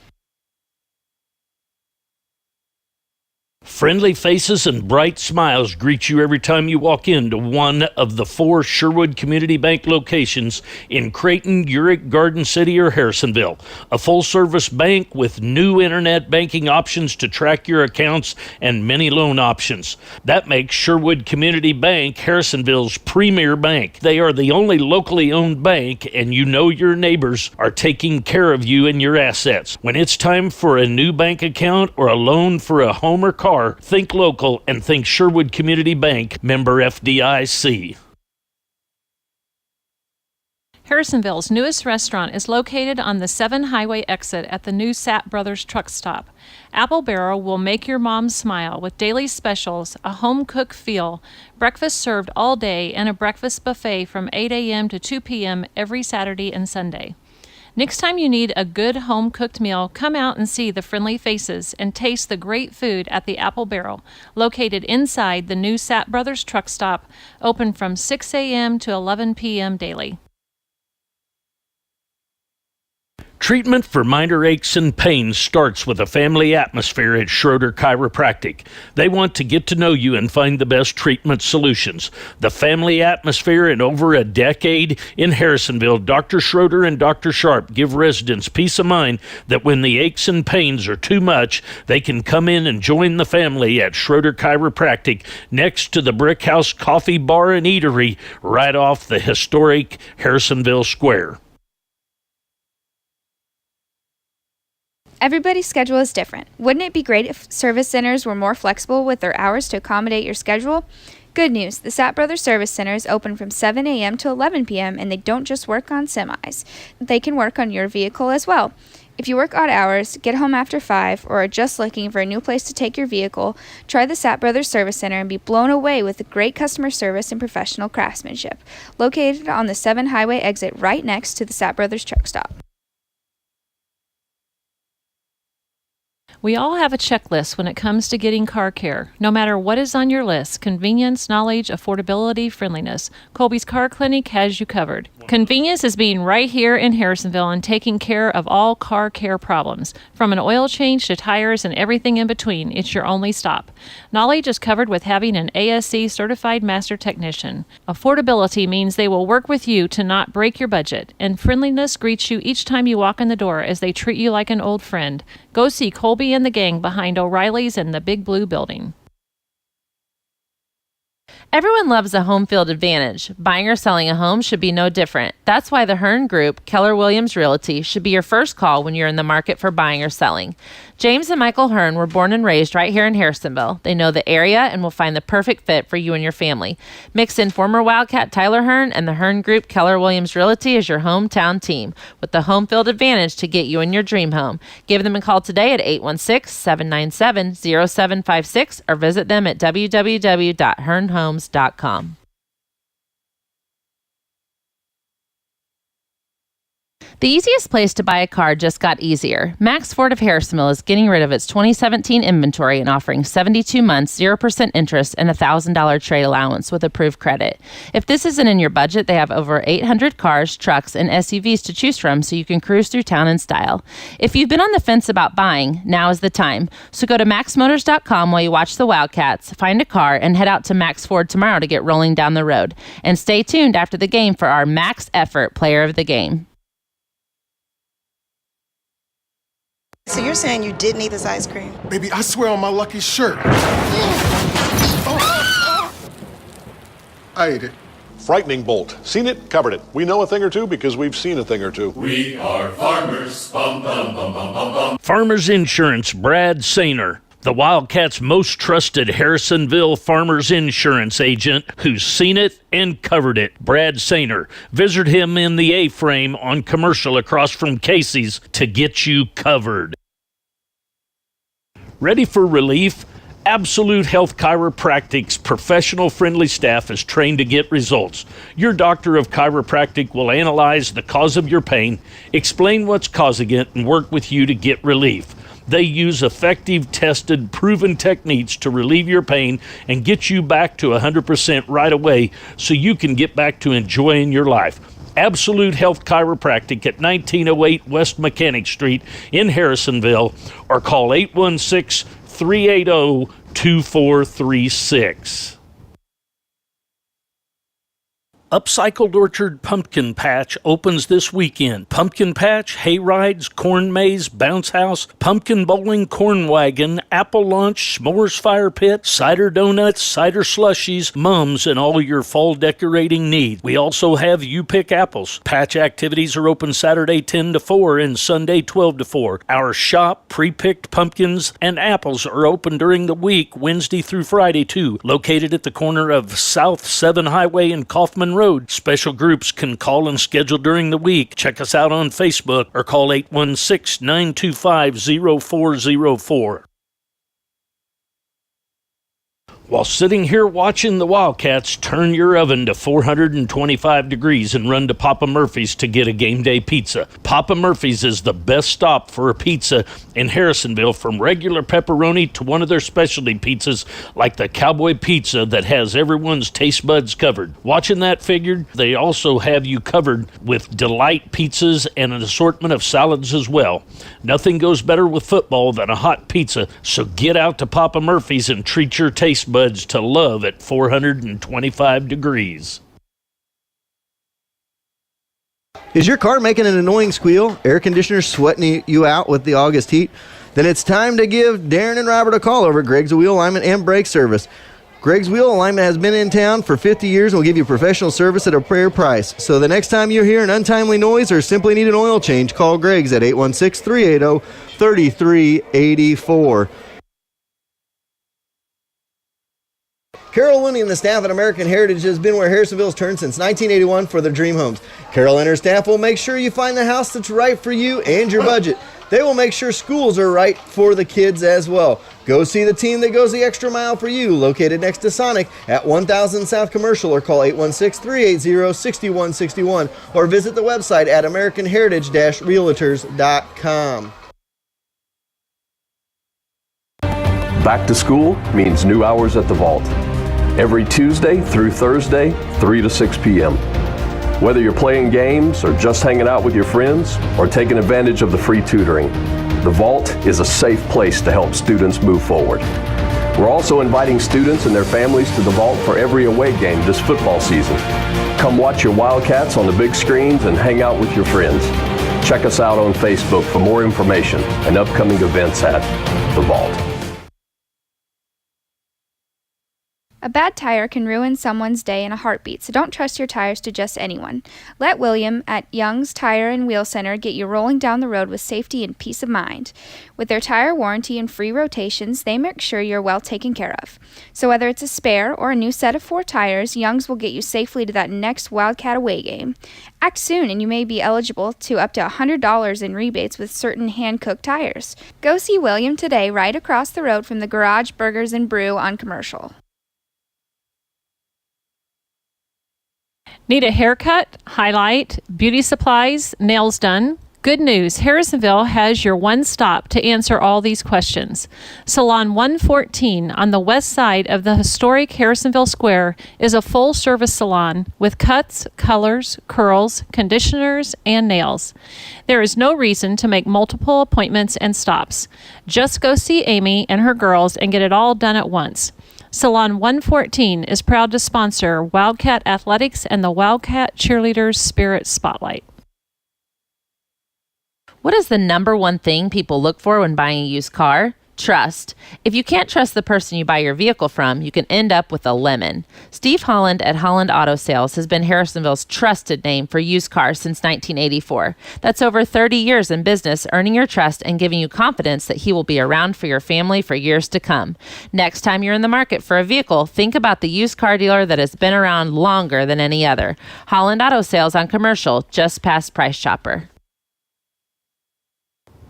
Friendly faces and bright smiles greet you every time you walk into one of the 4 Sherwood Community Bank locations in Creighton, Urick, Garden City, or Harrisonville. A full-service bank with new internet banking options to track your accounts and many loan options. That makes Sherwood Community Bank Harrisonville's premier bank. They are the only locally owned bank, and you know your neighbors are taking care of you and your assets. When it's time for a new bank account or a loan for a home or car, think local and think Sherwood Community Bank, member FDIC. Harrisonville's newest restaurant is located on the 7 Highway exit at the new Sapp Brothers truck stop. Apple Barrel will make your mom smile with daily specials, a home-cooked feel, breakfast served all day, and a breakfast buffet from 8 a.m. to 2 p.m. every Saturday and Sunday. Next time you need a good home-cooked meal, come out and see the friendly faces and taste the great food at the Apple Barrel, located inside the new Sapp Brothers truck stop, open from 6 a.m. to 11 p.m. daily. Treatment for minor aches and pains starts with a family atmosphere at Schroeder Chiropractic. They want to get to know you and find the best treatment solutions. The family atmosphere in over a decade in Harrisonville, Dr. Schroeder and Dr. Sharp give residents peace of mind that when the aches and pains are too much, they can come in and join the family at Schroeder Chiropractic next to the Brick House Coffee Bar and Eatery right off the historic Harrisonville Square. Everybody's schedule is different. Wouldn't it be great if service centers were more flexible with their hours to accommodate your schedule? Good news, the Sapp Brothers Service Center is open from 7 a.m. to 11 p.m. and they don't just work on semis. They can work on your vehicle as well. If you work odd hours, get home after 5, or are just looking for a new place to take your vehicle, try the Sapp Brothers Service Center and be blown away with the great customer service and professional craftsmanship. Located on the 7 Highway exit right next to the Sapp Brothers truck stop. We all have a checklist when it comes to getting car care. No matter what is on your list, convenience, knowledge, affordability, friendliness, Colby's Car Clinic has you covered. Convenience is being right here in Harrisonville and taking care of all car care problems. From an oil change to tires and everything in between, it's your only stop. Knowledge is covered with having an ASC certified master technician. Affordability means they will work with you to not break your budget. And friendliness greets you each time you walk in the door as they treat you like an old friend. Go see Colby and the gang behind O'Reilly's and the Big Blue Building. Everyone loves a home field advantage. Buying or selling a home should be no different. That's why the Hearn Group, Keller Williams Realty, should be your first call when you're in the market for buying or selling. James and Michael Hearn were born and raised right here in Harrisonville. They know the area and will find the perfect fit for you and your family. Mix in former Wildcat Tyler Hearn, and the Hearn Group, Keller Williams Realty is your hometown team with the home field advantage to get you in your dream home. Give them a call today at 816-797-0756 or visit them at www.hearnhomes.com. The easiest place to buy a car just got easier. Max Ford of Harrisonville is getting rid of its 2017 inventory and offering 72 months, 0% interest, and a $1,000 trade allowance with approved credit. If this isn't in your budget, they have over 800 cars, trucks, and SUVs to choose from so you can cruise through town in style. If you've been on the fence about buying, now is the time. So go to maxmotors.com while you watch the Wildcats, find a car, and head out to Max Ford tomorrow to get rolling down the road. And stay tuned after the game for our Max Effort Player of the Game. So you're saying you didn't eat this ice cream? Baby, I swear on my lucky shirt. I ate it. Frightening bolt. Seen it, covered it. We know a thing or two because we've seen a thing or two. We are farmers. Bum, bum, bum, bum, bum, bum. Farmers Insurance, Brad Sainer, the Wildcats' most trusted Harrisonville Farmers Insurance agent who's seen it and covered it. Brad Sainer. Visit him in the A-frame on Commercial across from Casey's to get you covered. Ready for relief? Absolute Health Chiropractic's professional friendly staff is trained to get results. Your doctor of chiropractic will analyze the cause of your pain, explain what's causing it, and work with you to get relief. They use effective, tested, proven techniques to relieve your pain and get you back to 100% right away so you can get back to enjoying your life. Absolute Health Chiropractic at 1908 West Mechanic Street in Harrisonville, or call 816-380-2436. Upcycled Orchard Pumpkin Patch opens this weekend. Pumpkin Patch, hay rides, corn maze, bounce house, pumpkin bowling, corn wagon, apple lunch, s'mores fire pit, cider donuts, cider slushies, mums, and all your fall decorating needs. We also have You Pick Apples. Patch activities are open Saturday 10 to 4 and Sunday 12 to 4. Our shop, pre-picked pumpkins and apples are open during the week, Wednesday through Friday too. Located at the corner of South 7 Highway and Kaufman road. Special groups can call and schedule during the week. Check us out on Facebook or call 816-925-0404. While sitting here watching the Wildcats turn your oven to 425 degrees and run to Papa Murphy's to get a game day pizza. Papa Murphy's is the best stop for a pizza in Harrisonville, from regular pepperoni to one of their specialty pizzas like the Cowboy Pizza that has everyone's taste buds covered. Watching that figured, they also have you covered with Delight pizzas and an assortment of salads as well. Nothing goes better with football than a hot pizza, so get out to Papa Murphy's and treat your taste buds to love at 425 degrees. Is your car making an annoying squeal? Air conditioner sweating you out with the August heat? Then it's time to give Darren and Robert a call over at Greg's Wheel Alignment and Brake Service. Greg's Wheel Alignment has been in town for 50 years and will give you professional service at a fair price. So the next time you hear an untimely noise or simply need an oil change, call Greg's at 816-380-3384. Carol Looney and the staff at American Heritage has been where Harrisonville's turned since 1981 for their dream homes. Carol and her staff will make sure you find the house that's right for you and your budget. They will make sure schools are right for the kids as well. Go see the team that goes the extra mile for you, located next to Sonic at 1000 South Commercial, or call 816-380-6161, or visit the website at americanheritage-realtors.com. Back to school means new hours at the vault. Every Tuesday through Thursday, 3 to 6 p.m. Whether you're playing games or just hanging out with your friends or taking advantage of the free tutoring, the Vault is a safe place to help students move forward. We're also inviting students and their families to the Vault for every away game this football season. Come watch your Wildcats on the big screens and hang out with your friends. Check us out on Facebook for more information and upcoming events at the Vault. A bad tire can ruin someone's day in a heartbeat, so don't trust your tires to just anyone. Let William at Young's Tire and Wheel Center get you rolling down the road with safety and peace of mind. With their tire warranty and free rotations, they make sure you're well taken care of. So whether it's a spare or a new set of 4 tires, Young's will get you safely to that next Wildcat away game. Act soon and you may be eligible to up to $100 in rebates with certain hand-cooked tires. Go see William today right across the road from the Garage Burgers and Brew on Commercial. Need a haircut, highlight, beauty supplies, nails done? Good news, Harrisonville has your one stop to answer all these questions. Salon 114 on the west side of the historic Harrisonville Square is a full-service salon with cuts, colors, curls, conditioners, and nails. There is no reason to make multiple appointments and stops. Just go see Amy and her girls and get it all done at once. Salon 114 is proud to sponsor Wildcat Athletics and the Wildcat Cheerleaders Spirit Spotlight. What is the number one thing people look for when buying a used car? Trust. If you can't trust the person you buy your vehicle from, you can end up with a lemon. Steve Holland at Holland Auto Sales has been Harrisonville's trusted name for used cars since 1984. That's over 30 years in business, earning your trust and giving you confidence that he will be around for your family for years to come. Next time you're in the market for a vehicle, think about the used car dealer that has been around longer than any other. Holland Auto Sales on Commercial, just past Price Chopper.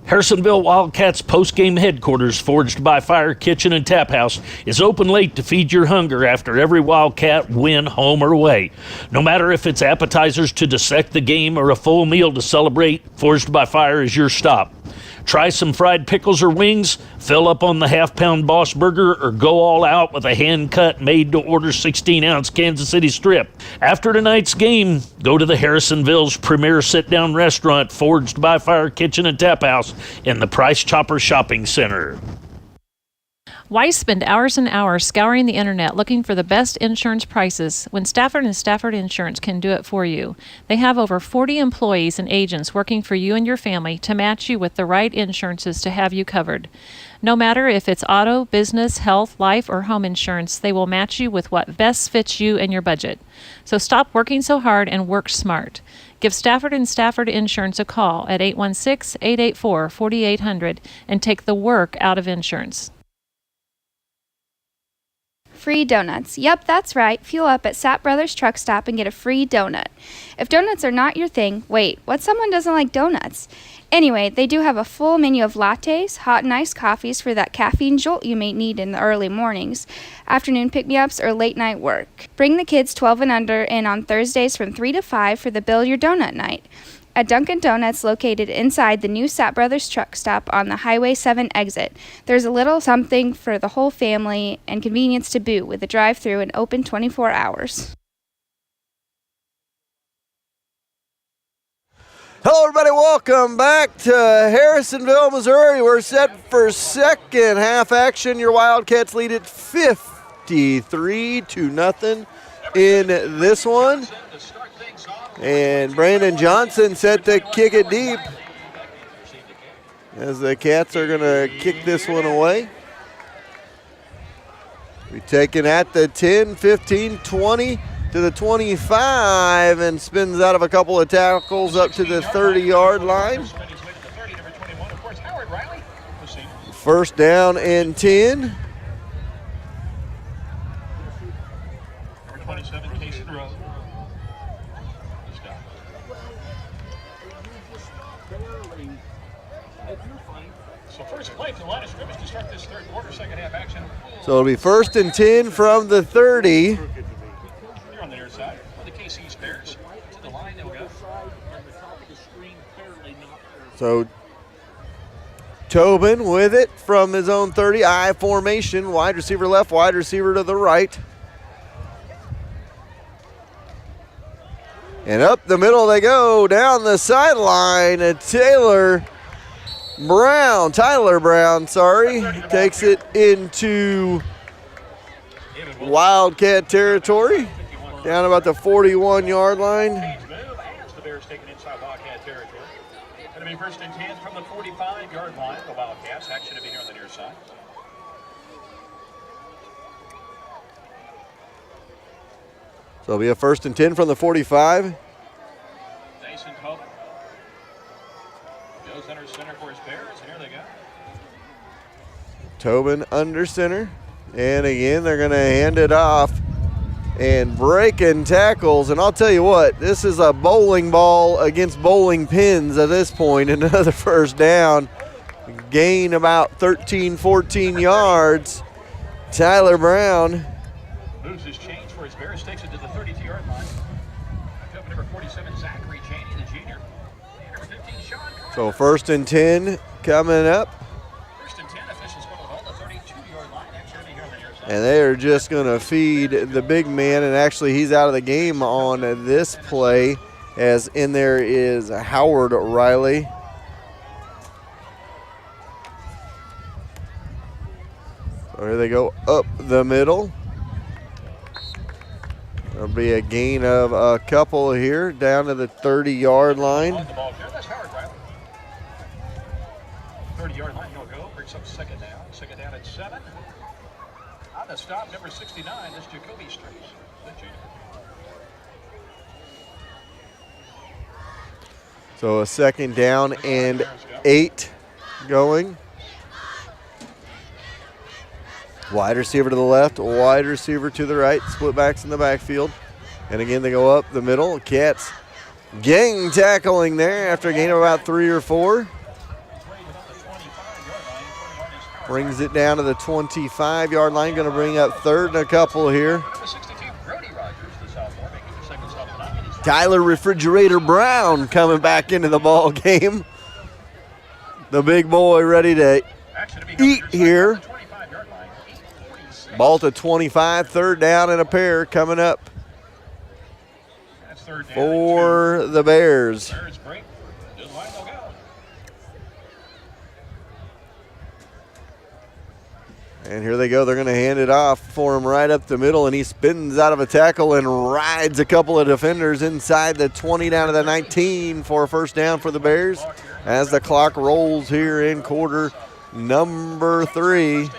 Harrisonville Wildcats Postgame headquarters, Forged by Fire Kitchen and Tap House, is open late to feed your hunger after every Wildcat win, home or away. No matter if it's appetizers to dissect the game or a full meal to celebrate, Forged by Fire is your stop. Try some fried pickles or wings, fill up on the half-pound Boss Burger, or go all out with a hand-cut, made-to-order 16-ounce Kansas City strip. After tonight's game, go to the Harrisonville's premier sit-down restaurant, Forged by Fire Kitchen and Tap House, in the Price Chopper Shopping Center. Why spend hours and hours scouring the internet looking for the best insurance prices when Stafford and Stafford Insurance can do it for you? They have over 40 employees and agents working for you and your family to match you with the right insurances to have you covered. No matter if it's auto, business, health, life, or home insurance, they will match you with what best fits you and your budget. So stop working so hard and work smart. Give Stafford and Stafford Insurance a call at 816-884-4800 and take the work out of insurance. Free donuts. Yep, that's right. Fuel up at Sapp Brothers Truck Stop and get a free donut. If donuts are not your thing, wait, what someone doesn't like donuts? Anyway, they do have a full menu of lattes, hot and iced coffees for that caffeine jolt you may need in the early mornings, afternoon pick-me-ups, or late-night work. Bring the kids 12 and under in on Thursdays from 3 to 5 for the Build Your Donut Night. At Dunkin' Donuts, located inside the new Sapp Brothers Truck Stop on the Highway 7 exit, there's a little something for the whole family and convenience to boot with a drive-thru and open 24 hours. Hello, everybody. Welcome back to Harrisonville, Missouri. We're set for second half action. Your Wildcats lead it 53-0 in this one. And Brandon Johnson set to kick it deep as the Cats are going to kick this one away. Be taken at the 10, 15, 20 to the 25 and spins out of a couple of tackles up to the 30-yard line. First down and 10. So it'll be first and 10 from the 30. Here on the near side, for the KC Bears. To the line they'll go. So Tobin with it from his own 30. I formation, wide receiver left, wide receiver to the right. And up the middle they go, down the sideline. Tyler Brown, takes it into Wildcat territory, down about the 41-yard line. The Bears taking inside Wildcat territory. Going to be first and 10 from the 45-yard line. The Wildcats action to be here on the near side. So it'll be a first and 10 from the 45. Jason Tobin goes under center for his Bears, and here they go. Tobin under center. And again, they're going to hand it off and breaking tackles. And I'll tell you what, this is a bowling ball against bowling pins at this point. Another first down. Gain about 13, 14 yards. Tyler Brown moves his change for his Bears, takes it to the 32-yard line. Up number 47, Zachary Cheney, the junior. And number 15, Sean Carter. So first and 10 coming up. First and 10, officials going to hold the 32-yard line. Action to be here on the near side. And they are just going to feed the big man. And actually, he's out of the game on this play, as in there is Howard Riley. So here they go up the middle. There'll be a gain of a couple here down to the 30-yard line. On the ball here, that's Howard Riley. 30-yard line, he'll go. Brings up second down. Second down at 7. On the stop, number 69, that's Jacoby Streets, the junior. So a second down and 8 going. Wide receiver to the left, wide receiver to the right, split backs in the backfield. And again, they go up the middle. Cats gang tackling there after a gain of about 3 or 4. Brings it down to the 25-yard line. Going to bring up third and a couple here. Tyler Refrigerator Brown coming back into the ball game. The big boy ready to eat here. Ball to 25, third down and a pair coming up for the Bears. And here they go. They're going to hand it off for him right up the middle, and he spins out of a tackle and rides a couple of defenders inside the 20 down to the 19 for a first down for the Bears as the clock rolls here in quarter number 3.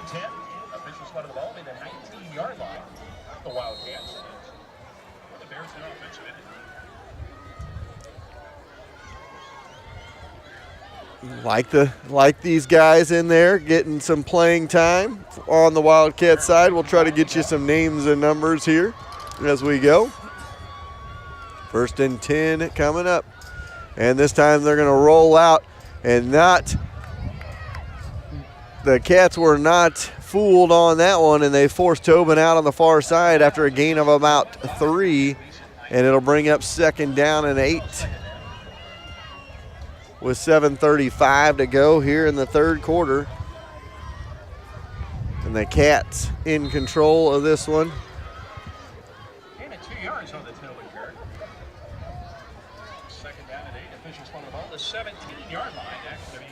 Like these guys in there getting some playing time on the Wildcat side. We'll try to get you some names and numbers here as we go. 1st and 10 coming up. And this time they're going to roll out and the Cats were not fooled on that one, and they forced Tobin out on the far side after a gain of about 3, and it'll bring up 2nd down and 8 with 7:35 to go here in the 3rd quarter. And the Cats in control of this one. And at 2 yards on the Tobin carry. 2nd down and 8. Officials want the ball. The 17-yard line actually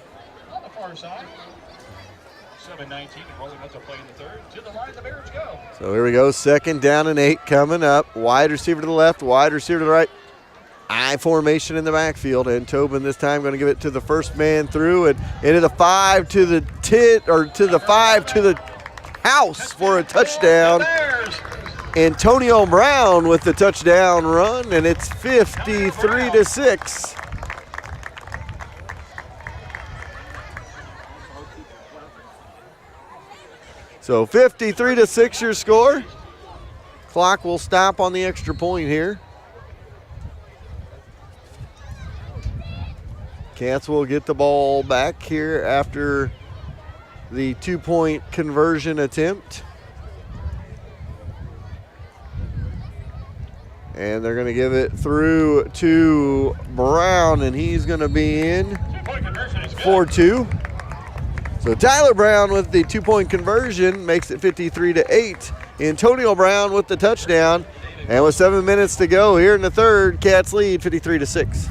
on the far side. 7-19, rolling up to play in the 3rd. To the line, the Bears go. So here we go, 2nd down and 8 coming up. Wide receiver to the left, wide receiver to the right. I formation in the backfield, and Tobin this time going to give it to the first man through and into the 5 to the 10 or to the 5 to the house for a touchdown. Antonio Brown with the touchdown run, and it's 53-6. So 53-6 your score. Clock will stop on the extra point here. Cats will get the ball back here after the 2-point conversion attempt. And they're going to give it through to Brown, and he's going to be in for 2. So Tyler Brown with the 2-point conversion makes it 53-8. Antonio Brown with the touchdown. And with 7 minutes to go here in the 3rd, Cats lead 53-6.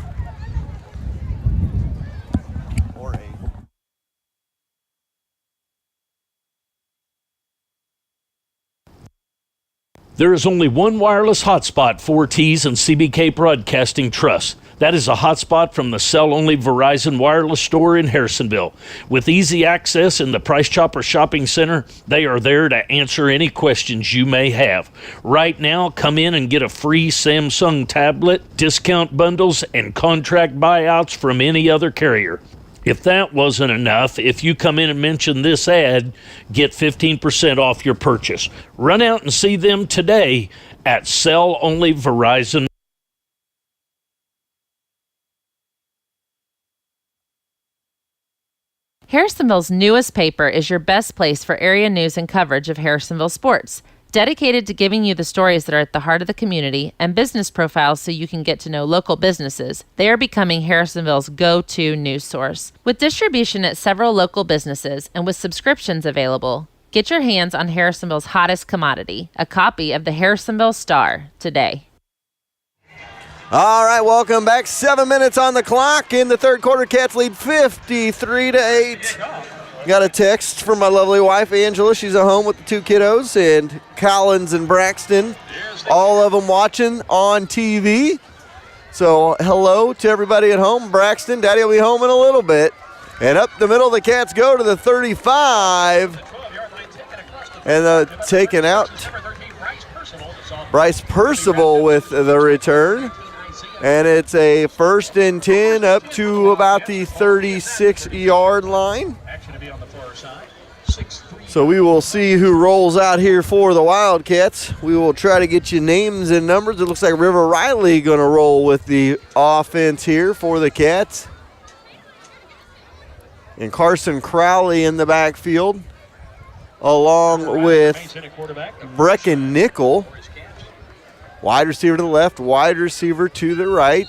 There is only one wireless hotspot for T's and CBK Broadcasting Trust. That is a hotspot from the cell-only Verizon wireless store in Harrisonville. With easy access in the Price Chopper Shopping Center, they are there to answer any questions you may have. Right now, come in and get a free Samsung tablet, discount bundles, and contract buyouts from any other carrier. If that wasn't enough, if you come in and mention this ad, get 15% off your purchase. Run out and see them today at Cell Only Verizon. Harrisonville's newest paper is your best place for area news and coverage of Harrisonville sports. Dedicated to giving you the stories that are at the heart of the community and business profiles so you can get to know local businesses, they are becoming Harrisonville's go-to news source. With distribution at several local businesses and with subscriptions available, get your hands on Harrisonville's hottest commodity, a copy of the Harrisonville Star, today. All right, welcome back. 7 minutes on the clock in the 3rd quarter. Cats lead 53-8. Got a text from my lovely wife, Angela. She's at home with the 2 kiddos, and Collins and Braxton, all of them watching on TV. So hello to everybody at home. Braxton, Daddy will be home in a little bit. And up the middle, the Cats go to the 35. And taken out. Bryce Percival with the return. And it's a 1st and 10 up to about the 36-yard line. So we will see who rolls out here for the Wildcats. We will try to get you names and numbers. It looks like River Riley going to roll with the offense here for the Cats. And Carson Crowley in the backfield, along with Brecken Nickel. Wide receiver to the left, wide receiver to the right.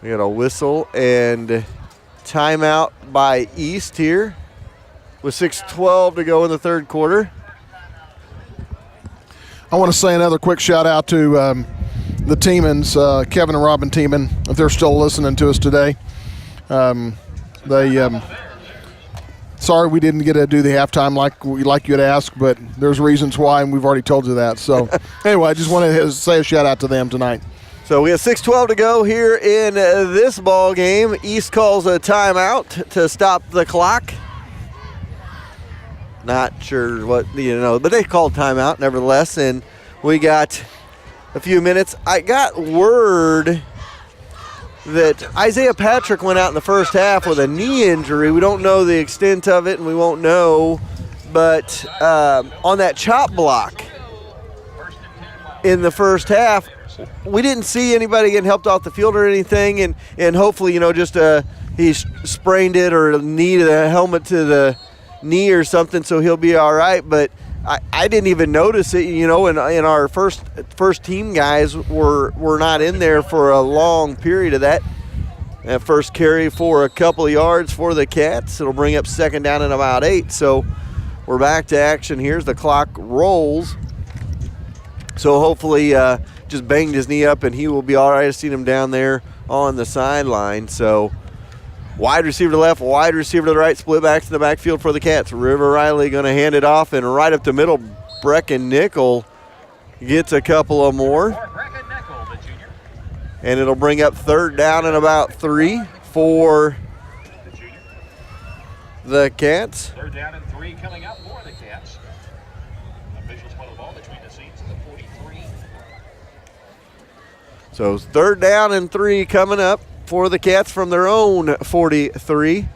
We got a whistle and timeout by East here with 6:12 to go in the 3rd quarter. I want to say another quick shout out to the Teemans, Kevin and Robin Teeman, if they're still listening to us today. Sorry we didn't get to do the halftime like you had asked, but there's reasons why, and we've already told you that. So anyway, I just want to say a shout out to them tonight. So we have 6:12 to go here in this ball game. East calls a timeout to stop the clock. Not sure what, but they called timeout nevertheless, and we got a few minutes. I got word that Isaiah Patrick went out in the first half with a knee injury. We don't know the extent of it, and we won't know. But on that chop block in the first half, we didn't see anybody getting helped off the field or anything. And hopefully, just he sprained it or needed a helmet to the knee or something, so he'll be all right. But I didn't even notice it, and our first team guys were not in there for a long period of that. That first carry for a couple of yards for the Cats. It'll bring up second down and about 8. So we're back to action. Here's the clock rolls. So hopefully just banged his knee up and he will be all right. I've seen him down there on the sideline. So wide receiver to the left, wide receiver to the right, split backs in the backfield for the Cats. River Riley going to hand it off, and right up the middle, Brecken Nickel gets a couple of more. And it'll bring up third down and about 3 for the Cats. Third down and 3 coming up for the Cats. Officials pull the ball between the seats at the 43. So third down and 3 coming up for the Cats from their own 43.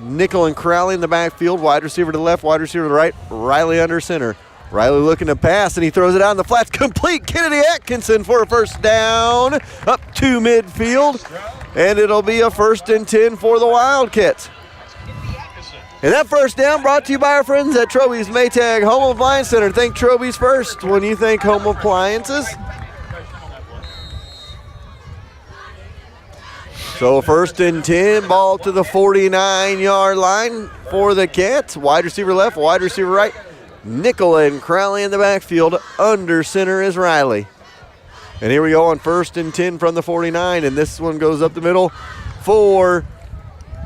Nickel and Crowley in the backfield, wide receiver to the left, wide receiver to the right, Riley under center. Riley looking to pass, and he throws it out in the flats. Complete. Kennedy Atkinson for a first down up to midfield, and it'll be a 1st and 10 for the Wildcats. And that first down brought to you by our friends at Troby's Maytag Home Appliance Center. Think Troby's first when you think home appliances. So 1st and 10, ball to the 49-yard line for the Cats. Wide receiver left, wide receiver right. Nickel and Crowley in the backfield. Under center is Riley. And here we go on 1st and 10 from the 49, and this one goes up the middle for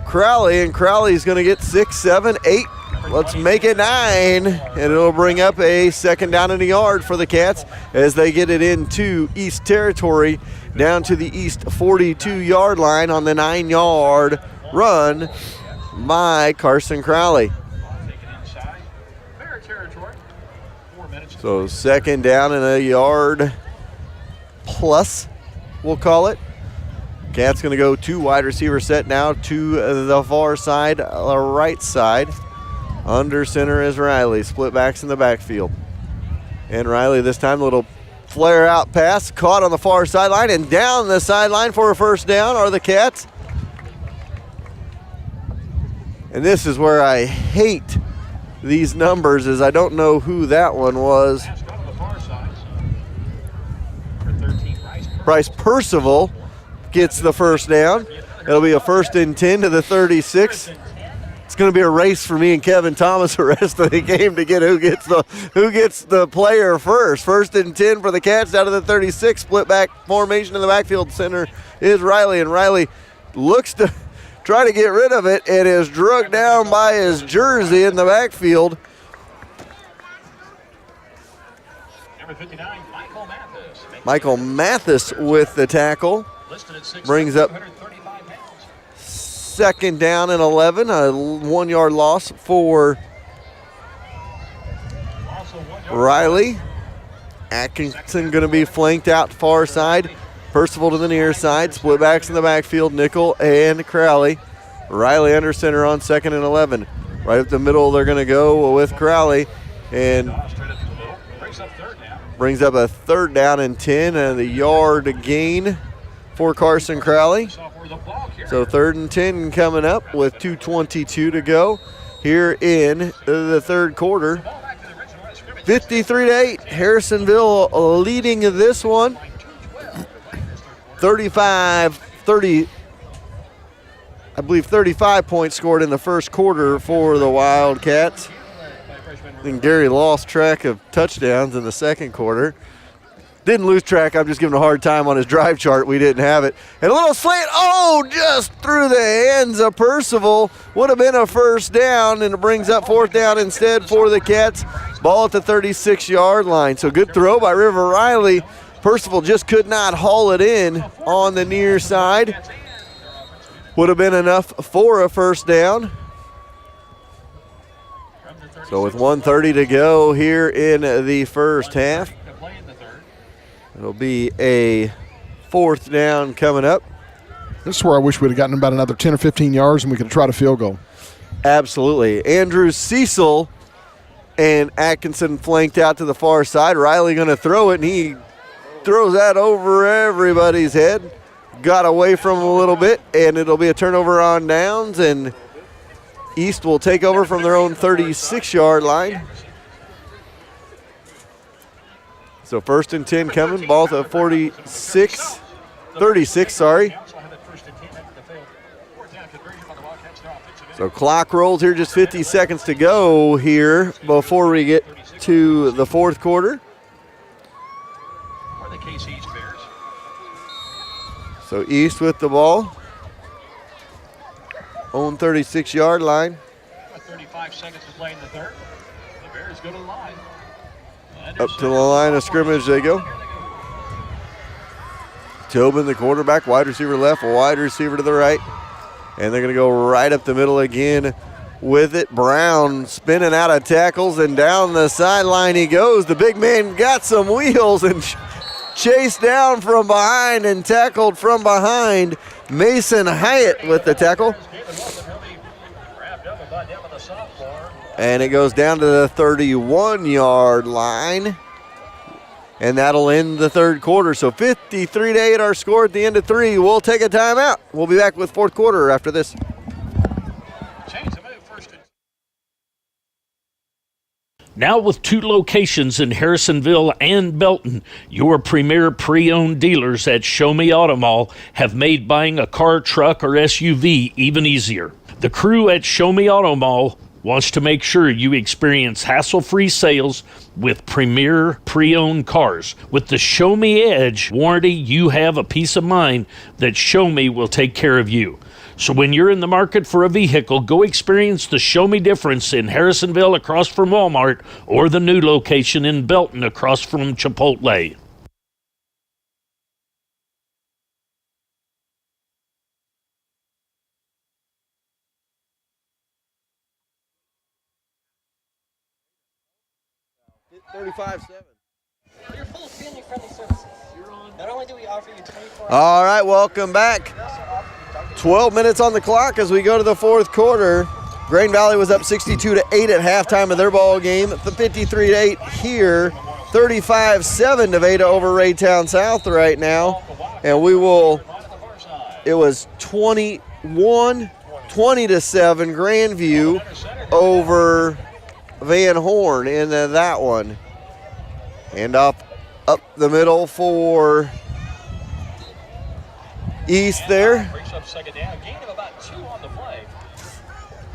Crowley, and Crowley's going to get 6, 7, 8. Let's make it 9, and it'll bring up a second down and a yard for the Cats as they get it into East Territory down to the East 42-yard line on the 9-yard run by Carson Crowley. So second down and a yard plus, we'll call it. Cat's going to go 2 wide receiver set now to the far side, the right side. Under center is Riley. Split backs in the backfield. And Riley this time, a little flare out pass, caught on the far sideline and down the sideline for a first down are the Cats. And this is where I hate these numbers, is I don't know who that one was. Bryce Percival gets the first down. It'll be a 1st and 10 to the 36. It's going to be a race for me and Kevin Thomas the rest of the game to get who gets the player first. 1st and 10 for the Cats out of the 36. Split back formation in the backfield. Center is Riley, and Riley looks to try to get rid of it and is drugged down by his jersey in the backfield. Number 59, Michael Mathis with the tackle. Brings up second down and 11, a 1-yard loss for Riley. Atkinson going to be flanked out far side. Percival to the near side. Split backs in the backfield, Nickel and Crowley. Riley under center on 2nd and 11. Right up the middle, they're going to go with Crowley. And brings up a 3rd down and 10 and a yard gain for Carson Crowley. So 3rd and 10 coming up with 2:22 to go here in the 3rd quarter. 53-8, Harrisonville leading this one. 35 points scored in the first quarter for the Wildcats. I think Gary lost track of touchdowns in the second quarter. Didn't lose track. I'm just giving a hard time on his drive chart. We didn't have it. And a little slant. Oh, just through the hands of Percival. Would have been a first down, and it brings up 4th down instead for the Cats. Ball at the 36-yard line. So good throw by River Riley. Percival just could not haul it in on the near side. Would have been enough for a first down. So with 1:30 to go here in the first half, It'll be a 4th down coming up. This is where I wish we'd have gotten about another 10 or 15 yards and we could have tried a field goal. Absolutely. Andrew Cecil and Atkinson flanked out to the far side. Riley going to throw it, and he throws that over everybody's head. Got away from him a little bit, and it'll be a turnover on downs, and East will take over from their own 36-yard line. So 1st and 10 coming, ball to 36, sorry. So clock rolls here, just 50 seconds to go here before we get to the 4th quarter. So East with the ball. Own 36-yard line. 35 seconds to play in the 3rd. The Bears go to the line. Up to the line of scrimmage they go. Tobin, the quarterback, wide receiver left, wide receiver to the right. And they're going to go right up the middle again with it. Brown spinning out of tackles, and down the sideline he goes. The big man got some wheels and chased down from behind and tackled from behind. Mason Hyatt with the tackle. And it goes down to the 31-yard line. And that'll end the 3rd quarter. So 53-8 our score at the end of 3. We'll take a timeout. We'll be back with 4th quarter after this. Now with 2 locations in Harrisonville and Belton, your premier pre-owned dealers at Show Me Auto Mall have made buying a car, truck, or SUV even easier. The crew at Show Me Auto Mall wants to make sure you experience hassle-free sales with premier pre-owned cars. With the Show Me Edge warranty, you have a peace of mind that Show Me will take care of you. So when you're in the market for a vehicle, go experience the Show Me difference in Harrisonville across from Walmart, or the new location in Belton across from Chipotle. You're full of family-friendly services. Not only do we offer you 24 All right, welcome back. 12 minutes on the clock as we go to the 4th quarter. Grain Valley was up 62-8 at halftime of their ball game. The 53-8 here, 35-7 Nevada over Raytown South right now. And it was 20-7 Grandview over Van Horn in that one. And up the middle for East there.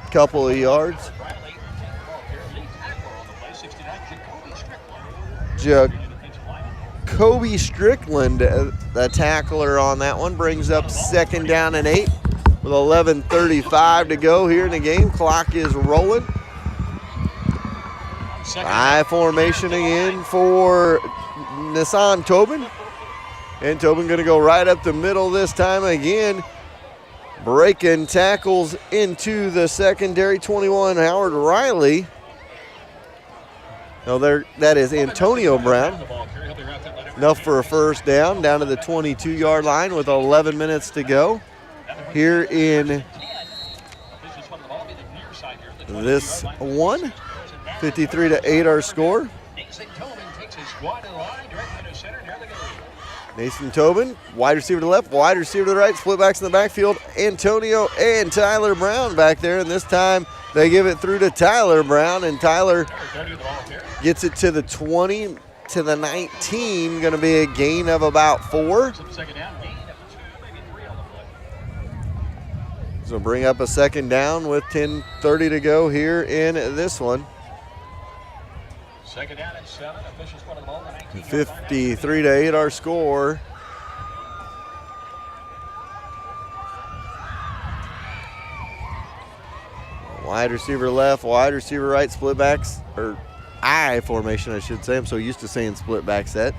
Couple of yards. Jacoby Strickland, the tackler on that one, brings up 2nd down and 8 with 11:35 to go here in the game. Clock is rolling. I formation again for Nissan Tobin. And Tobin going to go right up the middle this time again. Breaking tackles into the secondary. 21, Howard Riley. No, that is Antonio Brown. Enough for a 1st down, down to the 22-yard line with 11 minutes to go here in this one. 53-8 our score. Nathan Tobin, wide receiver to the left, wide receiver to the right, split backs in the backfield. Antonio and Tyler Brown back there, and this time they give it through to Tyler Brown, and Tyler gets it to the 20, to the 19, going to be a gain of about 4. So bring up a 2nd down with 10:30 to go here in this one. 2nd down and 7. Officials won the ball. 53-8 our score. Wide receiver left, wide receiver right, split backs, or I formation I should say. I'm so used to saying split back set.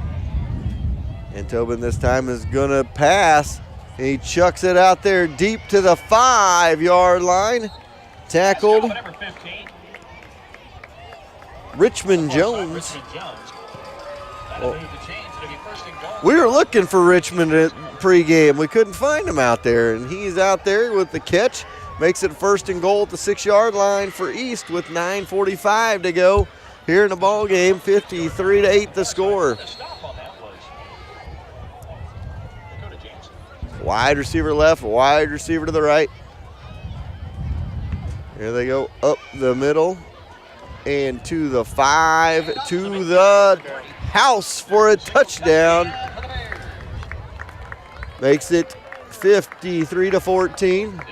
And Tobin this time is gonna pass. He chucks it out there deep to the 5-yard line. Tackled Richmond Jones. We were looking for Richmond at pregame. We couldn't find him out there, and he's out there with the catch. Makes it 1st and goal at the 6-yard line for East with 9:45 to go here in the ball game. 53-8 the score. Wide receiver left, wide receiver to the right. Here they go up the middle and to the 5, to the house for a touchdown. Makes it 53-14.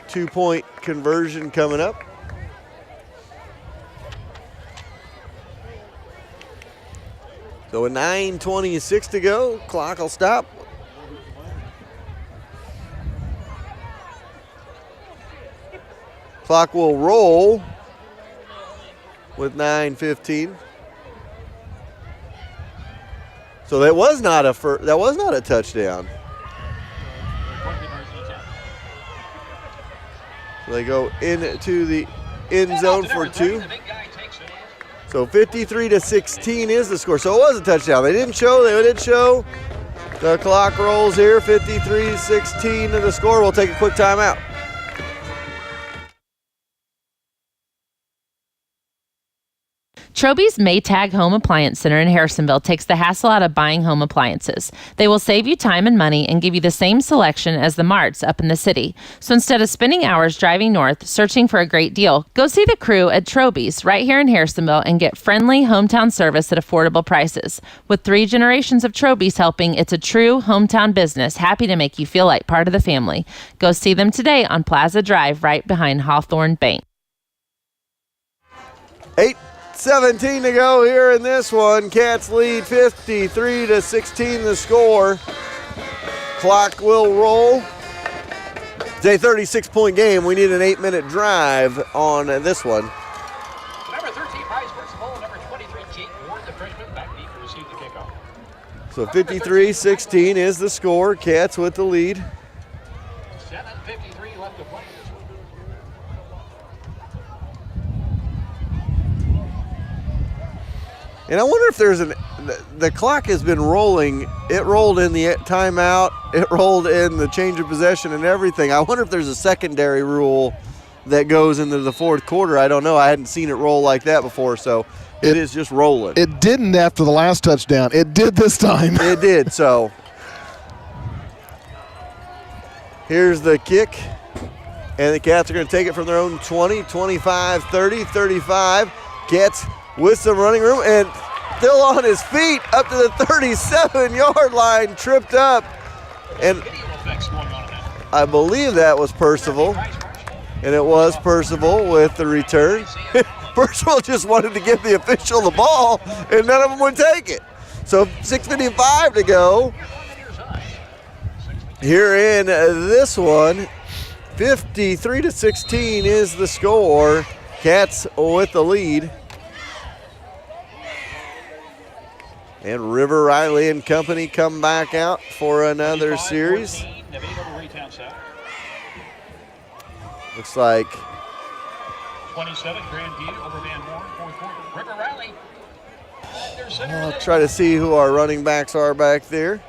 2-point conversion coming up. So with 9:26 to go, clock will stop. Clock will roll with 9:15. So that was not a touchdown. So they go into the end zone for 2. So 53-16 is the score. So it was a touchdown. They did show. The clock rolls here. 53-16 to the score. We'll take a quick timeout. Troby's Maytag Home Appliance Center in Harrisonville takes the hassle out of buying home appliances. They will save you time and money and give you the same selection as the marts up in the city. So instead of spending hours driving north searching for a great deal, go see the crew at Troby's right here in Harrisonville and get friendly hometown service at affordable prices. With 3 generations of Troby's helping, it's a true hometown business, happy to make you feel like part of the family. Go see them today on Plaza Drive right behind Hawthorne Bank. 8:17 to go here in this one. Cats lead 53-16 the score. Clock will roll. It's a 36-point game. We need an 8-minute drive on this one. Number 13, Price first of all. Number 23, Jake Ward, the freshman, back deep to receive the kickoff. So 53-16 is the score. Cats with the lead. 7:53 left to play. And I wonder if there's the clock has been rolling. It rolled in the timeout. It rolled in the change of possession and everything. I wonder if there's a secondary rule that goes into the 4th quarter. I don't know. I hadn't seen it roll like that before, so it is just rolling. It didn't after the last touchdown. It did this time. It did, so. Here's the kick. And the Cats are going to take it from their own 20, 25, 30, 35. Cats with some running room and still on his feet up to the 37-yard line, tripped up. And I believe that was Percival. And it was Percival with the return. Percival just wanted to give the official the ball, and none of them would take it. So 6:55 to go here in this one. 53-16 is the score. Cats with the lead. And River Riley and company come back out for another series. Looks like 27, Grandview over Van Horn, 4th quarter. River Riley. I'll try to see who our running backs are back there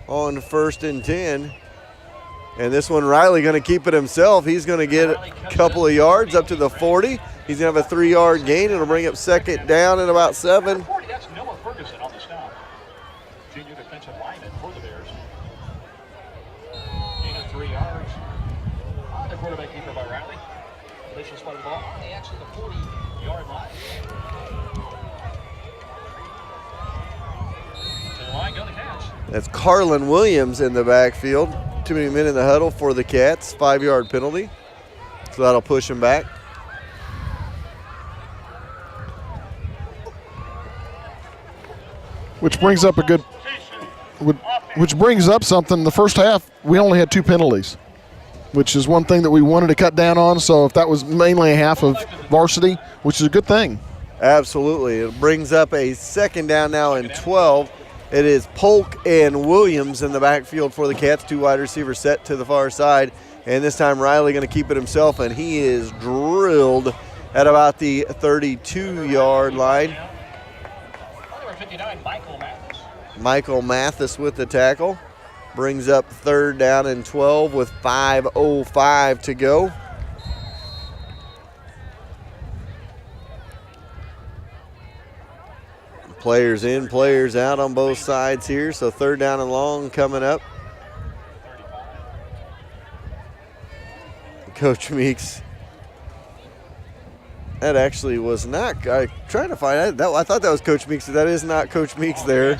on 1st and 10. And this one, Riley going to keep it himself. He's going to get a couple of yards up to the 40. He's going to have a 3-yard gain. It'll bring up 2nd down at about 7. That's Noah Ferguson on the stop. Junior defensive lineman for the Bears. Gain of 3 yards. On the quarterback keeper by Riley. Initial spot of the ball on the edge of the 40-yard line. To the line go the Cats. That's Carlin Williams in the backfield. Too many men in the huddle for the Cats. 5-yard penalty. So that'll push him back. Which brings up something. The first half, we only had 2 penalties, which is one thing that we wanted to cut down on. So if that was mainly a half of varsity, which is a good thing. Absolutely. It brings up a 2nd down now and 12. It is Polk and Williams in the backfield for the Cats. 2 wide receivers set to the far side. And this time Riley going to keep it himself, and he is drilled at about the 32-yard line. 59, Michael Mathis. Michael Mathis with the tackle. Brings up 3rd down and 12 with 5:05 to go. Players in, players out on both sides here. So 3rd down and long coming up. Coach Meeks. That actually was not. I'm trying to find that. I thought that was Coach Meeks. That is not Coach Meeks there.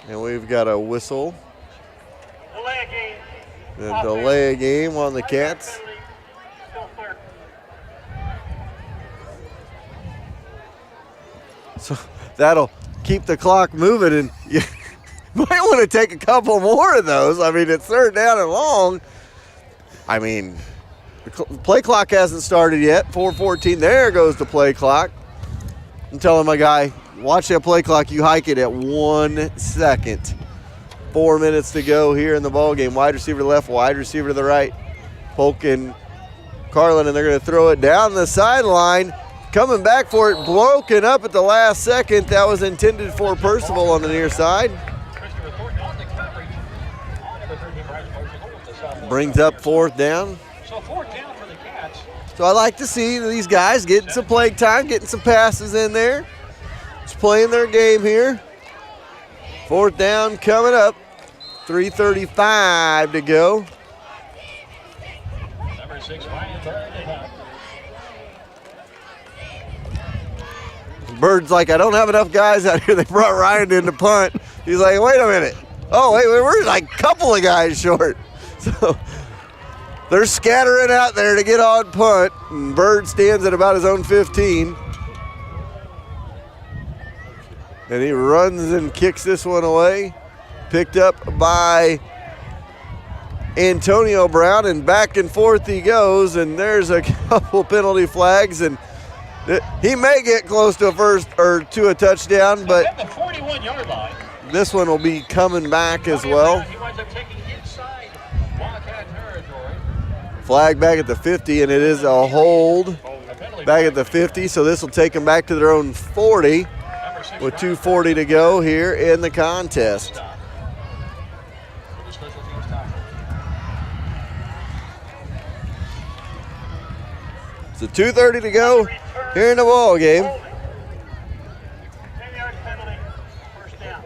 And we've got a whistle. The delay a game on the Cats. So that'll keep the clock moving, and you might want to take a couple more of those. I mean, it's 3rd down and long. I mean, the play clock hasn't started yet. 4:14. There goes the play clock. I'm telling my guy, watch that play clock. You hike it at 1 second. 4 minutes to go here in the ball game. Wide receiver to the left, wide receiver to the right. Polk and Carlin, and they're going to throw it down the sideline. Coming back for it, broken up at the last second. That was intended for Percival on the near side. Brings up 4th down. So 4th down for the Cats. So I like to see these guys getting some play time, getting some passes in there. Just playing their game here. 4th down coming up. 3:35 to go. Number 6, Ryan Bird. Bird's like, I don't have enough guys out here. They brought Ryan in to punt. He's like, wait a minute. Oh, wait, we're like a couple of guys short. So they're scattering out there to get on punt. And Bird stands at about his own 15. And he runs and kicks this one away. Picked up by Antonio Brown, and back and forth he goes. And there's a couple penalty flags, and he may get close to a first or to a touchdown, but at the 41-yard line. This one will be coming back as well. He winds up taking inside Wildcat territory. Flag back at the 50, and it is a hold back at the 50, so this will take them back to their own 40 with 2:40 to go here in the contest. So 2:30 to go here in the ball game. 10-yard penalty, 1st down.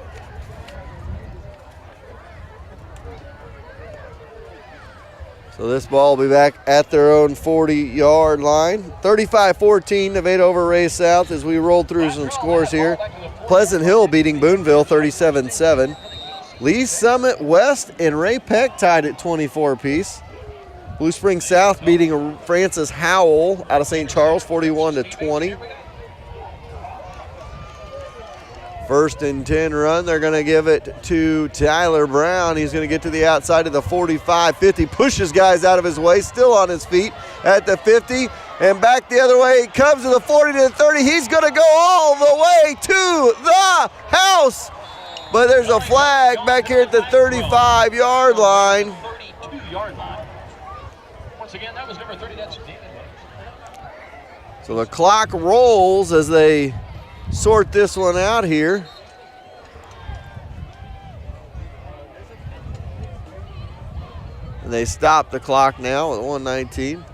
So this ball will be back at their own 40-yard line. 35-14, Nevada over Ray South as we roll through some scores here. Pleasant Hill beating Boonville 37-7. Lee Summit West and Ray Peck tied at 24 apiece. Blue Springs South beating Francis Howell out of St. Charles 41-20. 1st and 10 run. They're going to give it to Tyler Brown. He's going to get to the outside of the 45-50. Pushes guys out of his way. Still on his feet at the 50. And back the other way. He comes to the 40 to the 30. He's going to go all the way to the house. But there's a flag back here at the 35-yard line. 32-yard line. Once again, that was number 30. That's David. So the clock rolls as they sort this one out here. And they stop the clock now at 1:19.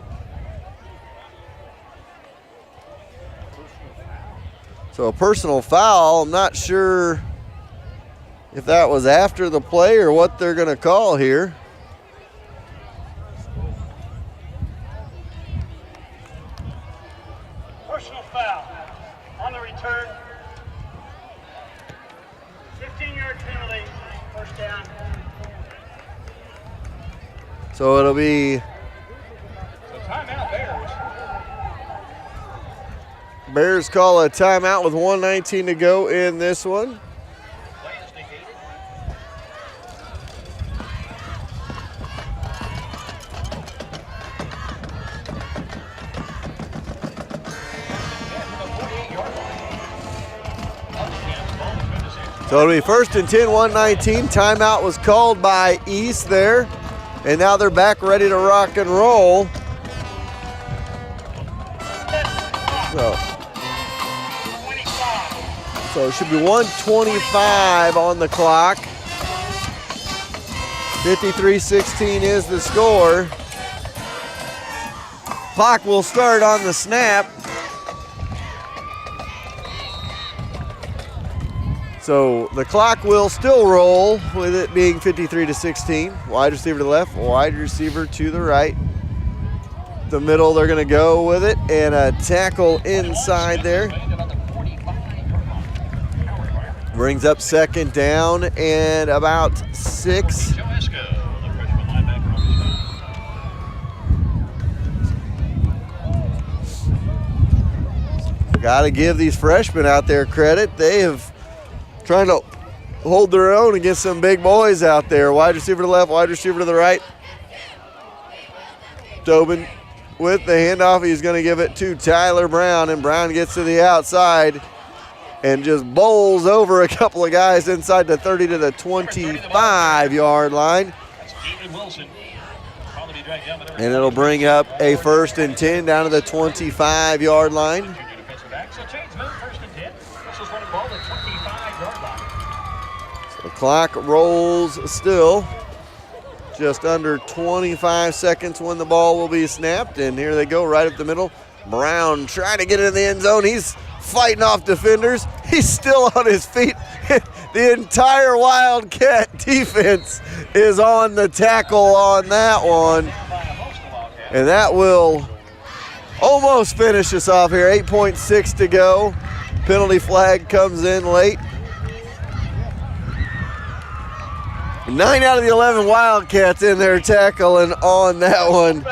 So a personal foul. I'm not sure if that was after the play or what they're going to call here. Personal foul on the return. 15-yard penalty, 1st down. So it'll be So timeout Bears. Bears call a timeout with 1:19 to go in this one. Play is negated. So it'll be 1st and 10, 1:19. Timeout was called by East there. And now they're back ready to rock and roll. So it should be 1:25 on the clock. 53-16 is the score. Clock will start on the snap. So the clock will still roll with it being 53-16. Wide receiver to the left, wide receiver to the right. The middle, they're going to go with it, and a tackle inside there. Brings up second down and about 6. Got to give these freshmen out there credit. They have trying to hold their own against some big boys out there. Wide receiver to the left, wide receiver to the right. Tobin with the handoff. He's going to give it to Tyler Brown, and Brown gets to the outside and just bowls over a couple of guys inside the 30 to the 25-yard line. And it'll bring up a 1st and 10 down to the 25-yard line. So the clock rolls still. Just under 25 seconds when the ball will be snapped. And here they go right up the middle. Brown trying to get it in the end zone. He's fighting off defenders. He's still on his feet. The entire Wildcat defense is on the tackle on that one. And that will almost finish us off here. 8.6 to go. Penalty flag comes in late. 9 out of the 11 Wildcats in there tackling on that one.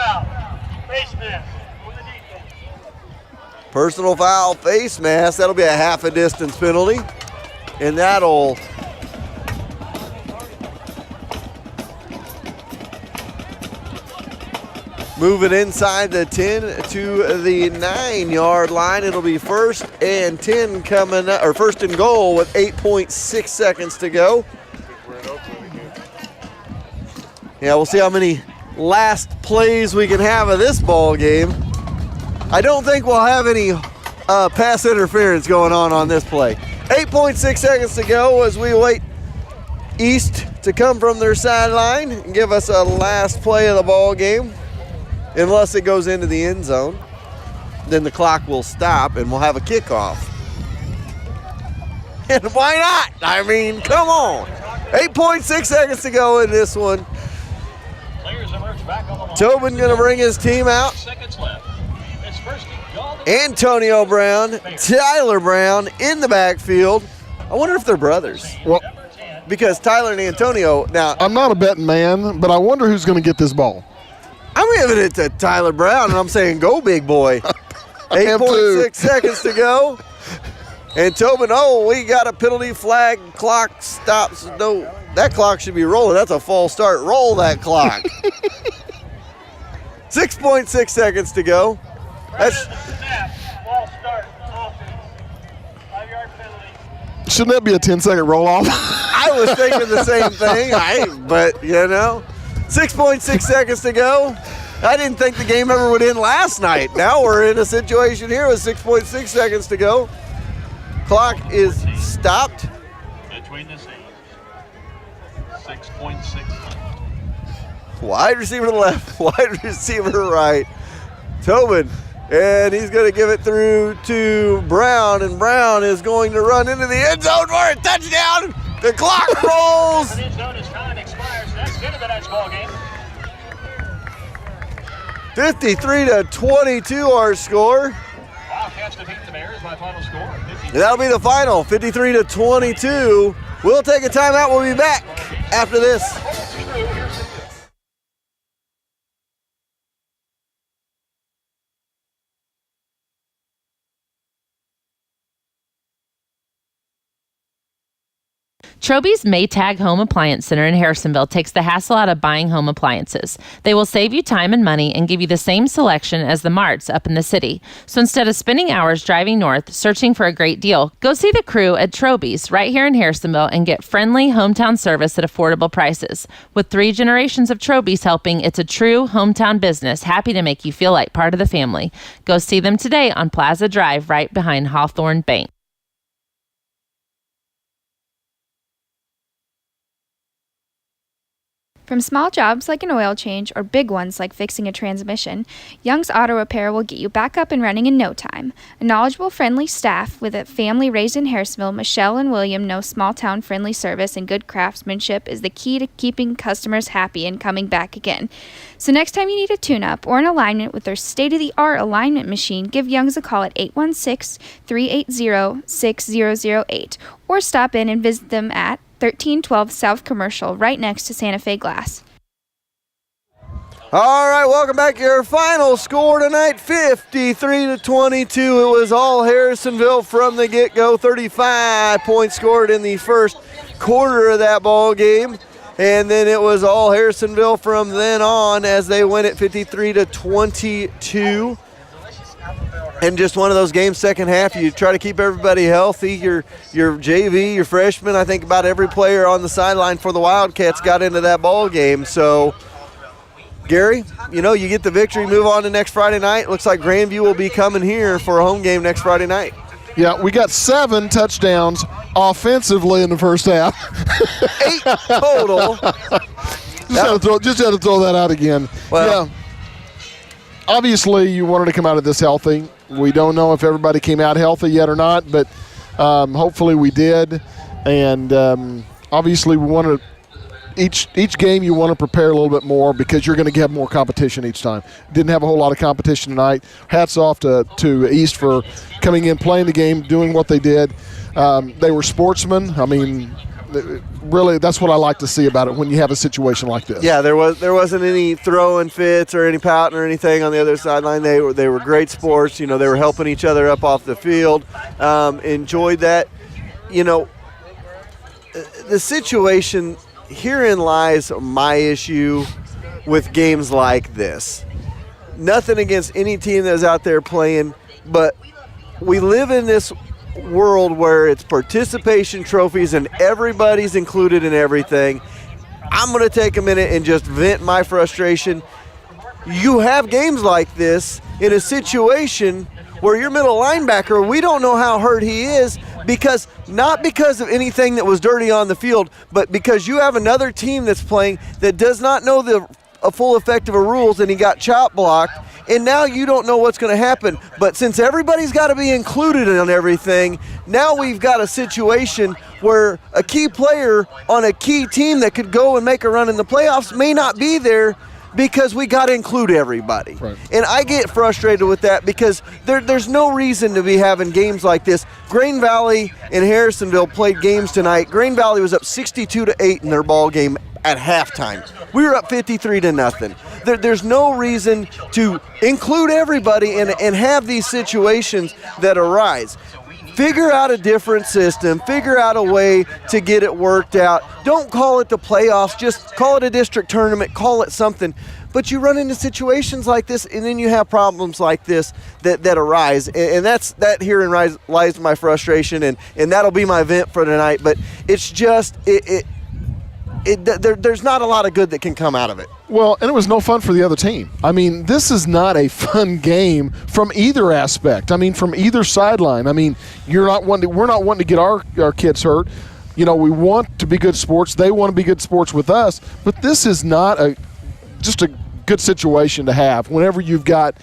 Personal foul, face mask. That'll be a half a distance penalty. And that'll move it inside the 10 to the 9-yard line. It'll be 1st and 10 coming up, or 1st and goal with 8.6 seconds to go. Yeah, we'll see how many last plays we can have of this ball game. I don't think we'll have any pass interference going on this play. 8.6 seconds to go as we wait East to come from their sideline and give us a last play of the ball game. Unless it goes into the end zone, then the clock will stop and we'll have a kickoff. And why not? I mean, come on. 8.6 seconds to go in this one. Tobin going to bring his team out. Antonio Brown, Tyler Brown in the backfield. I wonder if they're brothers. Well, because Tyler and Antonio, now. I'm not a betting man, but I wonder who's going to get this ball. I'm giving it to Tyler Brown, and I'm saying go, big boy. 8.6 seconds to go. And Tobin, we got a penalty flag. Clock stops. No, that clock should be rolling. That's a false start. Roll that clock. 6.6 seconds to go. Shouldn't that be a 10-second roll-off? I was thinking the same thing, but, 6.6 seconds to go. I didn't think the game ever would end last night. Now we're in a situation here with 6.6 seconds to go. Clock is stopped. Between the scenes. 6.6. Wide receiver to the left, wide receiver to right. Tobin, and he's going to give it through to Brown, and Brown is going to run into the end zone for a touchdown. The clock rolls. The end zone as time expires. That's the end of the next ball game. 53-22 our score. Wildcats defeat the Bears by final score. And that'll be the final, 53-22. We'll take a timeout. We'll be back after this. Troby's Maytag Home Appliance Center in Harrisonville takes the hassle out of buying home appliances. They will save you time and money and give you the same selection as the marts up in the city. So instead of spending hours driving north searching for a great deal, go see the crew at Troby's right here in Harrisonville and get friendly hometown service at affordable prices. With 3 generations of Troby's helping, it's a true hometown business, happy to make you feel like part of the family. Go see them today on Plaza Drive right behind Hawthorne Bank. From small jobs like an oil change or big ones like fixing a transmission, Young's Auto Repair will get you back up and running in no time. A knowledgeable, friendly staff with a family raised in Harrisonville, Michelle and William know small-town friendly service and good craftsmanship is the key to keeping customers happy and coming back again. So next time you need a tune-up or an alignment with their state-of-the-art alignment machine, give Young's a call at 816-380-6008 or stop in and visit them at 1312 South Commercial, right next to Santa Fe Glass. All right, welcome back. Your final score tonight, 53-22. It was all Harrisonville from the get-go. 35 points scored in the first quarter of that ball game. And then it was all Harrisonville from then on as they win it 53-22. And just one of those games, second half, you try to keep everybody healthy. Your JV, your freshmen, I think about every player on the sideline for the Wildcats got into that ball game. So, Gary, you get the victory, move on to next Friday night. Looks like Grandview will be coming here for a home game next Friday night. Yeah, we got 7 touchdowns offensively in the first half. 8 total. Just had to throw that out again. Well, yeah. Obviously, you wanted to come out of this healthy. We don't know if everybody came out healthy yet or not, but hopefully we did. And obviously, we want to each game you want to prepare a little bit more because you're going to have more competition each time. Didn't have a whole lot of competition tonight. Hats off to East for coming in, playing the game, doing what they did. They were sportsmen. I mean, really, that's what I like to see about it when you have a situation like this. Yeah, there wasn't any throwing fits or any pouting or anything on the other sideline. They were great sports. They were helping each other up off the field. Enjoyed that. The situation, herein lies my issue with games like this. Nothing against any team that's out there playing, but we live in this world where it's participation trophies and everybody's included in everything. I'm going to take a minute and just vent my frustration. You have games like this in a situation where your middle linebacker, we don't know how hurt he is not because of anything that was dirty on the field, but because you have another team that's playing that does not know the full effect of the rules and he got chop blocked. And now you don't know what's going to happen. But since everybody's got to be included in everything, now we've got a situation where a key player on a key team that could go and make a run in the playoffs may not be there because we got to include everybody. Right. And I get frustrated with that because there's no reason to be having games like this. Grain Valley and Harrisonville played games tonight. Grain Valley was up 62-8 in their ball game at halftime. We were up 53-0. There's no reason to include everybody and have these situations that arise. Figure out a different system. Figure out a way to get it worked out. Don't call it the playoffs. Just call it a district tournament. Call it something. But you run into situations like this, and then you have problems like this that arise. And that herein lies my frustration, and that'll be my vent for tonight. But it's just there's not a lot of good that can come out of it. Well, and it was no fun for the other team. I mean, this is not a fun game from either aspect. I mean, from either sideline. I mean, we're not wanting to get our kids hurt. We want to be good sports. They want to be good sports with us. But this is not just a good situation to have whenever you've got,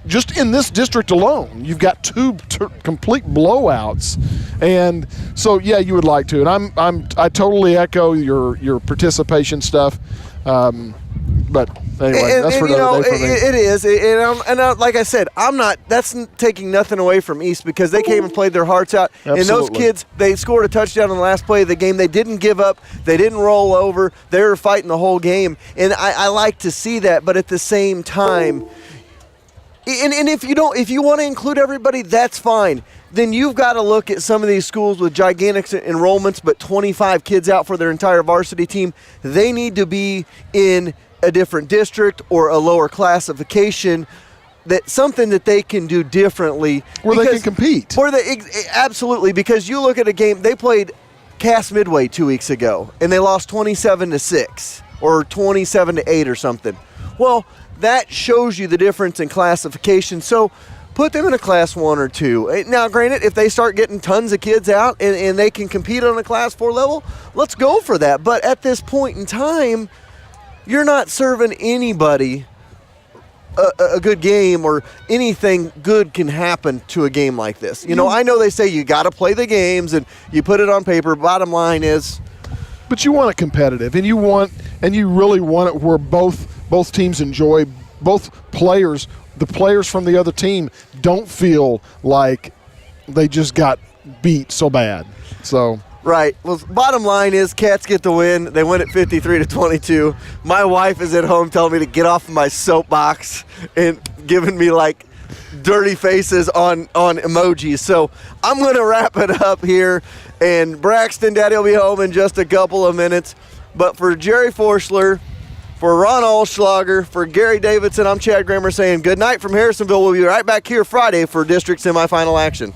just in this district alone, you've got 2 complete blowouts. And so, yeah, you would like to. And I totally echo your participation stuff. But anyway, that's for another day for me. It is. And like I said, that's taking nothing away from East because they came and played their hearts out. Absolutely. And those kids, they scored a touchdown on the last play of the game. They didn't give up. They didn't roll over. They were fighting the whole game. And I like to see that. But at the same time, And if you want to include everybody, that's fine. Then you've got to look at some of these schools with gigantic enrollments, but 25 kids out for their entire varsity team. They need to be in a different district or a lower classification. That something that they can do differently, where they can compete. Absolutely, because you look at a game. They played Cass Midway 2 weeks ago, and they lost 27-6 or 27-8 or something. Well, that shows you the difference in classification. So put them in a Class 1 or 2. Now, granted, if they start getting tons of kids out and they can compete on a Class 4 level, let's go for that. But at this point in time, you're not serving anybody a good game, or anything good can happen to a game like this. You know, I know they say you got to play the games and you put it on paper. Bottom line is, but you want it competitive, and you really want it where both teams enjoy, both players. The players from the other team don't feel like they just got beat so bad. So. Right. Well, bottom line is Cats get the win. They win at 53-22. My wife is at home telling me to get off of my soapbox and giving me like dirty faces on emojis. So I'm going to wrap it up here. And Braxton, Daddy will be home in just a couple of minutes. But for Jerry Forschler, for Ron Allschlager, for Gary Davidson, I'm Chad Grammer saying good night from Harrisonville. We'll be right back here Friday for district semifinal action.